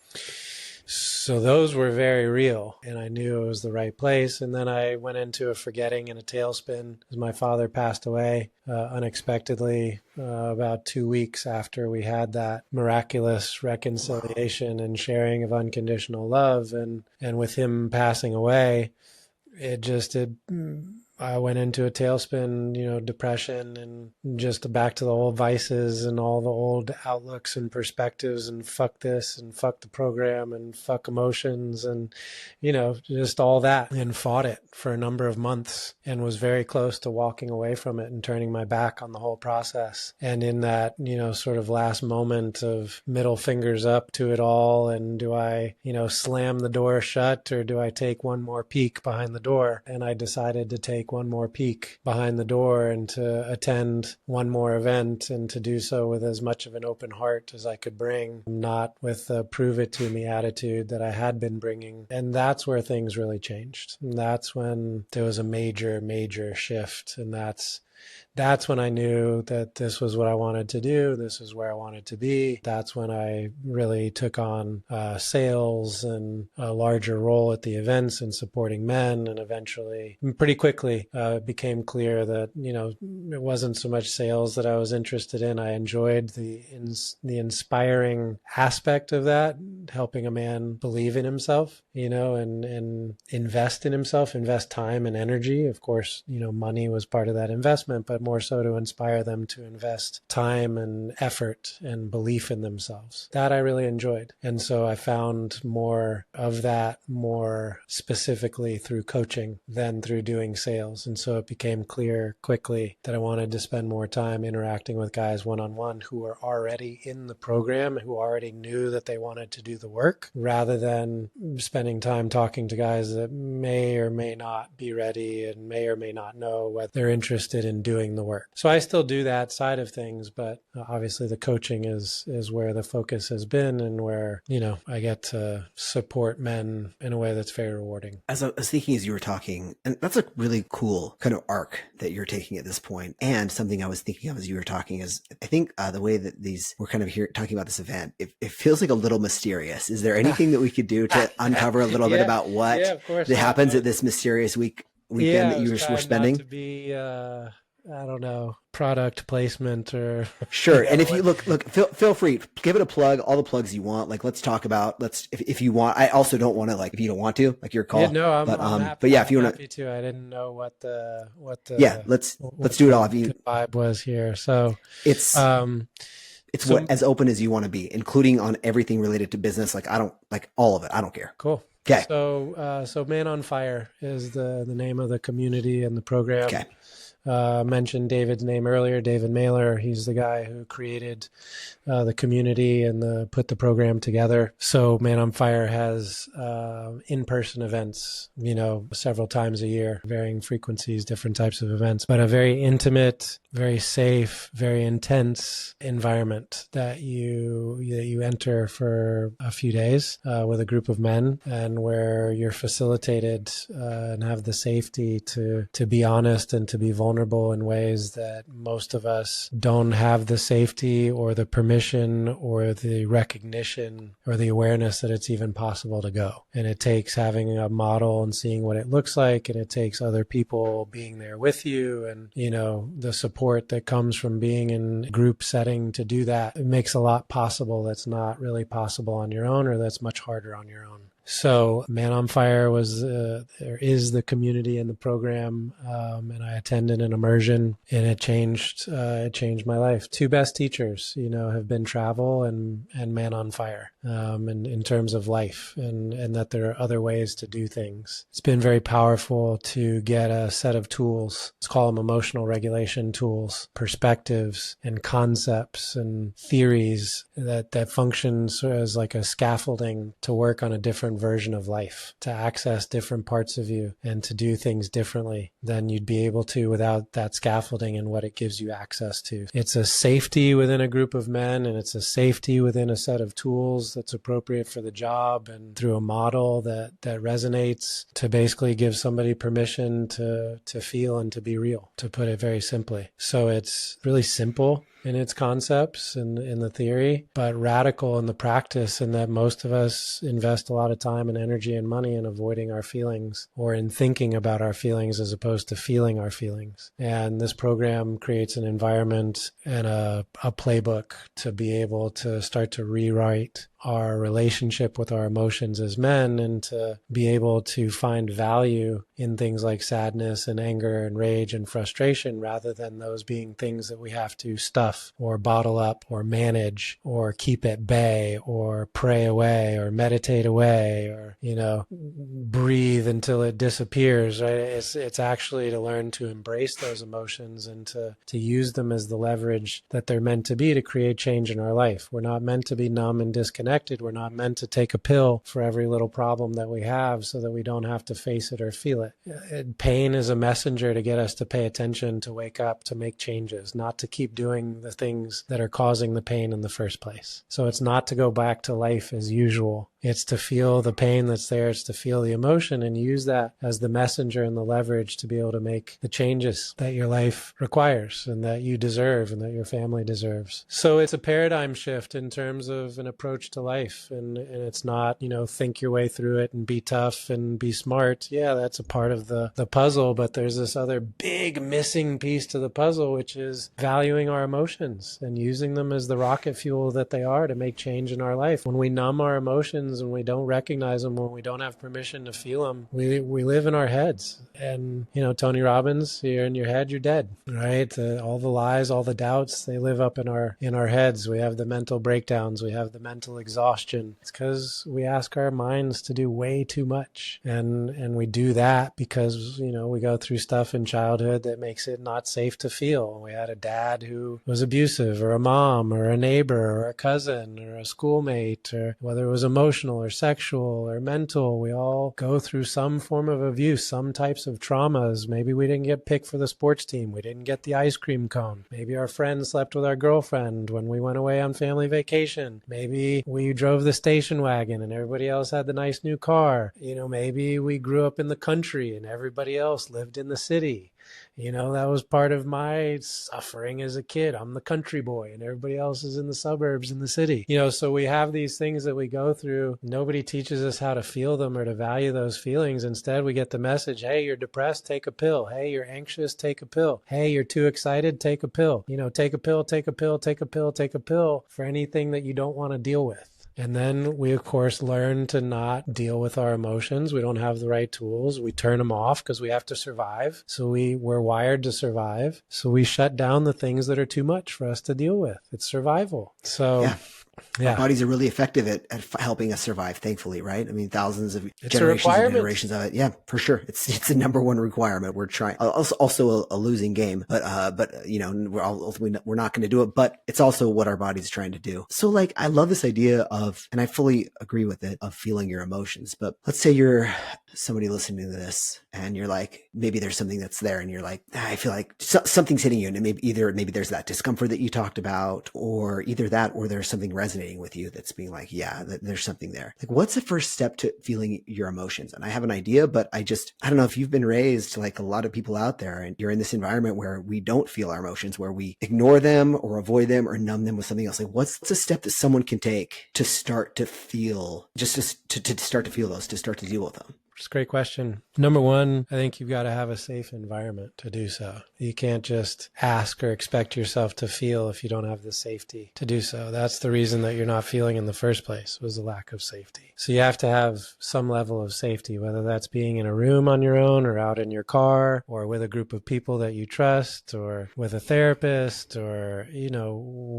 So those were very real, and I knew it was the right place. And then I went into a forgetting and a tailspin as my father passed away unexpectedly about 2 weeks after we had that miraculous reconciliation and sharing of unconditional love. And with him passing away, I went into a tailspin, depression, and just back to the old vices and all the old outlooks and perspectives, and fuck this and fuck the program and fuck emotions and, just all that, and fought it for a number of months and was very close to walking away from it and turning my back on the whole process. And in that, sort of last moment of middle fingers up to it all, and do I, slam the door shut, or do I take one more peek behind the door? And I decided to take one more peek behind the door and to attend one more event, and to do so with as much of an open heart as I could bring, not with the prove it to me attitude that I had been bringing. And that's where things really changed. And that's when there was a major, major shift. And that's when I knew that this was what I wanted to do. This is where I wanted to be. That's when I really took on sales and a larger role at the events and supporting men. And eventually, pretty quickly, it became clear that, it wasn't so much sales that I was interested in. I enjoyed the inspiring aspect of that, helping a man believe in himself, and invest in himself, invest time and energy. Of course, money was part of that investment, but more so to inspire them to invest time and effort and belief in themselves. That I really enjoyed. And so I found more of that more specifically through coaching than through doing sales. And so it became clear quickly that I wanted to spend more time interacting with guys one-on-one who were already in the program, who already knew that they wanted to do the work, rather than spending time talking to guys that may or may not be ready and may or may not know whether they're interested in doing the work. So I still do that side of things, but obviously the coaching is where the focus has been, and where, I get to support men in a way that's very rewarding. As I was thinking as you were talking, and that's a really cool kind of arc that you're taking at this point. And something I was thinking of as you were talking is, I think the way that we're kind of here talking about this event, it feels like a little mysterious. Is there anything that we could do to uncover a little bit about what that happens at this mysterious weekend that you were spending? Not to be, I don't know, product placement or sure. And if you look, feel free, give it a plug, all the plugs you want. Like, let's talk about, if you want. I also don't want to, if you don't want to, your call. Yeah, no, I'm happy, but yeah, if you want to, I didn't know what the let's do it all. If you vibe was here, so it's as open as you want to be, including on everything related to business. I don't all of it. I don't care. Cool. Okay. So Man on Fire is the name of the community and the program. Okay. Mentioned David's name earlier, David Mailer. He's the guy who created the community and put the program together. So Man on Fire has in-person events, several times a year, varying frequencies, different types of events, but a very intimate, very safe, very intense environment that you enter for a few days with a group of men, and where you're facilitated and have the safety to be honest and to be vulnerable in ways that most of us don't have the safety or the permission or the recognition or the awareness that it's even possible to go. And it takes having a model and seeing what it looks like, and it takes other people being there with you, and the support that comes from being in a group setting to do that. It makes a lot possible that's not really possible on your own, or that's much harder on your own. So Man on Fire is the community in the program, and I attended in an immersion, and it changed my life. Two best teachers, have been travel and Man on Fire, in terms of life, and that there are other ways to do things. It's been very powerful to get a set of tools. Let's call them emotional regulation tools, perspectives and concepts and theories that functions as like a scaffolding to work on a different version of life, to access different parts of you and to do things differently than you'd be able to without that scaffolding and what it gives you access to. It's a safety within a group of men, and it's a safety within a set of tools that's appropriate for the job, and through a model that resonates, to basically give somebody permission to feel and to be real, to put it very simply. So it's really simple in its concepts and in the theory, but radical in the practice, in that most of us invest a lot of time and energy and money in avoiding our feelings, or in thinking about our feelings as opposed to feeling our feelings. And this program creates an environment and a playbook to be able to start to rewrite our relationship with our emotions as men, and to be able to find value in things like sadness and anger and rage and frustration, rather than those being things that we have to stuff or bottle up or manage or keep at bay or pray away or meditate away or, breathe until it disappears, right? It's actually to learn to embrace those emotions and to use them as the leverage that they're meant to be to create change in our life. We're not meant to be numb and disconnected. We're not meant to take a pill for every little problem that we have so that we don't have to face it or feel it. Pain is a messenger to get us to pay attention, to wake up, to make changes, not to keep doing the things that are causing the pain in the first place. So it's not to go back to life as usual. It's to feel the pain that's there. It's to feel the emotion and use that as the messenger and the leverage to be able to make the changes that your life requires and that you deserve and that your family deserves. So it's a paradigm shift in terms of an approach to life. And it's not, think your way through it and be tough and be smart. Yeah, that's a part of the puzzle. But there's this other big missing piece to the puzzle, which is valuing our emotions and using them as the rocket fuel that they are to make change in our life. When we numb our emotions, and we don't recognize them, when we don't have permission to feel them, we live in our heads. And, Tony Robbins, you're in your head, you're dead, right? All the lies, all the doubts, they live up in our heads. We have the mental breakdowns. We have the mental exhaustion. It's because we ask our minds to do way too much. And we do that because, we go through stuff in childhood that makes it not safe to feel. We had a dad who was abusive, or a mom, or a neighbor, or a cousin, or a schoolmate, or whether it was emotional or sexual or mental. We all go through some form of abuse, some types of traumas. Maybe we didn't get picked for the sports team. We didn't get the ice cream cone. Maybe our friend slept with our girlfriend when we went away on family vacation. Maybe we drove the station wagon and everybody else had the nice new car. Maybe we grew up in the country and everybody else lived in the city. That was part of my suffering as a kid. I'm the country boy and everybody else is in the suburbs in the city. So we have these things that we go through. Nobody teaches us how to feel them or to value those feelings. Instead, we get the message, hey, you're depressed, take a pill. Hey, you're anxious, take a pill. Hey, you're too excited, take a pill. Take a pill, take a pill, take a pill, take a pill for anything that you don't want to deal with. And then we, of course, learn to not deal with our emotions. We don't have the right tools. We turn them off because we have to survive. So we're wired to survive. So we shut down the things that are too much for us to deal with. It's survival. So Our bodies are really effective at helping us survive, thankfully, right? I mean, thousands of it's generations of it. Yeah, for sure. It's the number one requirement. We're trying, also a losing game, but we're not going to do it, but it's also what our body's trying to do. So I love this idea of, and I fully agree with it, of feeling your emotions. But let's say you're somebody listening to this and you're like, maybe there's something that's there and you're like, I feel like something's hitting you. And maybe there's that discomfort that you talked about, or either that, or there's something resonating with you that's being like, yeah, there's something there. What's the first step to feeling your emotions? And I have an idea, but I don't know if you've been raised like a lot of people out there and you're in this environment where we don't feel our emotions, where we ignore them or avoid them or numb them with something else. What's a step that someone can take to start to feel, to start to feel those, to start to deal with them? It's a great question. Number one, I think you've got to have a safe environment to do so. You can't just ask or expect yourself to feel if you don't have the safety to do so. That's the reason reason that you're not feeling in the first place was a lack of safety. So you have to have some level of safety, whether that's being in a room on your own or out in your car or with a group of people that you trust or with a therapist or,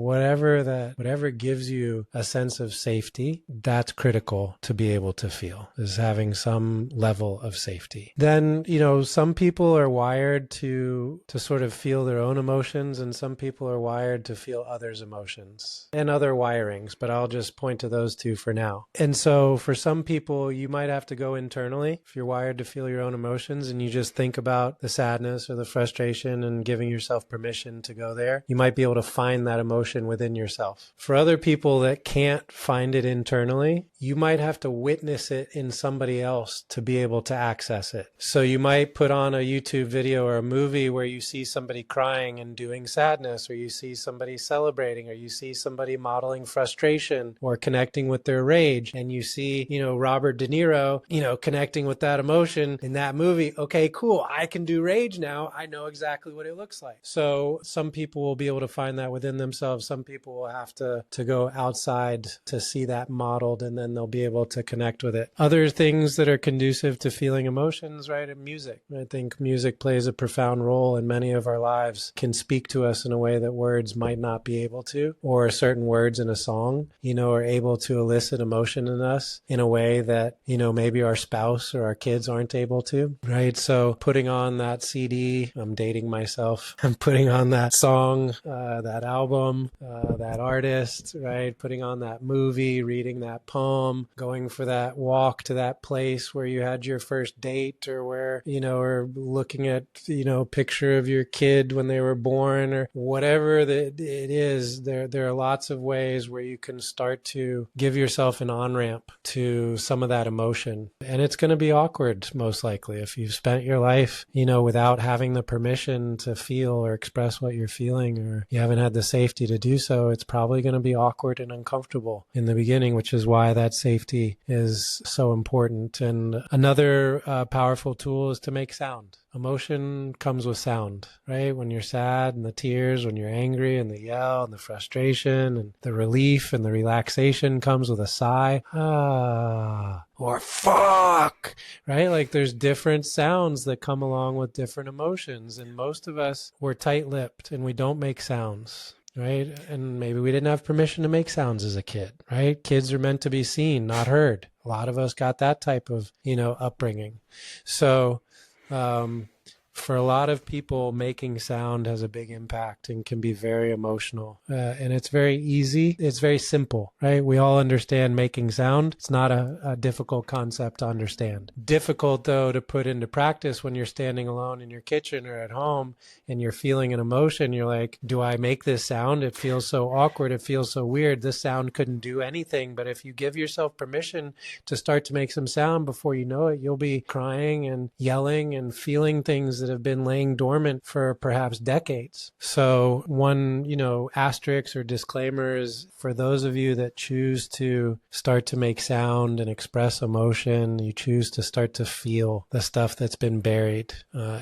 whatever gives you a sense of safety. That's critical to be able to feel, is having some level of safety. Then, some people are wired to sort of feel their own emotions, and some people are wired to feel others' emotions and other wirings, but I'll just point to those two for now. And so for some people, you might have to go internally if you're wired to feel your own emotions and you just think about the sadness or the frustration and giving yourself permission to go there. You might be able to find that emotion within yourself. For other people that can't find it internally, you might have to witness it in somebody else to be able to access it. So you might put on a YouTube video or a movie where you see somebody crying and doing sadness, or you see somebody celebrating, or you see somebody modeling frustration or connecting with their rage, and you see, Robert De Niro, connecting with that emotion in that movie. Okay, cool. I can do rage now. I know exactly what it looks like. So some people will be able to find that within themselves. Some people will have to go outside to see that modeled, and then they'll be able to connect with it. Other things that are conducive to feeling emotions, right? Music. I think music plays a profound role in many of our lives, can speak to us in a way that words might not be able to, or certain words in a song, are able to elicit emotion in us in a way that, maybe our spouse or our kids aren't able to, right? So putting on that CD, I'm dating myself, I'm putting on that song, that album, that artist, right? Putting on that movie, reading that poem, going for that walk to that place where you had your first date, or where, or looking at, picture of your kid when they were born, or whatever it is. There are lots of ways where you can start to give yourself an on-ramp to some of that emotion. And it's going to be awkward, most likely, if you've spent your life, without having the permission to feel or express what you're feeling, or you haven't had the safety to do so. It's probably going to be awkward and uncomfortable in the beginning, which is why that safety is so important. And another powerful tool is to make sound. Emotion comes with sound, right? When you're sad, and the tears, when you're angry, and the yell, and the frustration, and the relief, and the relaxation comes with a sigh. Or fuck, right? Like there's different sounds that come along with different emotions. And most of us, we're tight-lipped and we don't make sounds. Right? And maybe we didn't have permission to make sounds as a kid, right? Kids are meant to be seen, not heard. A lot of us got that type of, upbringing. So, for a lot of people, making sound has a big impact and can be very emotional. And it's very easy. It's very simple, right? We all understand making sound. It's not a difficult concept to understand. Difficult, though, to put into practice when you're standing alone in your kitchen or at home and you're feeling an emotion. You're like, do I make this sound? It feels so awkward. It feels so weird. This sound couldn't do anything. But if you give yourself permission to start to make some sound, before you know it, you'll be crying and yelling and feeling things that have been laying dormant for perhaps decades. So one, asterisk or disclaimer is, for those of you that choose to start to make sound and express emotion, you choose to start to feel the stuff that's been buried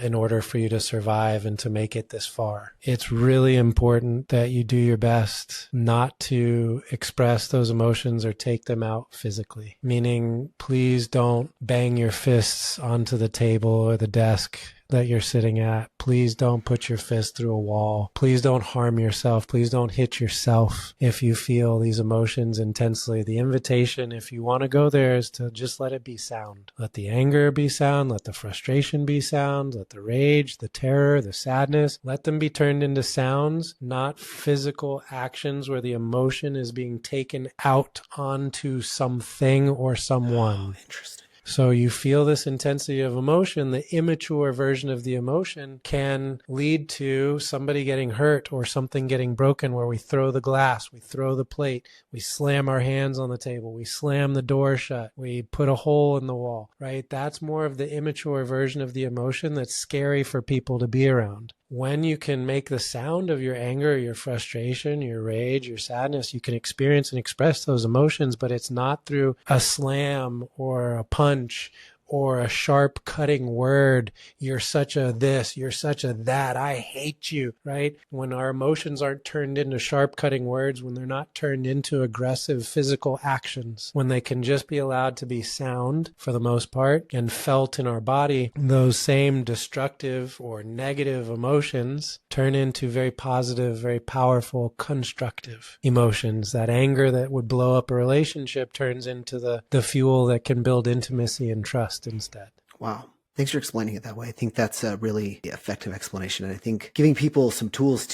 in order for you to survive and to make it this far. It's really important that you do your best not to express those emotions or take them out physically. Meaning, please don't bang your fists onto the table or the desk that you're sitting at. Please don't put your fist through a wall. Please don't harm yourself. Please don't hit yourself if you feel these emotions intensely. The invitation, if you want to go there, is to just let it be sound. Let the anger be sound. Let the frustration be sound. Let the rage, the terror, the sadness, let them be turned into sounds, not physical actions where the emotion is being taken out onto something or someone. Oh, interesting. So you feel this intensity of emotion. The immature version of the emotion can lead to somebody getting hurt or something getting broken, where we throw the glass, we throw the plate, we slam our hands on the table, we slam the door shut, we put a hole in the wall, right? That's more of the immature version of the emotion that's scary for people to be around. When you can make the sound of your anger, your frustration, your rage, your sadness, you can experience and express those emotions, but it's not through a slam or a punch or a sharp cutting word. You're such a this, you're such a that, I hate you, right? When our emotions aren't turned into sharp cutting words, when they're not turned into aggressive physical actions, when they can just be allowed to be sound for the most part and felt in our body, those same destructive or negative emotions turn into very positive, very powerful, constructive emotions. That anger that would blow up a relationship turns into the fuel that can build intimacy and trust instead. Wow. Thanks for explaining it that way. I think that's a really effective explanation. And I think giving people some tools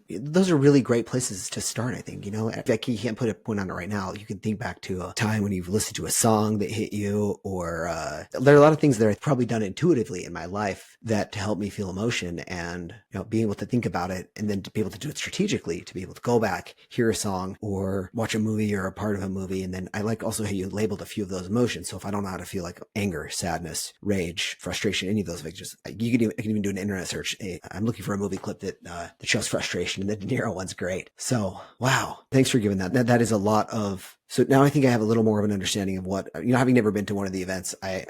those are really great places to start, I think. Like you can't put a point on it right now. You can think back to a time when you've listened to a song that hit you, or there are a lot of things that I've probably done intuitively in my life that to help me feel emotion, and being able to think about it and then to be able to do it strategically, to be able to go back, hear a song or watch a movie or a part of a movie. And then I like also how you labeled a few of those emotions. So if I don't know how to feel like anger, sadness, rage, frustration, any of those things, I can even do an internet search. Hey, I'm looking for a movie clip that shows frustration, and the De Niro one's great. So, wow. Thanks for giving that. That is a lot of. So now I think I have a little more of an understanding of what, having never been to one of the events, I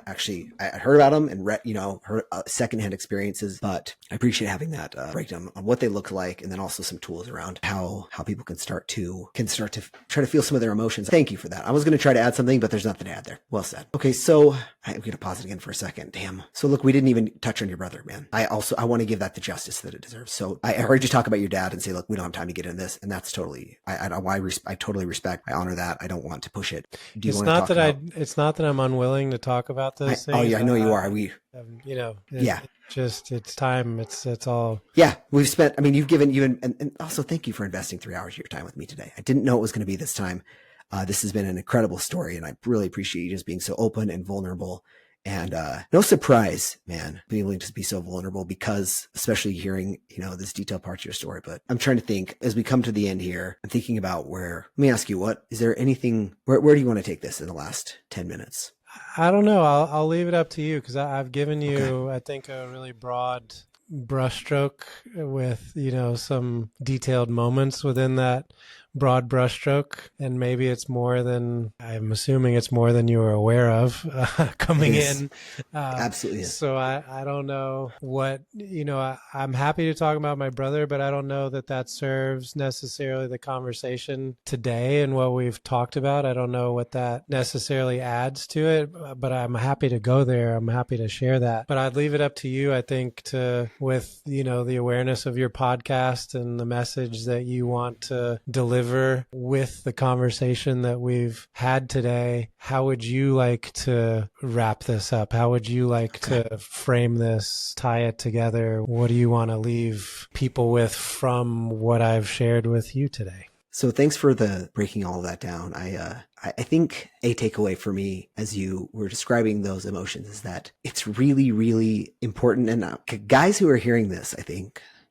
heard about them and read, heard secondhand experiences, but I appreciate having that breakdown on what they look like, and then also some tools around how people can start to try to feel some of their emotions. Thank you for that. I was going to try to add something, but there's nothing to add there. Well said. Okay, so I'm going to pause it again for a second. Damn. So look, we didn't even touch on your brother, man. I want to give that the justice that it deserves. So I heard you talk about your dad and say, look, we don't have time to get into this, and that's totally, I totally respect, I honor that. I don't want to push it. It's not that I'm unwilling to talk about those things. Oh yeah, I know you are. It's time. It's all. Yeah, we've spent. I mean, you've given and also thank you for investing 3 hours of your time with me today. I didn't know it was going to be this time. This has been an incredible story, and I really appreciate you just being so open and vulnerable. And no surprise, man, being willing to be so vulnerable, because especially hearing, this detailed part of your story. But I'm trying to think, as we come to the end here, I'm thinking about let me ask you, is there anything, where do you want to take this in the last 10 minutes? I don't know. I'll leave it up to you, because I've given you, okay, I think, a really broad brushstroke with, some detailed moments within that broad brushstroke, and maybe I'm assuming it's more than you were aware of coming in. Absolutely. So I don't know what, I'm happy to talk about my brother, but I don't know that serves necessarily the conversation today and what we've talked about. I don't know what that necessarily adds to it, but I'm happy to go there. I'm happy to share that, but I'd leave it up to you, I think, with the awareness of your podcast and the message that you want to deliver with the conversation that we've had today. How would you like to wrap this up? How would you like to frame this, tie it together? What do you want to leave people with from what I've shared with you today? So thanks for breaking all of that down. I think a takeaway for me as you were describing those emotions is that it's really, really important. And guys who are hearing this,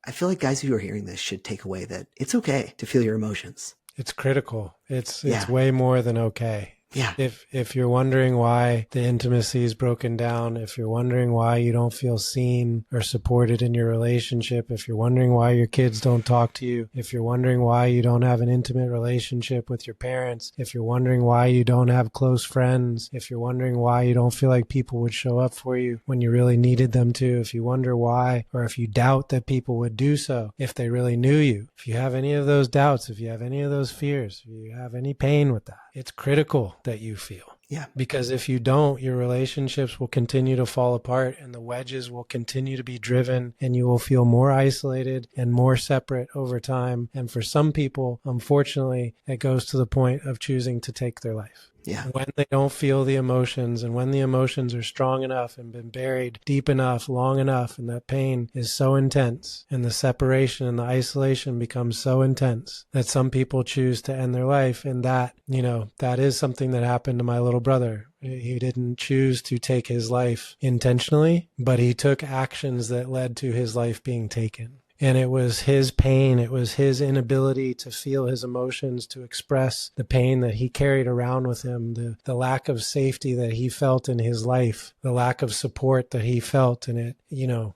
I feel like guys who are hearing this should take away that it's okay to feel your emotions. It's critical. It's way more than okay. Yeah. If you're wondering why the intimacy is broken down, if you're wondering why you don't feel seen or supported in your relationship, if you're wondering why your kids don't talk to you, if you're wondering why you don't have an intimate relationship with your parents, if you're wondering why you don't have close friends, if you're wondering why you don't feel like people would show up for you when you really needed them to, if you wonder why, or if you doubt that people would do so if they really knew you, if you have any of those doubts, if you have any of those fears, if you have any pain with that, it's critical that you feel. Yeah. Because if you don't, your relationships will continue to fall apart, and the wedges will continue to be driven, and you will feel more isolated and more separate over time. And for some people, unfortunately, it goes to the point of choosing to take their life. Yeah. When they don't feel the emotions, and when the emotions are strong enough and been buried deep enough, long enough, and that pain is so intense, and the separation and the isolation becomes so intense, that some people choose to end their life. And that is something that happened to my little brother. He didn't choose to take his life intentionally, but he took actions that led to his life being taken. And it was his pain. It was his inability to feel his emotions, to express the pain that he carried around with him, the lack of safety that he felt in his life, the lack of support that he felt. And it,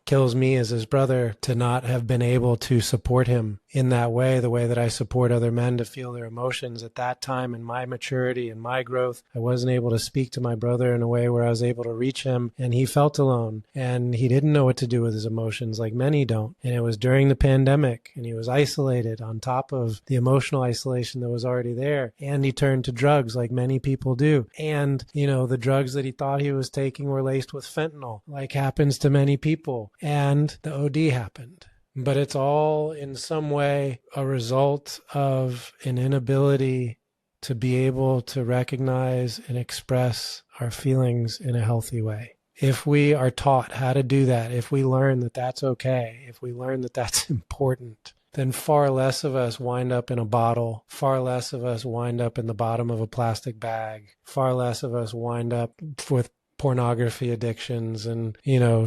kills me as his brother to not have been able to support him in that way, the way that I support other men to feel their emotions. At that time, in my maturity and my growth, I wasn't able to speak to my brother in a way where I was able to reach him, and he felt alone, and he didn't know what to do with his emotions like many don't. And it was during the pandemic, and he was isolated on top of the emotional isolation that was already there, and he turned to drugs like many people do. And, the drugs that he thought he was taking were laced with fentanyl, like happens to many people, and the OD happened. But it's all in some way a result of an inability to be able to recognize and express our feelings in a healthy way. If we are taught how to do that, if we learn that that's okay, if we learn that that's important, then far less of us wind up in a bottle, far less of us wind up in the bottom of a plastic bag, far less of us wind up with pornography addictions and,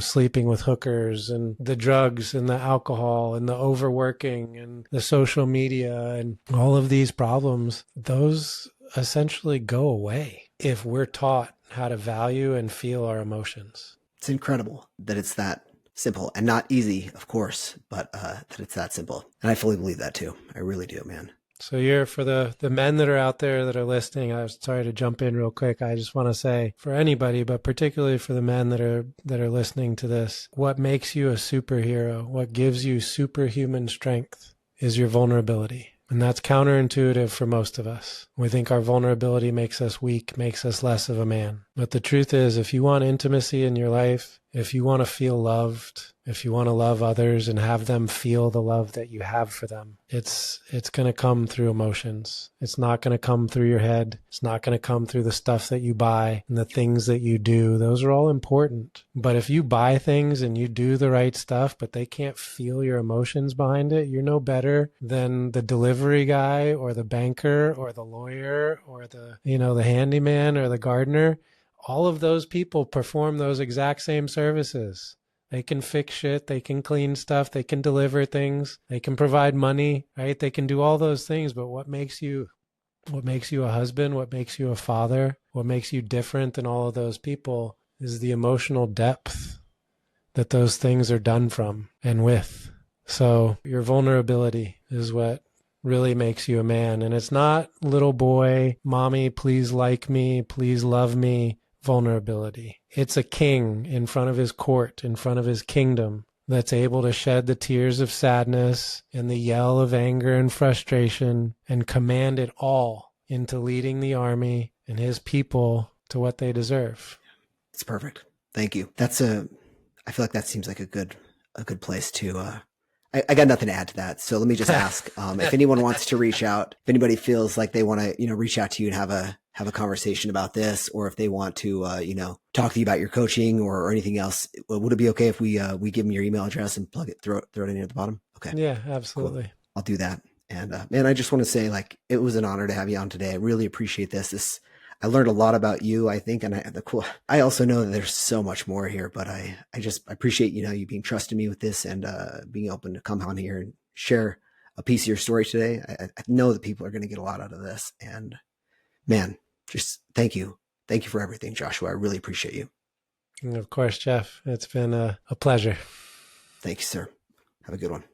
sleeping with hookers and the drugs and the alcohol and the overworking and the social media and all of these problems. Those essentially go away if we're taught how to value and feel our emotions. It's incredible that it's that simple and not easy, of course, but that it's that simple. And I fully believe that too. I really do, man. So you're, for the men that are out there that are listening, I was sorry to jump in real quick. I just want to say for anybody, but particularly for the men that are listening to this, what makes you a superhero, what gives you superhuman strength is your vulnerability. And that's counterintuitive for most of us. We think our vulnerability makes us weak, makes us less of a man. But the truth is, if you want intimacy in your life, if you want to feel loved, if you want to love others and have them feel the love that you have for them, it's going to come through emotions. It's not going to come through your head. It's not going to come through the stuff that you buy and the things that you do. Those are all important. But if you buy things and you do the right stuff, but they can't feel your emotions behind it, you're no better than the delivery guy or the banker or the lawyer or the handyman or the gardener. All of those people perform those exact same services. They can fix shit, they can clean stuff, they can deliver things, they can provide money, right? They can do all those things, but what makes you a husband, what makes you a father, what makes you different than all of those people is the emotional depth that those things are done from and with. So your vulnerability is what really makes you a man. And it's not little boy, mommy, please like me, please love me vulnerability. It's a king in front of his court, in front of his kingdom, that's able to shed the tears of sadness and the yell of anger and frustration and command it all into leading the army and his people to what they deserve. It's perfect. Thank you. I feel like that seems like a good place to, I got nothing to add to that. So let me just ask, if anyone wants to reach out, if anybody feels like they want to, reach out to you and have a conversation about this, or if they want to, talk to you about your coaching or anything else, would it be okay if we give them your email address and throw it in at the bottom? Okay. Yeah, absolutely. Cool. I'll do that. And, man, I just want to say, it was an honor to have you on today. I really appreciate this. I learned a lot about you, I think, and I also know that there's so much more here, but I appreciate, you being trusting me with this and, being open to come on here and share a piece of your story today. I know that people are going to get a lot out of this, and man, just thank you. Thank you for everything, Joshua. I really appreciate you. And of course, Jeff, it's been a pleasure. Thank you, sir. Have a good one.